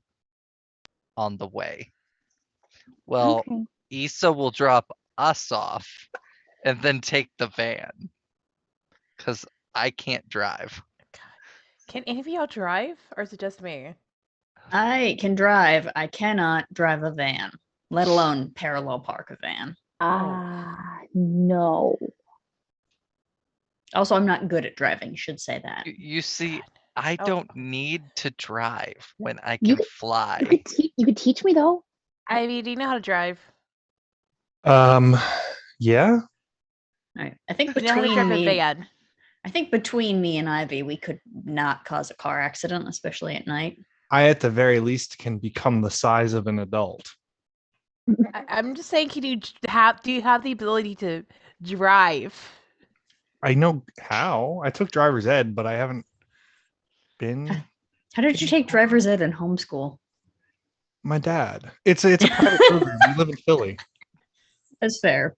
on the way. Well, Okay. Issa will drop us off and then take the van. Because I can't drive. Can any of y'all drive, or is it just me? I can drive. I cannot drive a van, let alone parallel park a van. No. Also, I'm not good at driving. Should say that. You see, I Oh. don't need to drive when I You can could- fly. You could teach me though. Ivy, do you know how to drive? Yeah. All right. I think Do you know how to between drive a me, van? I think between me and Ivy, we could not cause a car accident, especially at night. I, at the very least, can become the size of an adult. I'm just saying, do you have the ability to drive? I know how. I took driver's ed, but I haven't been. How did you take driver's ed in homeschool? My dad. It's a private program. We live in Philly. That's fair.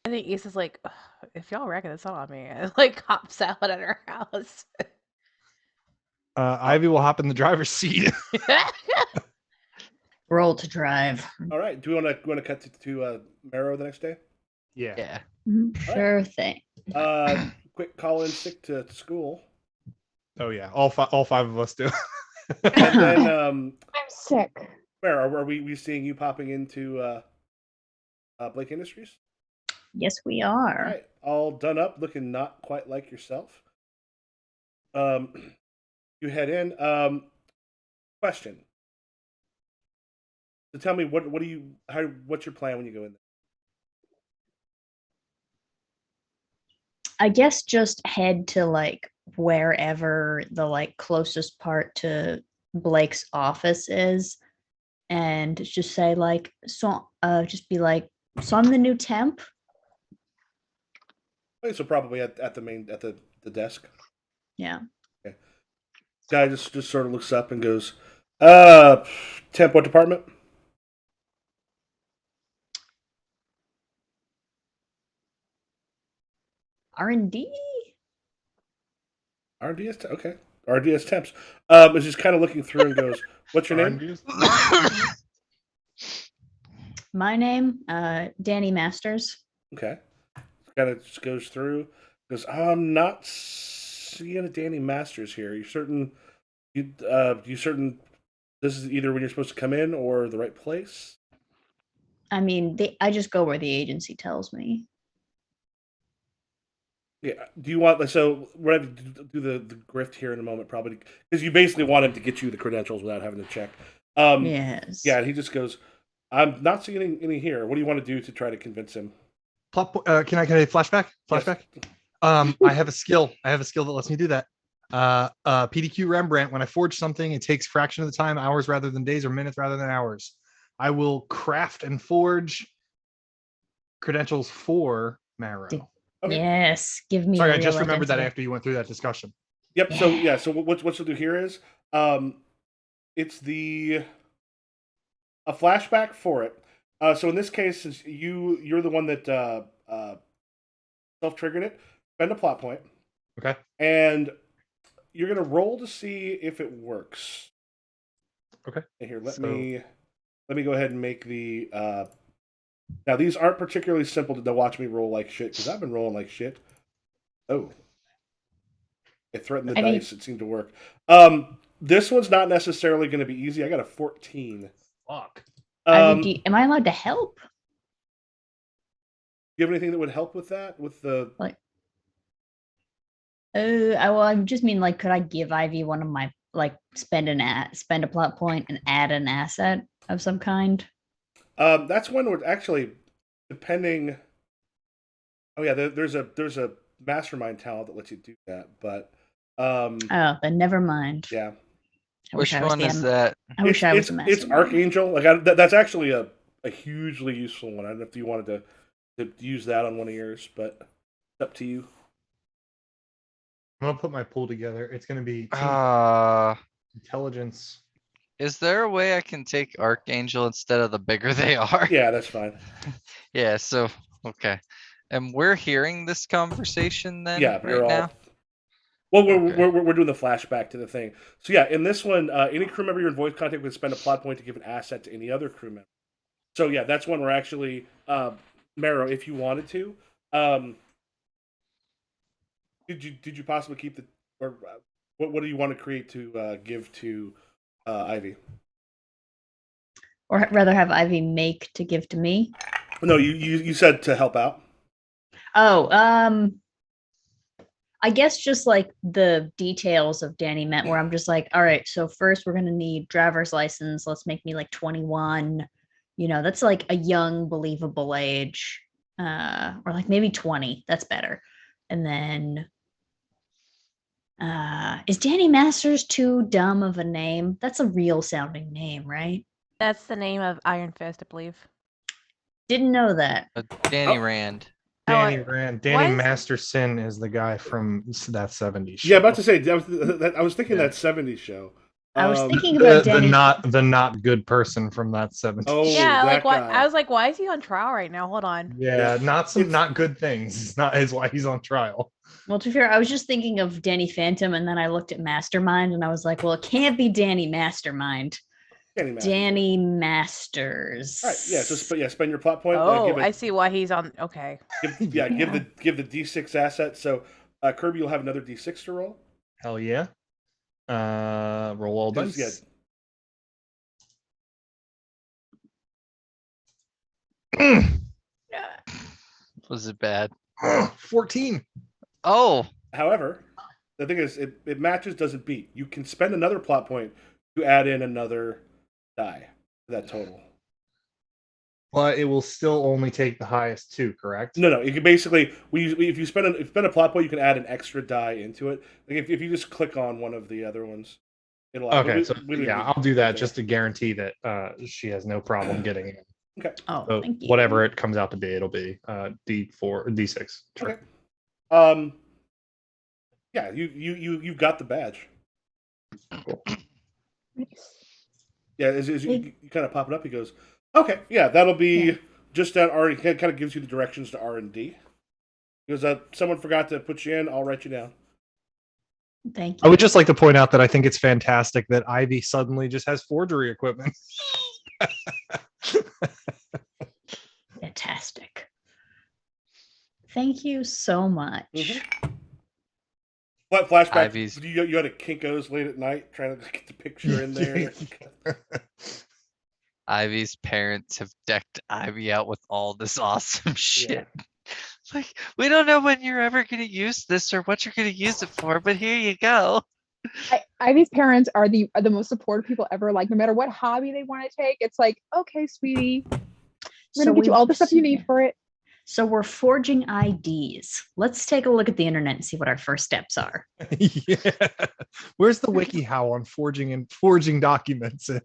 I think Issa's like, "Ugh, if y'all reckon this on me," and like hops out at her house. Ivy will hop in the driver's seat. Roll to drive. All right. Do we want to cut to Marrow the next day? Yeah. Sure thing. Quick call in sick to school, Oh yeah, all five of us do. and then I'm sick. where are we seeing you popping into Blake Industries? Yes, we All are. right, all done up, looking not quite like yourself. You head in. Question. So tell me, what's your plan when you go in there? I guess just head to like wherever the like closest part to Blake's office is, and just say like, so just be like, so I'm the new temp. Okay, so probably at the desk. Yeah. Guy just sort of looks up and goes, temp, what department? R&D. RDS, okay. RDS temps. Is just kind of looking through and goes, what's your name? My name, Danny Masters. Okay. Kind of just goes through. Goes, I'm not seeing a Danny Masters here. You certain this is either when you're supposed to come in or the right place? I mean, I just go where the agency tells me. Yeah. Do you want, so we're going to do the grift here in a moment, probably, because you basically want him to get you the credentials without having to check. Yes. Yeah, and he just goes, I'm not seeing any here. What do you want to do to try to convince him? Can I flashback? Flashback. Yes. I have a skill. that lets me do that. PDQ Rembrandt. When I forge something, it takes fraction of the time, hours rather than days, or minutes rather than hours. I will craft and forge credentials for Marrow. Okay. Yes. Give me. Sorry, I a just real remembered that identity. after you went through that discussion. Yep. So what you'll do here is, it's the a flashback for it. So in this case, since you're the one that self-triggered it, spend a plot point, Okay. and you're gonna roll to see if it works. Okay. And here, let So- me go ahead and make the. Now these aren't particularly simple to watch me roll like shit because I've been rolling like shit. Oh, it threatened the dice. It seemed to work. This one's not necessarily going to be easy. I got a 14. Fuck. Am I allowed to help? You have anything that would help with that? With the I just mean like, could I give Ivy one of my spend a plot point and add an asset of some kind? That's one where actually, depending. Oh yeah, there's a mastermind talent that lets you do that, but. Oh, then never mind. Yeah. Which one is that? I wish I was a mastermind. It's Archangel. Like that's actually a hugely useful one. I don't know if you wanted to use that on one of yours, but it's up to you. I'm gonna put my pool together. It's gonna be intelligence. Is there a way I can take Archangel instead of the bigger they are? Yeah, that's fine. Yeah, so okay. And we're hearing this conversation then Yeah, right now? Well, Okay. we're doing the flashback to the thing. So yeah, in this one, any crew member you're in voice contact with spend a plot point to give an asset to any other crew member. So yeah, that's one where actually, Marrow, if you wanted to, did you possibly keep the or what do you want to create to give to Ivy? Or rather have Ivy make to give to me? No, you said to help out. Oh, I guess just like the details of Danny Met, where I'm just like, all right, so first we're gonna need driver's license. Let's make me like 21. That's like a young, believable age. Or like maybe 20. That's better. And then is Danny Masters too dumb of a name? That's a real sounding name, right? That's the name of Iron Fist, I believe. Didn't know that. Danny Rand. Danny Oh, Rand. why Danny is- Masterson is the guy from that 70s show. Yeah, about to say I was thinking Yeah. that 70s show. I was thinking about Danny. the not good person from that 70s. Oh, yeah, that like why? guy. I was like, why is he on trial right now? Hold on. Yeah, It's- not good things. It's not is why he's on trial. Well, to be fair, I was just thinking of Danny Phantom, and then I looked at Mastermind, and I was like, well, it can't be Danny Mastermind. Danny Masters. Danny Masters. All right, yeah. So spend your plot point. Oh, give I see why he's on. Okay. give the D6 asset. So Kirby, you'll have another D6 to roll. Hell yeah. Roll all dice. Yeah. Was it bad? 14. Oh, However, the thing is, it matches, doesn't beat. You can spend another plot point to add in another die to that total. But it will still only take the highest two, correct? No. You can basically if you spend a plot point, you can add an extra die into it. Like if you just click on one of the other ones, it'll. Okay, so we- I'll do that just to guarantee that she has no problem getting it. Okay. Oh, So thank you. whatever it comes out to be, it'll be D4 or D6. Sure. Okay. Yeah, you've got the badge. Yeah, as you kind of pop it up, he goes, "Okay, yeah, that'll be just down R." He kind of gives you the directions to R&D. He goes, "Someone forgot to put you in. I'll write you down." Thank I you. would just like to point out that I think it's fantastic that Ivy suddenly just has forgery equipment. Fantastic. Thank you so much. Mhm. Flashback. Ivy's- You had a Kinko's late at night trying to get the picture in there. Ivy's parents have decked Ivy out with all this awesome shit. Like, we don't know when you're ever going to use this or what you're going to use it for, but here you go. Ivy's parents are the most supportive people ever. Like, no matter what hobby they want to take, it's like, okay, sweetie, we're gonna get you all the stuff you need for it. So we're forging IDs. Let's take a look at the internet and see what our first steps are. Yeah. Where's the WikiHow on forging documents? Do you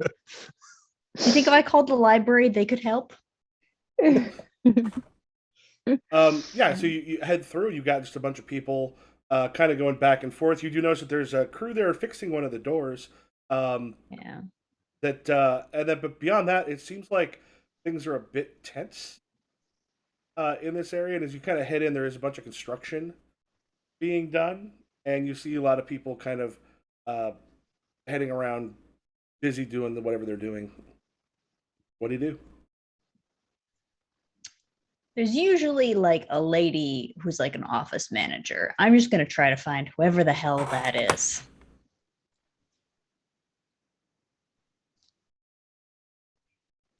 think if I called the library, they could help? Yeah, so you head through. You got just a bunch of people kind of going back and forth. You do notice that there's a crew there fixing one of the doors. Yeah. But beyond that, it seems like things are a bit tense in this area. And as you kind of head in, there is a bunch of construction being done, and you see a lot of people kind of uh, heading around, busy doing whatever they're doing. What do you do? There's usually like a lady who's like an office manager. I'm just going to try to find whoever the hell that is.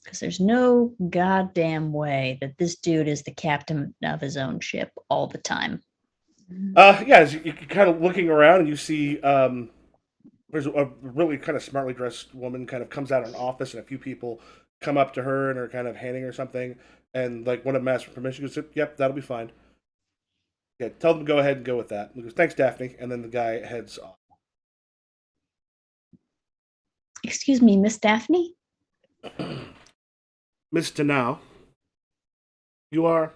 Because there's no goddamn way that this dude is the captain of his own ship all the time. Yeah, as you're kind of looking around, and you see there's a really kind of smartly dressed woman kind of comes out of an office, and a few people come up to her and are kind of handing her something, and like one of them asks for permission. She goes, "Yep, that'll be fine." Yeah, tell them to go ahead and go with that. He goes, "Thanks, Daphne," and then the guy heads off. Excuse me, Miss Daphne? Mr. Now, you are.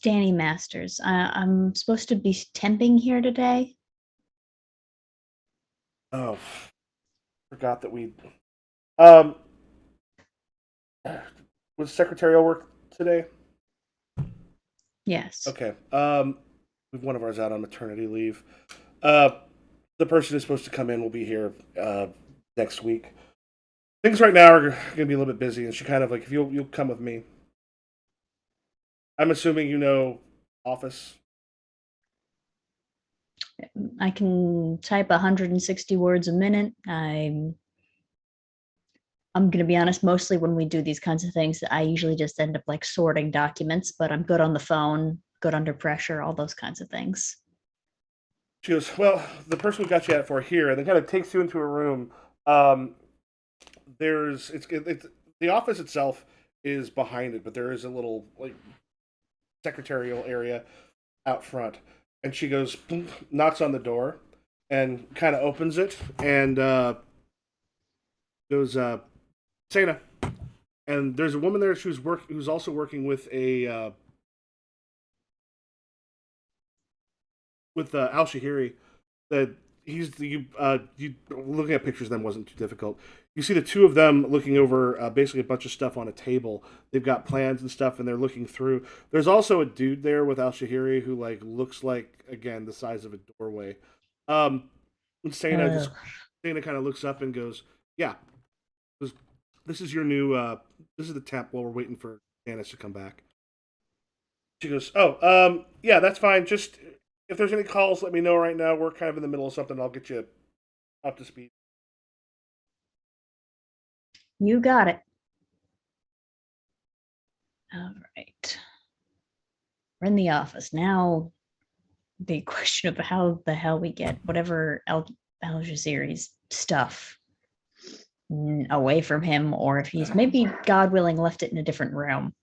Danny Masters. I'm supposed to be temping here today. Oh, forgot that we. Um, was secretarial work today? Yes. Okay. We've one of ours out on maternity leave. Uh, the person who's supposed to come in will be here next week. Things right now are going to be a little bit busy, and she kind of like, if you'll come with me. I'm assuming you know Office. I can type 160 words a minute. I'm going to be honest, mostly when we do these kinds of things, I usually just end up like sorting documents, but I'm good on the phone, good under pressure, all those kinds of things. She goes, well, the person we got you at for here, and then kind of takes you into a room. There's it's the office itself is behind it, but there is a little like secretarial area out front. And she goes, knocks on the door, and kind of opens it, and goes, Sana. And there's a woman there who's also working with a with Al Shahiri. That he's the you looking at pictures of them wasn't too difficult. You see the two of them looking over basically a bunch of stuff on a table. They've got plans and stuff, and they're looking through. There's also a dude there with Al Shahiri who like looks like again the size of a doorway. And Sana kind of looks up and goes, "Yeah, this is your new. This is the temp while we're waiting for Janice to come back." She goes, "Oh, yeah, that's fine. Just if there's any calls, let me know right now. We're kind of in the middle of something. I'll get you up to speed." You got it. All right. We're in the office. Now, the question of how the hell we get whatever Al Jazeera's stuff away from him, or if he's maybe, God willing, left it in a different room.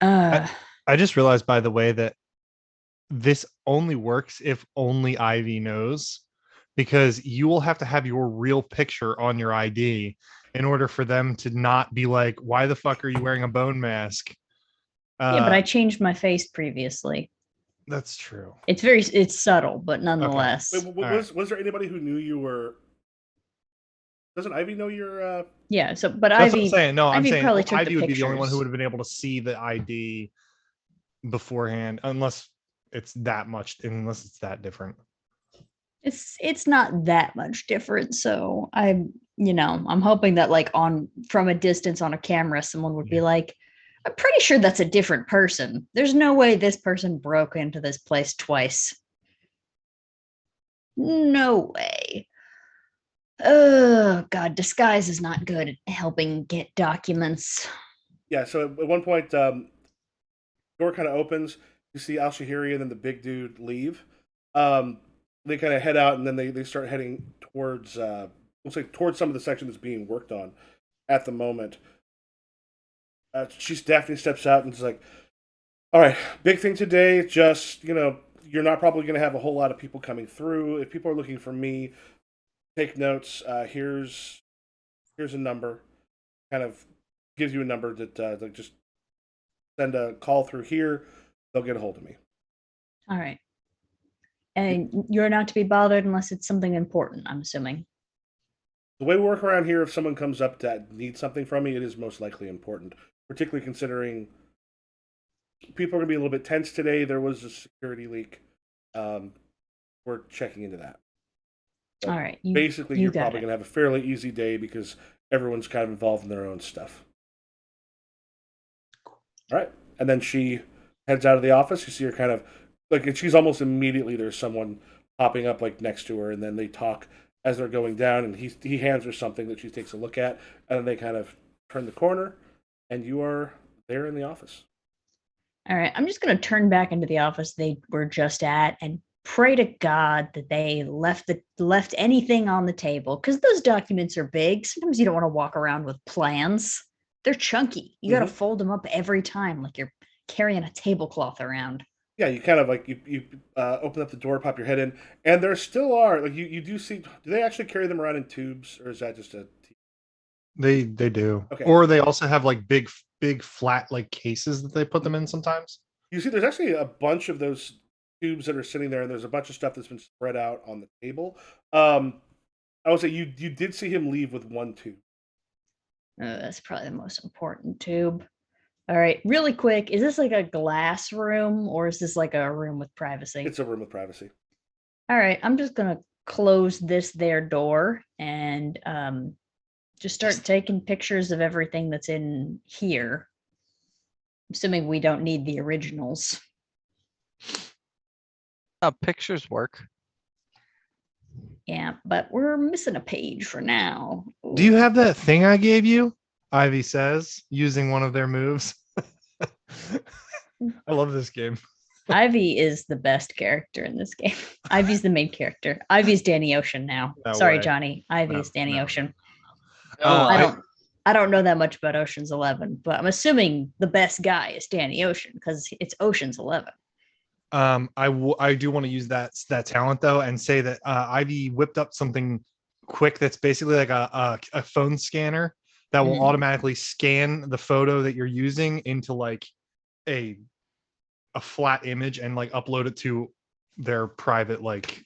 I just realized, by the way, that this only works if only Ivy knows, because you will have to have your real picture on your ID in order for them to not be like, why the fuck are you wearing a bone mask? Yeah, but I changed my face previously. That's true. It's subtle, but nonetheless. Wait, was there anybody who knew you were? Doesn't Ivy know you're? Yeah. So, but That's Ivy. what I'm saying. No, I'm Ivy saying probably took Ivy the would be the only one who pictures. would have been able to see the ID beforehand, unless it's that different. It's not that much different. So I'm hoping that like from a distance on a camera, someone would be like, I'm pretty sure that's a different person. There's no way this person broke into this place twice. No way. Oh God, disguise is not good at helping get documents. Yeah. So at one point, door kind of opens. You see Al Shahiri and then the big dude leave. They kind of head out, and then they start heading towards looks like towards some of the section that's being worked on at the moment. Daphne steps out and is like, "All right, big thing today. Just you're not probably going to have a whole lot of people coming through. If people are looking for me, take notes. Here's a number. Kind of gives you a number that like just send a call through here. They'll get a hold of me." All right. And you're not to be bothered unless it's something important, I'm assuming. The way we work around here, if someone comes up that needs something from me, it is most likely important. Particularly considering people are going to be a little bit tense today. There was a security leak. We're checking into that. So All right. basically, you you're got probably it. going to have a fairly easy day because everyone's kind of involved in their own stuff. All right. And then she heads out of the office. You see her kind of like, and she's almost immediately, there's someone popping up like next to her, and then they talk as they're going down, and he hands her something that she takes a look at, and then they kind of turn the corner, and you are there in the office. All right. I'm just going to turn back into the office they were just at and pray to God that they left anything on the table, because those documents are big. Sometimes you don't want to walk around with plans. They're chunky. You got to fold them up every time like you're carrying a tablecloth around. Yeah, you kind of like you open up the door, pop your head in, and there still are like you do see. Do they actually carry them around in tubes, or is that just a? They do. Okay. Or they also have like big flat like cases that they put them in sometimes. You see, there's actually a bunch of those tubes that are sitting there, and there's a bunch of stuff that's been spread out on the table. I would say you did see him leave with one tube. That's probably the most important tube. All right, really quick. Is this like a glass room or is this like a room with privacy? It's a room with privacy. All right, I'm just gonna close this there door and just start taking pictures of everything that's in here. Assuming we don't need the originals. Pictures work. Yeah, but we're missing a page for now. Do you have that thing I gave you? Ivy says, using one of their moves. I love this game. Ivy is the best character in this game. Ivy's the main character. Ivy's Danny Ocean now. No Sorry, way. Johnny. Ivy is Danny no. Ocean. Oh, I don't know that much about Ocean's 11, but I'm assuming the best guy is Danny Ocean because it's Ocean's 11. I do want to use that talent though and say that Ivy whipped up something quick that's basically like a phone scanner that will automatically scan the photo that you're using into like a flat image and like upload it to their private like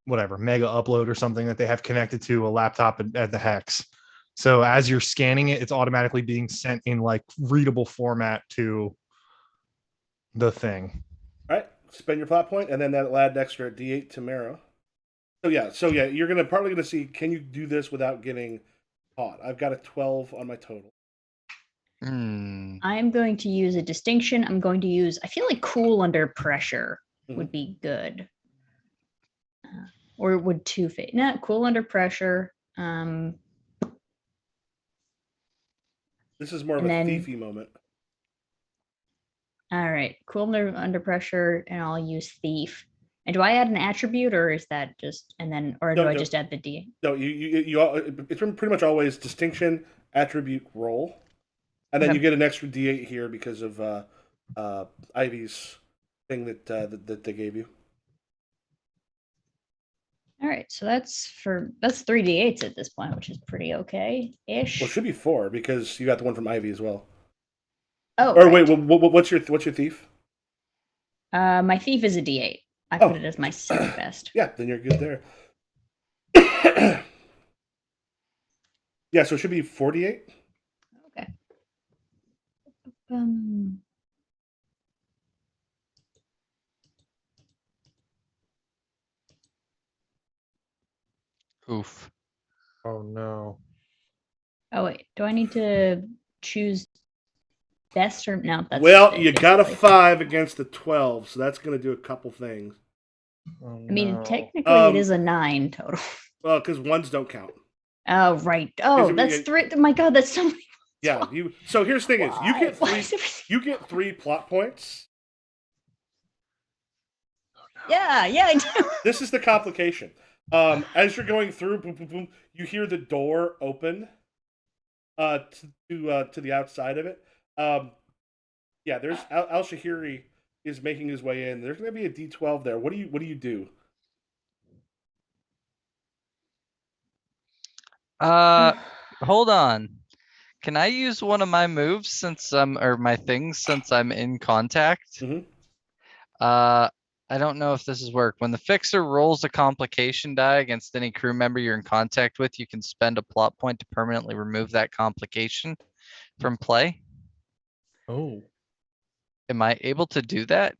whatever mega upload or something that they have connected to a laptop at the Hex. So as you're scanning it, it's automatically being sent in like readable format to the thing. All right, spend your plot point, and then that'll add an extra D8 to Marrow. So yeah, you're probably gonna see. Can you do this without getting caught? I've got a 12 on my total. I'm going to use a distinction. I'm going to use. I feel like cool under pressure would be good. Or would two fit? No, cool under pressure. This is more of a thiefy moment. All right, cool under pressure, and I'll use thief. And do I add an attribute, or is that just do I just add the D? No, it's pretty much always distinction, attribute, roll, and then you get an extra D8 here because of Ivy's thing that they gave you. All right, so that's 3 D8s at this point, which is pretty okay-ish. Well, it should be 4 because you got the one from Ivy as well. Oh, or right. Wait, what's your thief? My thief is a D8. I put it as my second best. Yeah, then you're good there. Yeah, so it should be 48. Okay. Oof. Oh no. Oh wait, do I need to choose best or no? That's well, you got a 5 against the 12, so that's going to do a couple things. Oh, no. I mean, technically, it is a 9 total. Well, because ones don't count. Oh right. Oh, that's 3. My God, that's so many. Yeah. So here's the thing: is you get 3. You get 3 plot points. Yeah, I do. This is the complication. As you're going through, boom, boom, boom, you hear the door open. To the outside of it. Yeah, there's Al Shahiri is making his way in. There's going to be a D12 there. What do you do? Hold on. Can I use one of my moves or my things since I'm in contact? Mm-hmm. I don't know if this has worked. When the fixer rolls a complication die against any crew member you're in contact with, you can spend a plot point to permanently remove that complication from play. Oh. Am I able to do that?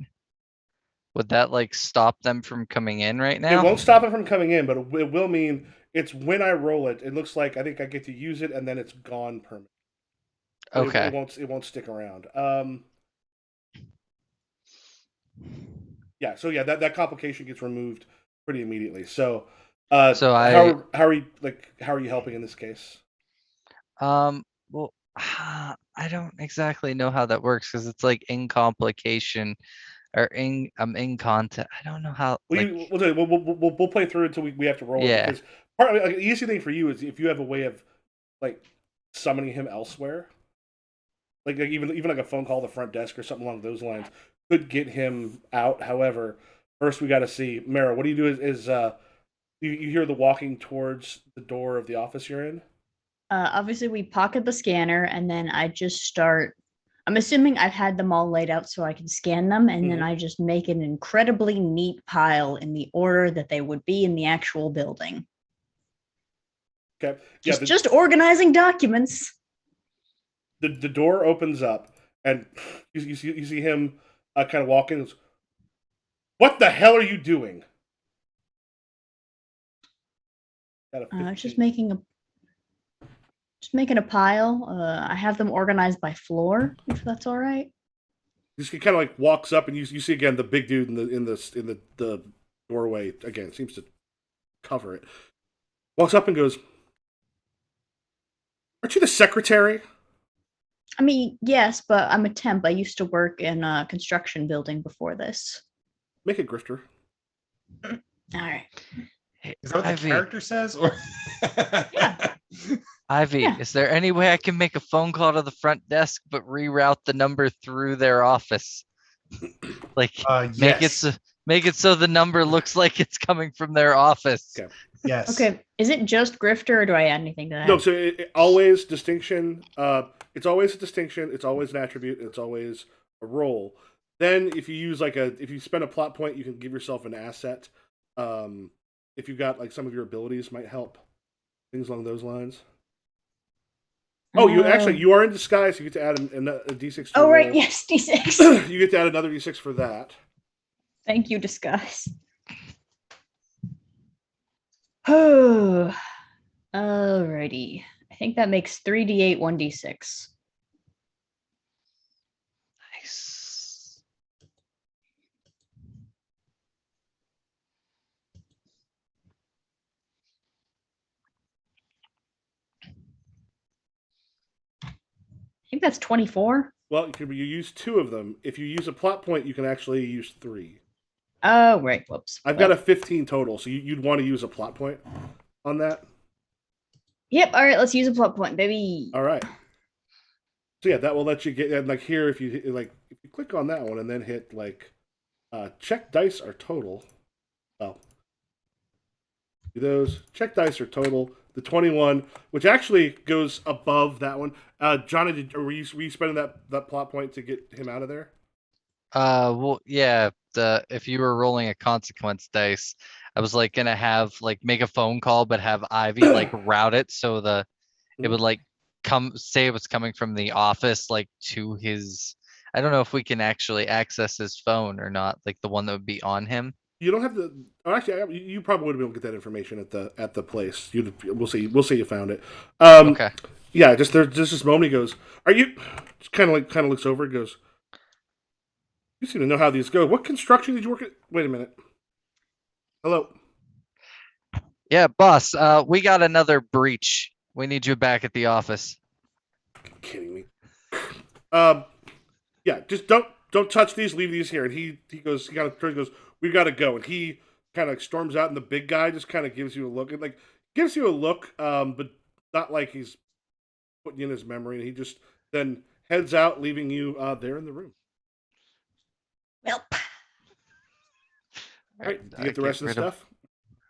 Would that like stop them from coming in right It now? won't stop it from coming in, but it will mean it's when I roll it. It looks like I think I get to use it, and then it's gone permanently. Okay. It won't stick around. Yeah. So yeah, that complication gets removed pretty immediately. So, So how are you helping in this case? Well, I don't exactly know how that works because it's like in complication or I'm in contact. I don't know how. We'll play through until we have to roll it, Yeah. because the easy thing for you is if you have a way of like summoning him elsewhere, like even like a phone call to the front desk or something along those lines could get him out. However, first we got to see Mara. What do you do? Is you hear the walking towards the door of the office you're in? Obviously, we pocket the scanner, and then I just start. I'm assuming I've had them all laid out so I can scan them, and then I just make an incredibly neat pile in the order that they would be in the actual building. Okay. Just organizing documents. The door opens up, and you see him kind of walking. What the hell are you doing? Just making a pile. I have them organized by floor, if that's all right. He kind of like walks up, and you see again the big dude in the doorway again. Seems to cover it. Walks up and goes, "Aren't you the secretary?" I mean, yes, but I'm a temp. I used to work in a construction building before this. Make it grifter. All right. Hey, Is that what Ivy, the character says? Or Yeah. Ivy, Yeah. is there any way I can make a phone call to the front desk but reroute the number through their office? Like yes. make it so the number looks like it's coming from their office. Okay. Yes. Okay. Is it just grifter, or do I add anything to that? No, so it always distinction. It's always a distinction. It's always an attribute. It's always a role. Then if you use if you spend a plot point, you can give yourself an asset. If you've got like some of your abilities might help. Things along those lines. Oh, you are in disguise. You get to add a d6. Oh, right. Yes, d6. You get to add another d6 for that. Thank you, disguise. Oh, alrighty. I think that makes 3d8, 1d6. Nice. I think that's 24. Well, you use 2 of them. If you use a plot point, you can actually use 3. Oh, right. Whoops. I've got a 15 total, so you'd want to use a plot point on that. Yep. All right. Let's use a plot point, baby. All right. So yeah, that will let you get like here if you click on that one and then hit like check dice are total. Well, do those check dice are total. The 21, which actually goes above that one. Johnny, were you spending that plot point to get him out of there? Well, yeah. If you were rolling a consequence dice, I was like gonna have like make a phone call, but have Ivy like route it so it would like say it was coming from the office like to his. I don't know if we can actually access his phone or not, like the one that would be on him. You don't have to. Oh, actually, you probably would have been able to get that information at the place. We'll see you found it. Okay. Yeah, just this moment he goes, "Are you?" Just kind of looks over and goes, "You seem to know how these go. What construction did you work at?" Wait a minute. Hello. Yeah, boss. We got another breach. We need you back at the office. You're kidding me. Yeah, just don't touch these. Leave these here. And he goes. He kind of turns. Goes. We got to go. And he kind of storms out. And the big guy just kind of gives you a look. And gives you a look. But not like he's putting you in his memory. And he just then heads out, leaving you there in the room. Welp. All right. You get the rest of the stuff.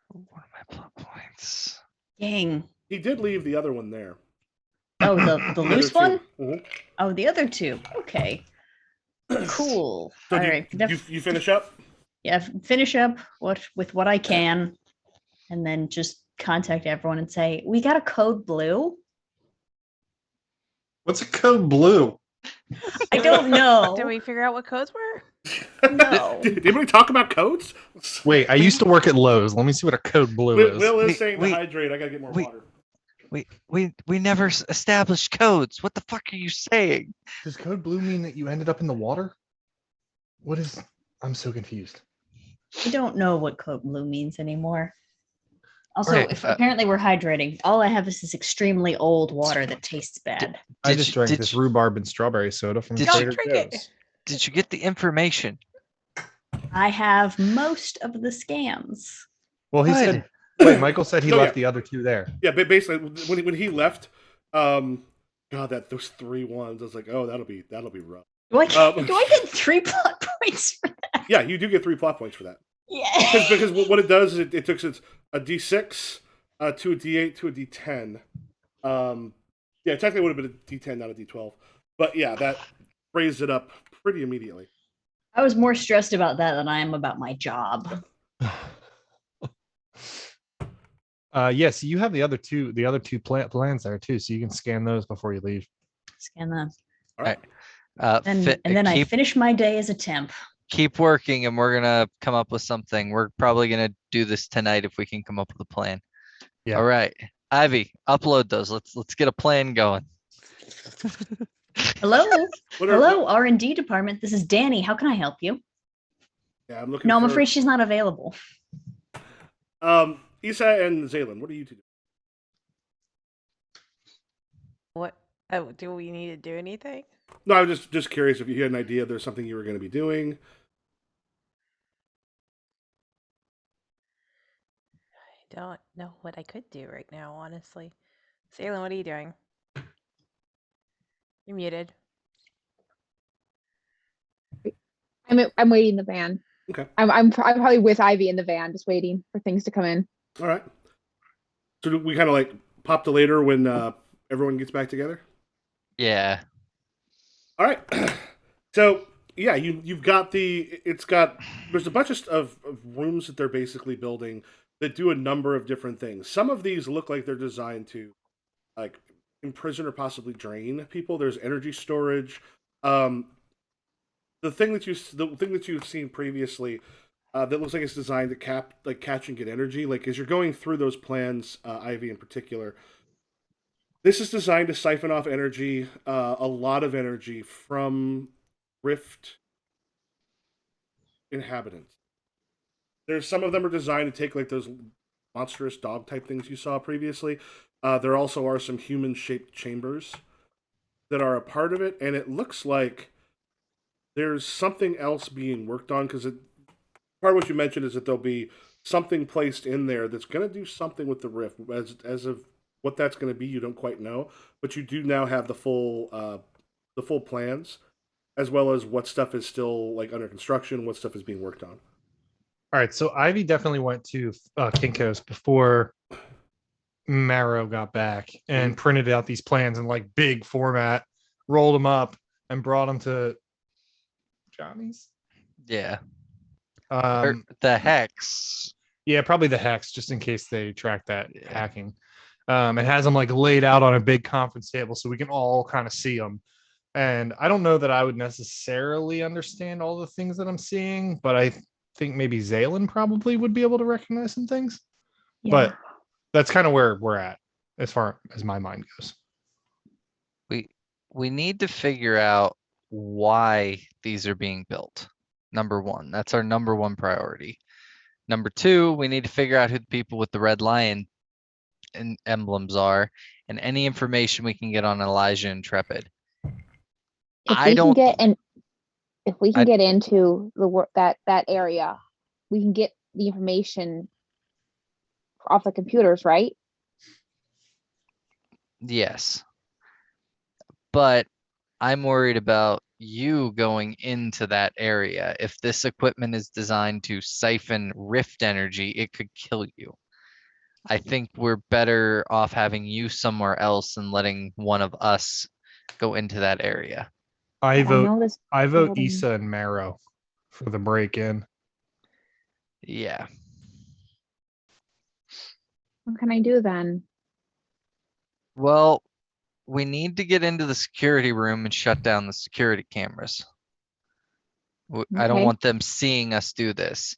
One of my plot points. Dang. He did leave the other one there. Oh, the loose one? Mm-hmm. Oh, the other 2. Okay. Cool. So All right. you finish up? finish up with what I can, and then just contact everyone and say, we got a code blue. What's a code blue? I don't know. Did we figure out what codes were? No. Did anybody talk about codes? Wait, I used to work at Lowe's. Let me see what a code blue is. Will is Wait, saying to wait. hydrate. I gotta get more Wait. water. We never established codes. What the fuck are you saying? Does code blue mean that you ended up in the water? What is? I'm so confused. I don't know what code blue means anymore. Also, Right, if apparently we're hydrating, all I have is this extremely old water that tastes bad. I Did just you- drank did this you- rhubarb and strawberry soda from Did you- Trader Don't drink it. Joe's. Did you get the information? I have most of the scams. Well, he Good. said. Wait, Michael said he No, left yeah. the other two there. Yeah, but basically when he left, God, those 3 ones. I was like, oh, that'll be rough. Do I get 3 plot points for that? Yeah, you do get 3 plot points for that. Yeah. Because what it does is it took a D6 to a D8 to a D10. Yeah, technically it would have been a D10, not a D12. But yeah, that raised it up pretty immediately. I was more stressed about that than I am about my job. Yes, you have the other two plans there too, so you can scan those before you leave. Scan them. All right. And then I finish my day as a temp. Keep working, and we're gonna come up with something. We're probably gonna do this tonight if we can come up with a plan. Yeah. All right, Ivy, upload those. Let's get a plan going. Hello. What are- Hello, R&D department. This is Danny. How can I help you? Yeah, I'm looking. No, I'm for, afraid she's not available. Issa and Zaylen, what are you two doing? What? Oh, do we need to do anything? No, I was just curious if you had an idea there's something you were going to be doing. I don't know what I could do right now, honestly. Salem, what are you doing? You're muted. I'm waiting in the van. Okay. I'm probably with Ivy in the van, just waiting for things to come in. All right. So do we kind of like pop to later when everyone gets back together? Yeah. All right. So yeah, you've got there's a bunch of rooms that they're basically building that do a number of different things. Some of these look like they're designed to like imprison or possibly drain people. There's energy storage. The thing that you've seen previously that looks like it's designed to catch and get energy. Like as you're going through those plans, Ivy in particular, this is designed to siphon off energy, a lot of energy from Rift inhabitants. There's some of them are designed to take like those monstrous dog type things you saw previously. There also are some human shaped chambers that are a part of it, and it looks like there's something else being worked on because part of what you mentioned is that there'll be something placed in there that's going to do something with the Rift. As of what that's going to be, you don't quite know, but you do now have the full plans, as well as what stuff is still like under construction, what stuff is being worked on. All right, so Ivy definitely went to Kinko's before Marrow got back and printed out these plans in like big format, rolled them up, and brought them to Johnny's. Yeah. Or the hex. Yeah, probably the hex, just in case they track that hacking. It has them like laid out on a big conference table so we can all kind of see them. And I don't know that I would necessarily understand all the things that I'm seeing, but I think maybe Zaylen probably would be able to recognize some things. Yeah. But that's kind of where we're at as far as my mind goes. We need to figure out why these are being built. Number one, that's our number one priority. Number two, we need to figure out who the people with the red lion and emblems are, and any information we can get on Elijah and Intrepid. If we can get into that area, we can get the information off the computers, right? Yes. But I'm worried about you going into that area. If this equipment is designed to siphon rift energy, it could kill you. I think we're better off having you somewhere else and letting one of us go into that area. I vote know this Issa building. and Marrow for the break-in. Yeah. What can I do then? Well, we need to get into the security room and shut down the security cameras. I don't Okay. want them seeing us do this.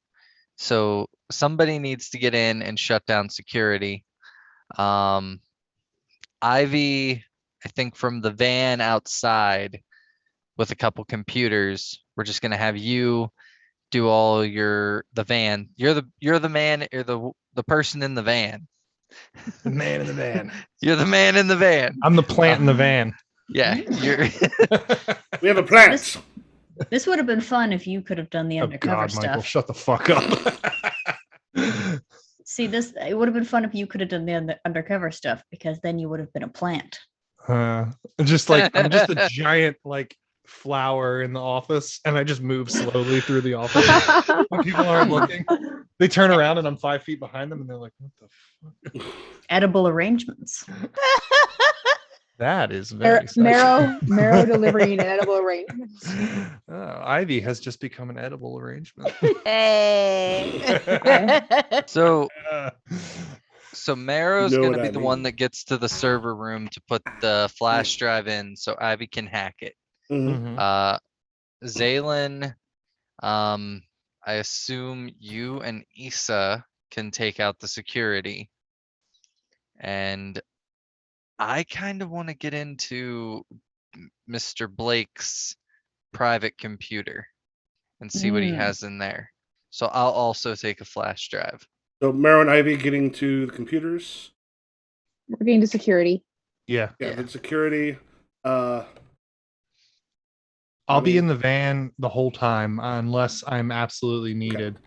So somebody needs to get in and shut down security. Ivy, I think from the van outside with a couple computers, we're just gonna have you do all the van. You're the man, you're the person in the van. The man in the van. You're the man in the van. I'm the plant in the van. Yeah, you're We have a plant. This would have been fun if you could have done the Oh undercover God, Michael, stuff. shut the fuck up. See, it would have been fun if you could have done the undercover stuff, because then you would have been a plant. Just like I'm just a giant like flower in the office, and I just move slowly through the office when people aren't looking. They turn around and I'm 5 feet behind them, and they're like, "What the fuck?" Edible arrangements. That is very Marrow delivering an edible arrangements. Ivy has just become an edible arrangement. Hey. so Uh, Marrow's You know gonna what be I the one mean. that gets to the server room to put the flash drive in so Ivy can hack it. Mhm. mhm. Zaylin, I assume you and Issa can take out the security. And I kind of want to get into Mr. Blake's private computer and see what he Mm. has in there. So I'll also take a flash drive. So Marrow and Ivy getting to the computers. We're getting to security. Yeah. Yeah, the security. I'll I be mean- in the van the whole time unless I'm absolutely needed.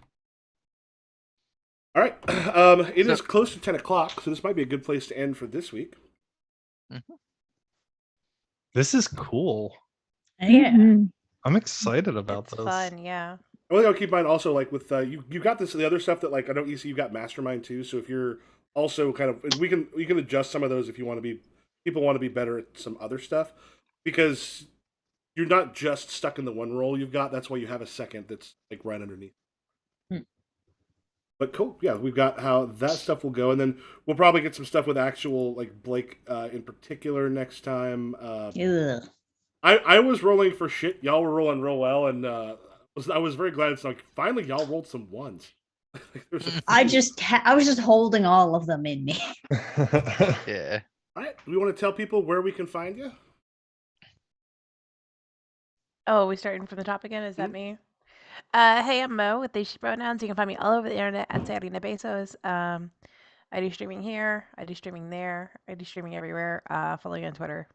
All right. It is close to 10 o'clock, so this might be a good place to end for this week. This is cool. Yeah. Mhm. I'm excited about It's this. fun, yeah. One thing I'll keep in mind also, like with you got this the other stuff that like I know you see you got Mastermind too. So if you're also kind of we can adjust some of those if you want to be people want to be better at some other stuff because you're not just stuck in the one role you've got. That's why you have a second that's like right underneath. Hmm. But cool, yeah, we've got how that stuff will go, and then we'll probably get some stuff with actual like Blake in particular next time. Ugh. I was rolling for shit. Y'all were rolling real well, and I was very glad. It's like finally y'all rolled some ones. There's a I few. was just holding all of them in me. Yeah. All right. Do we want to tell people where we can find you? Oh, we starting from the top again? Is that me? Hey, I'm Mo with they she pronouns. You can find me all over the internet at Sarina Bezos. I do streaming here. I do streaming there. I do streaming everywhere. Follow me on Twitter.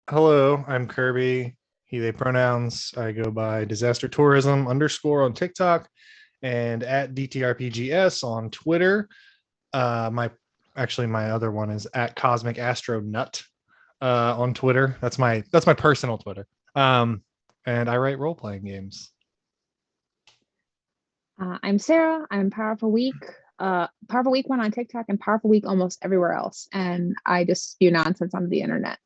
Hello, I'm Kirby. He, they pronouns. I go by disaster tourism _ on TikTok and at DTRPGS on Twitter. My other one is at Cosmic Astronut on Twitter. That's my personal Twitter. And I write role-playing games. I'm Sarah. I'm Powerful Week. Powerful Week 1 on TikTok and Powerful Week almost everywhere else. And I just spew nonsense on the internet.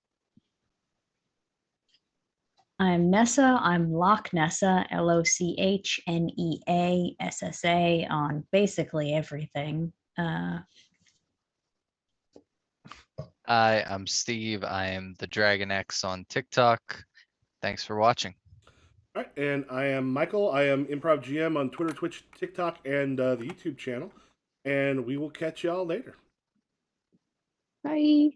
I'm Nessa. I'm Loch Nessa, LOCHNEASSA on basically everything. I'm Steve. I am the Dragon X on TikTok. Thanks for watching. All right. And I am Michael. I am Improv GM on Twitter, Twitch, TikTok, and the YouTube channel. And we will catch y'all later. Bye.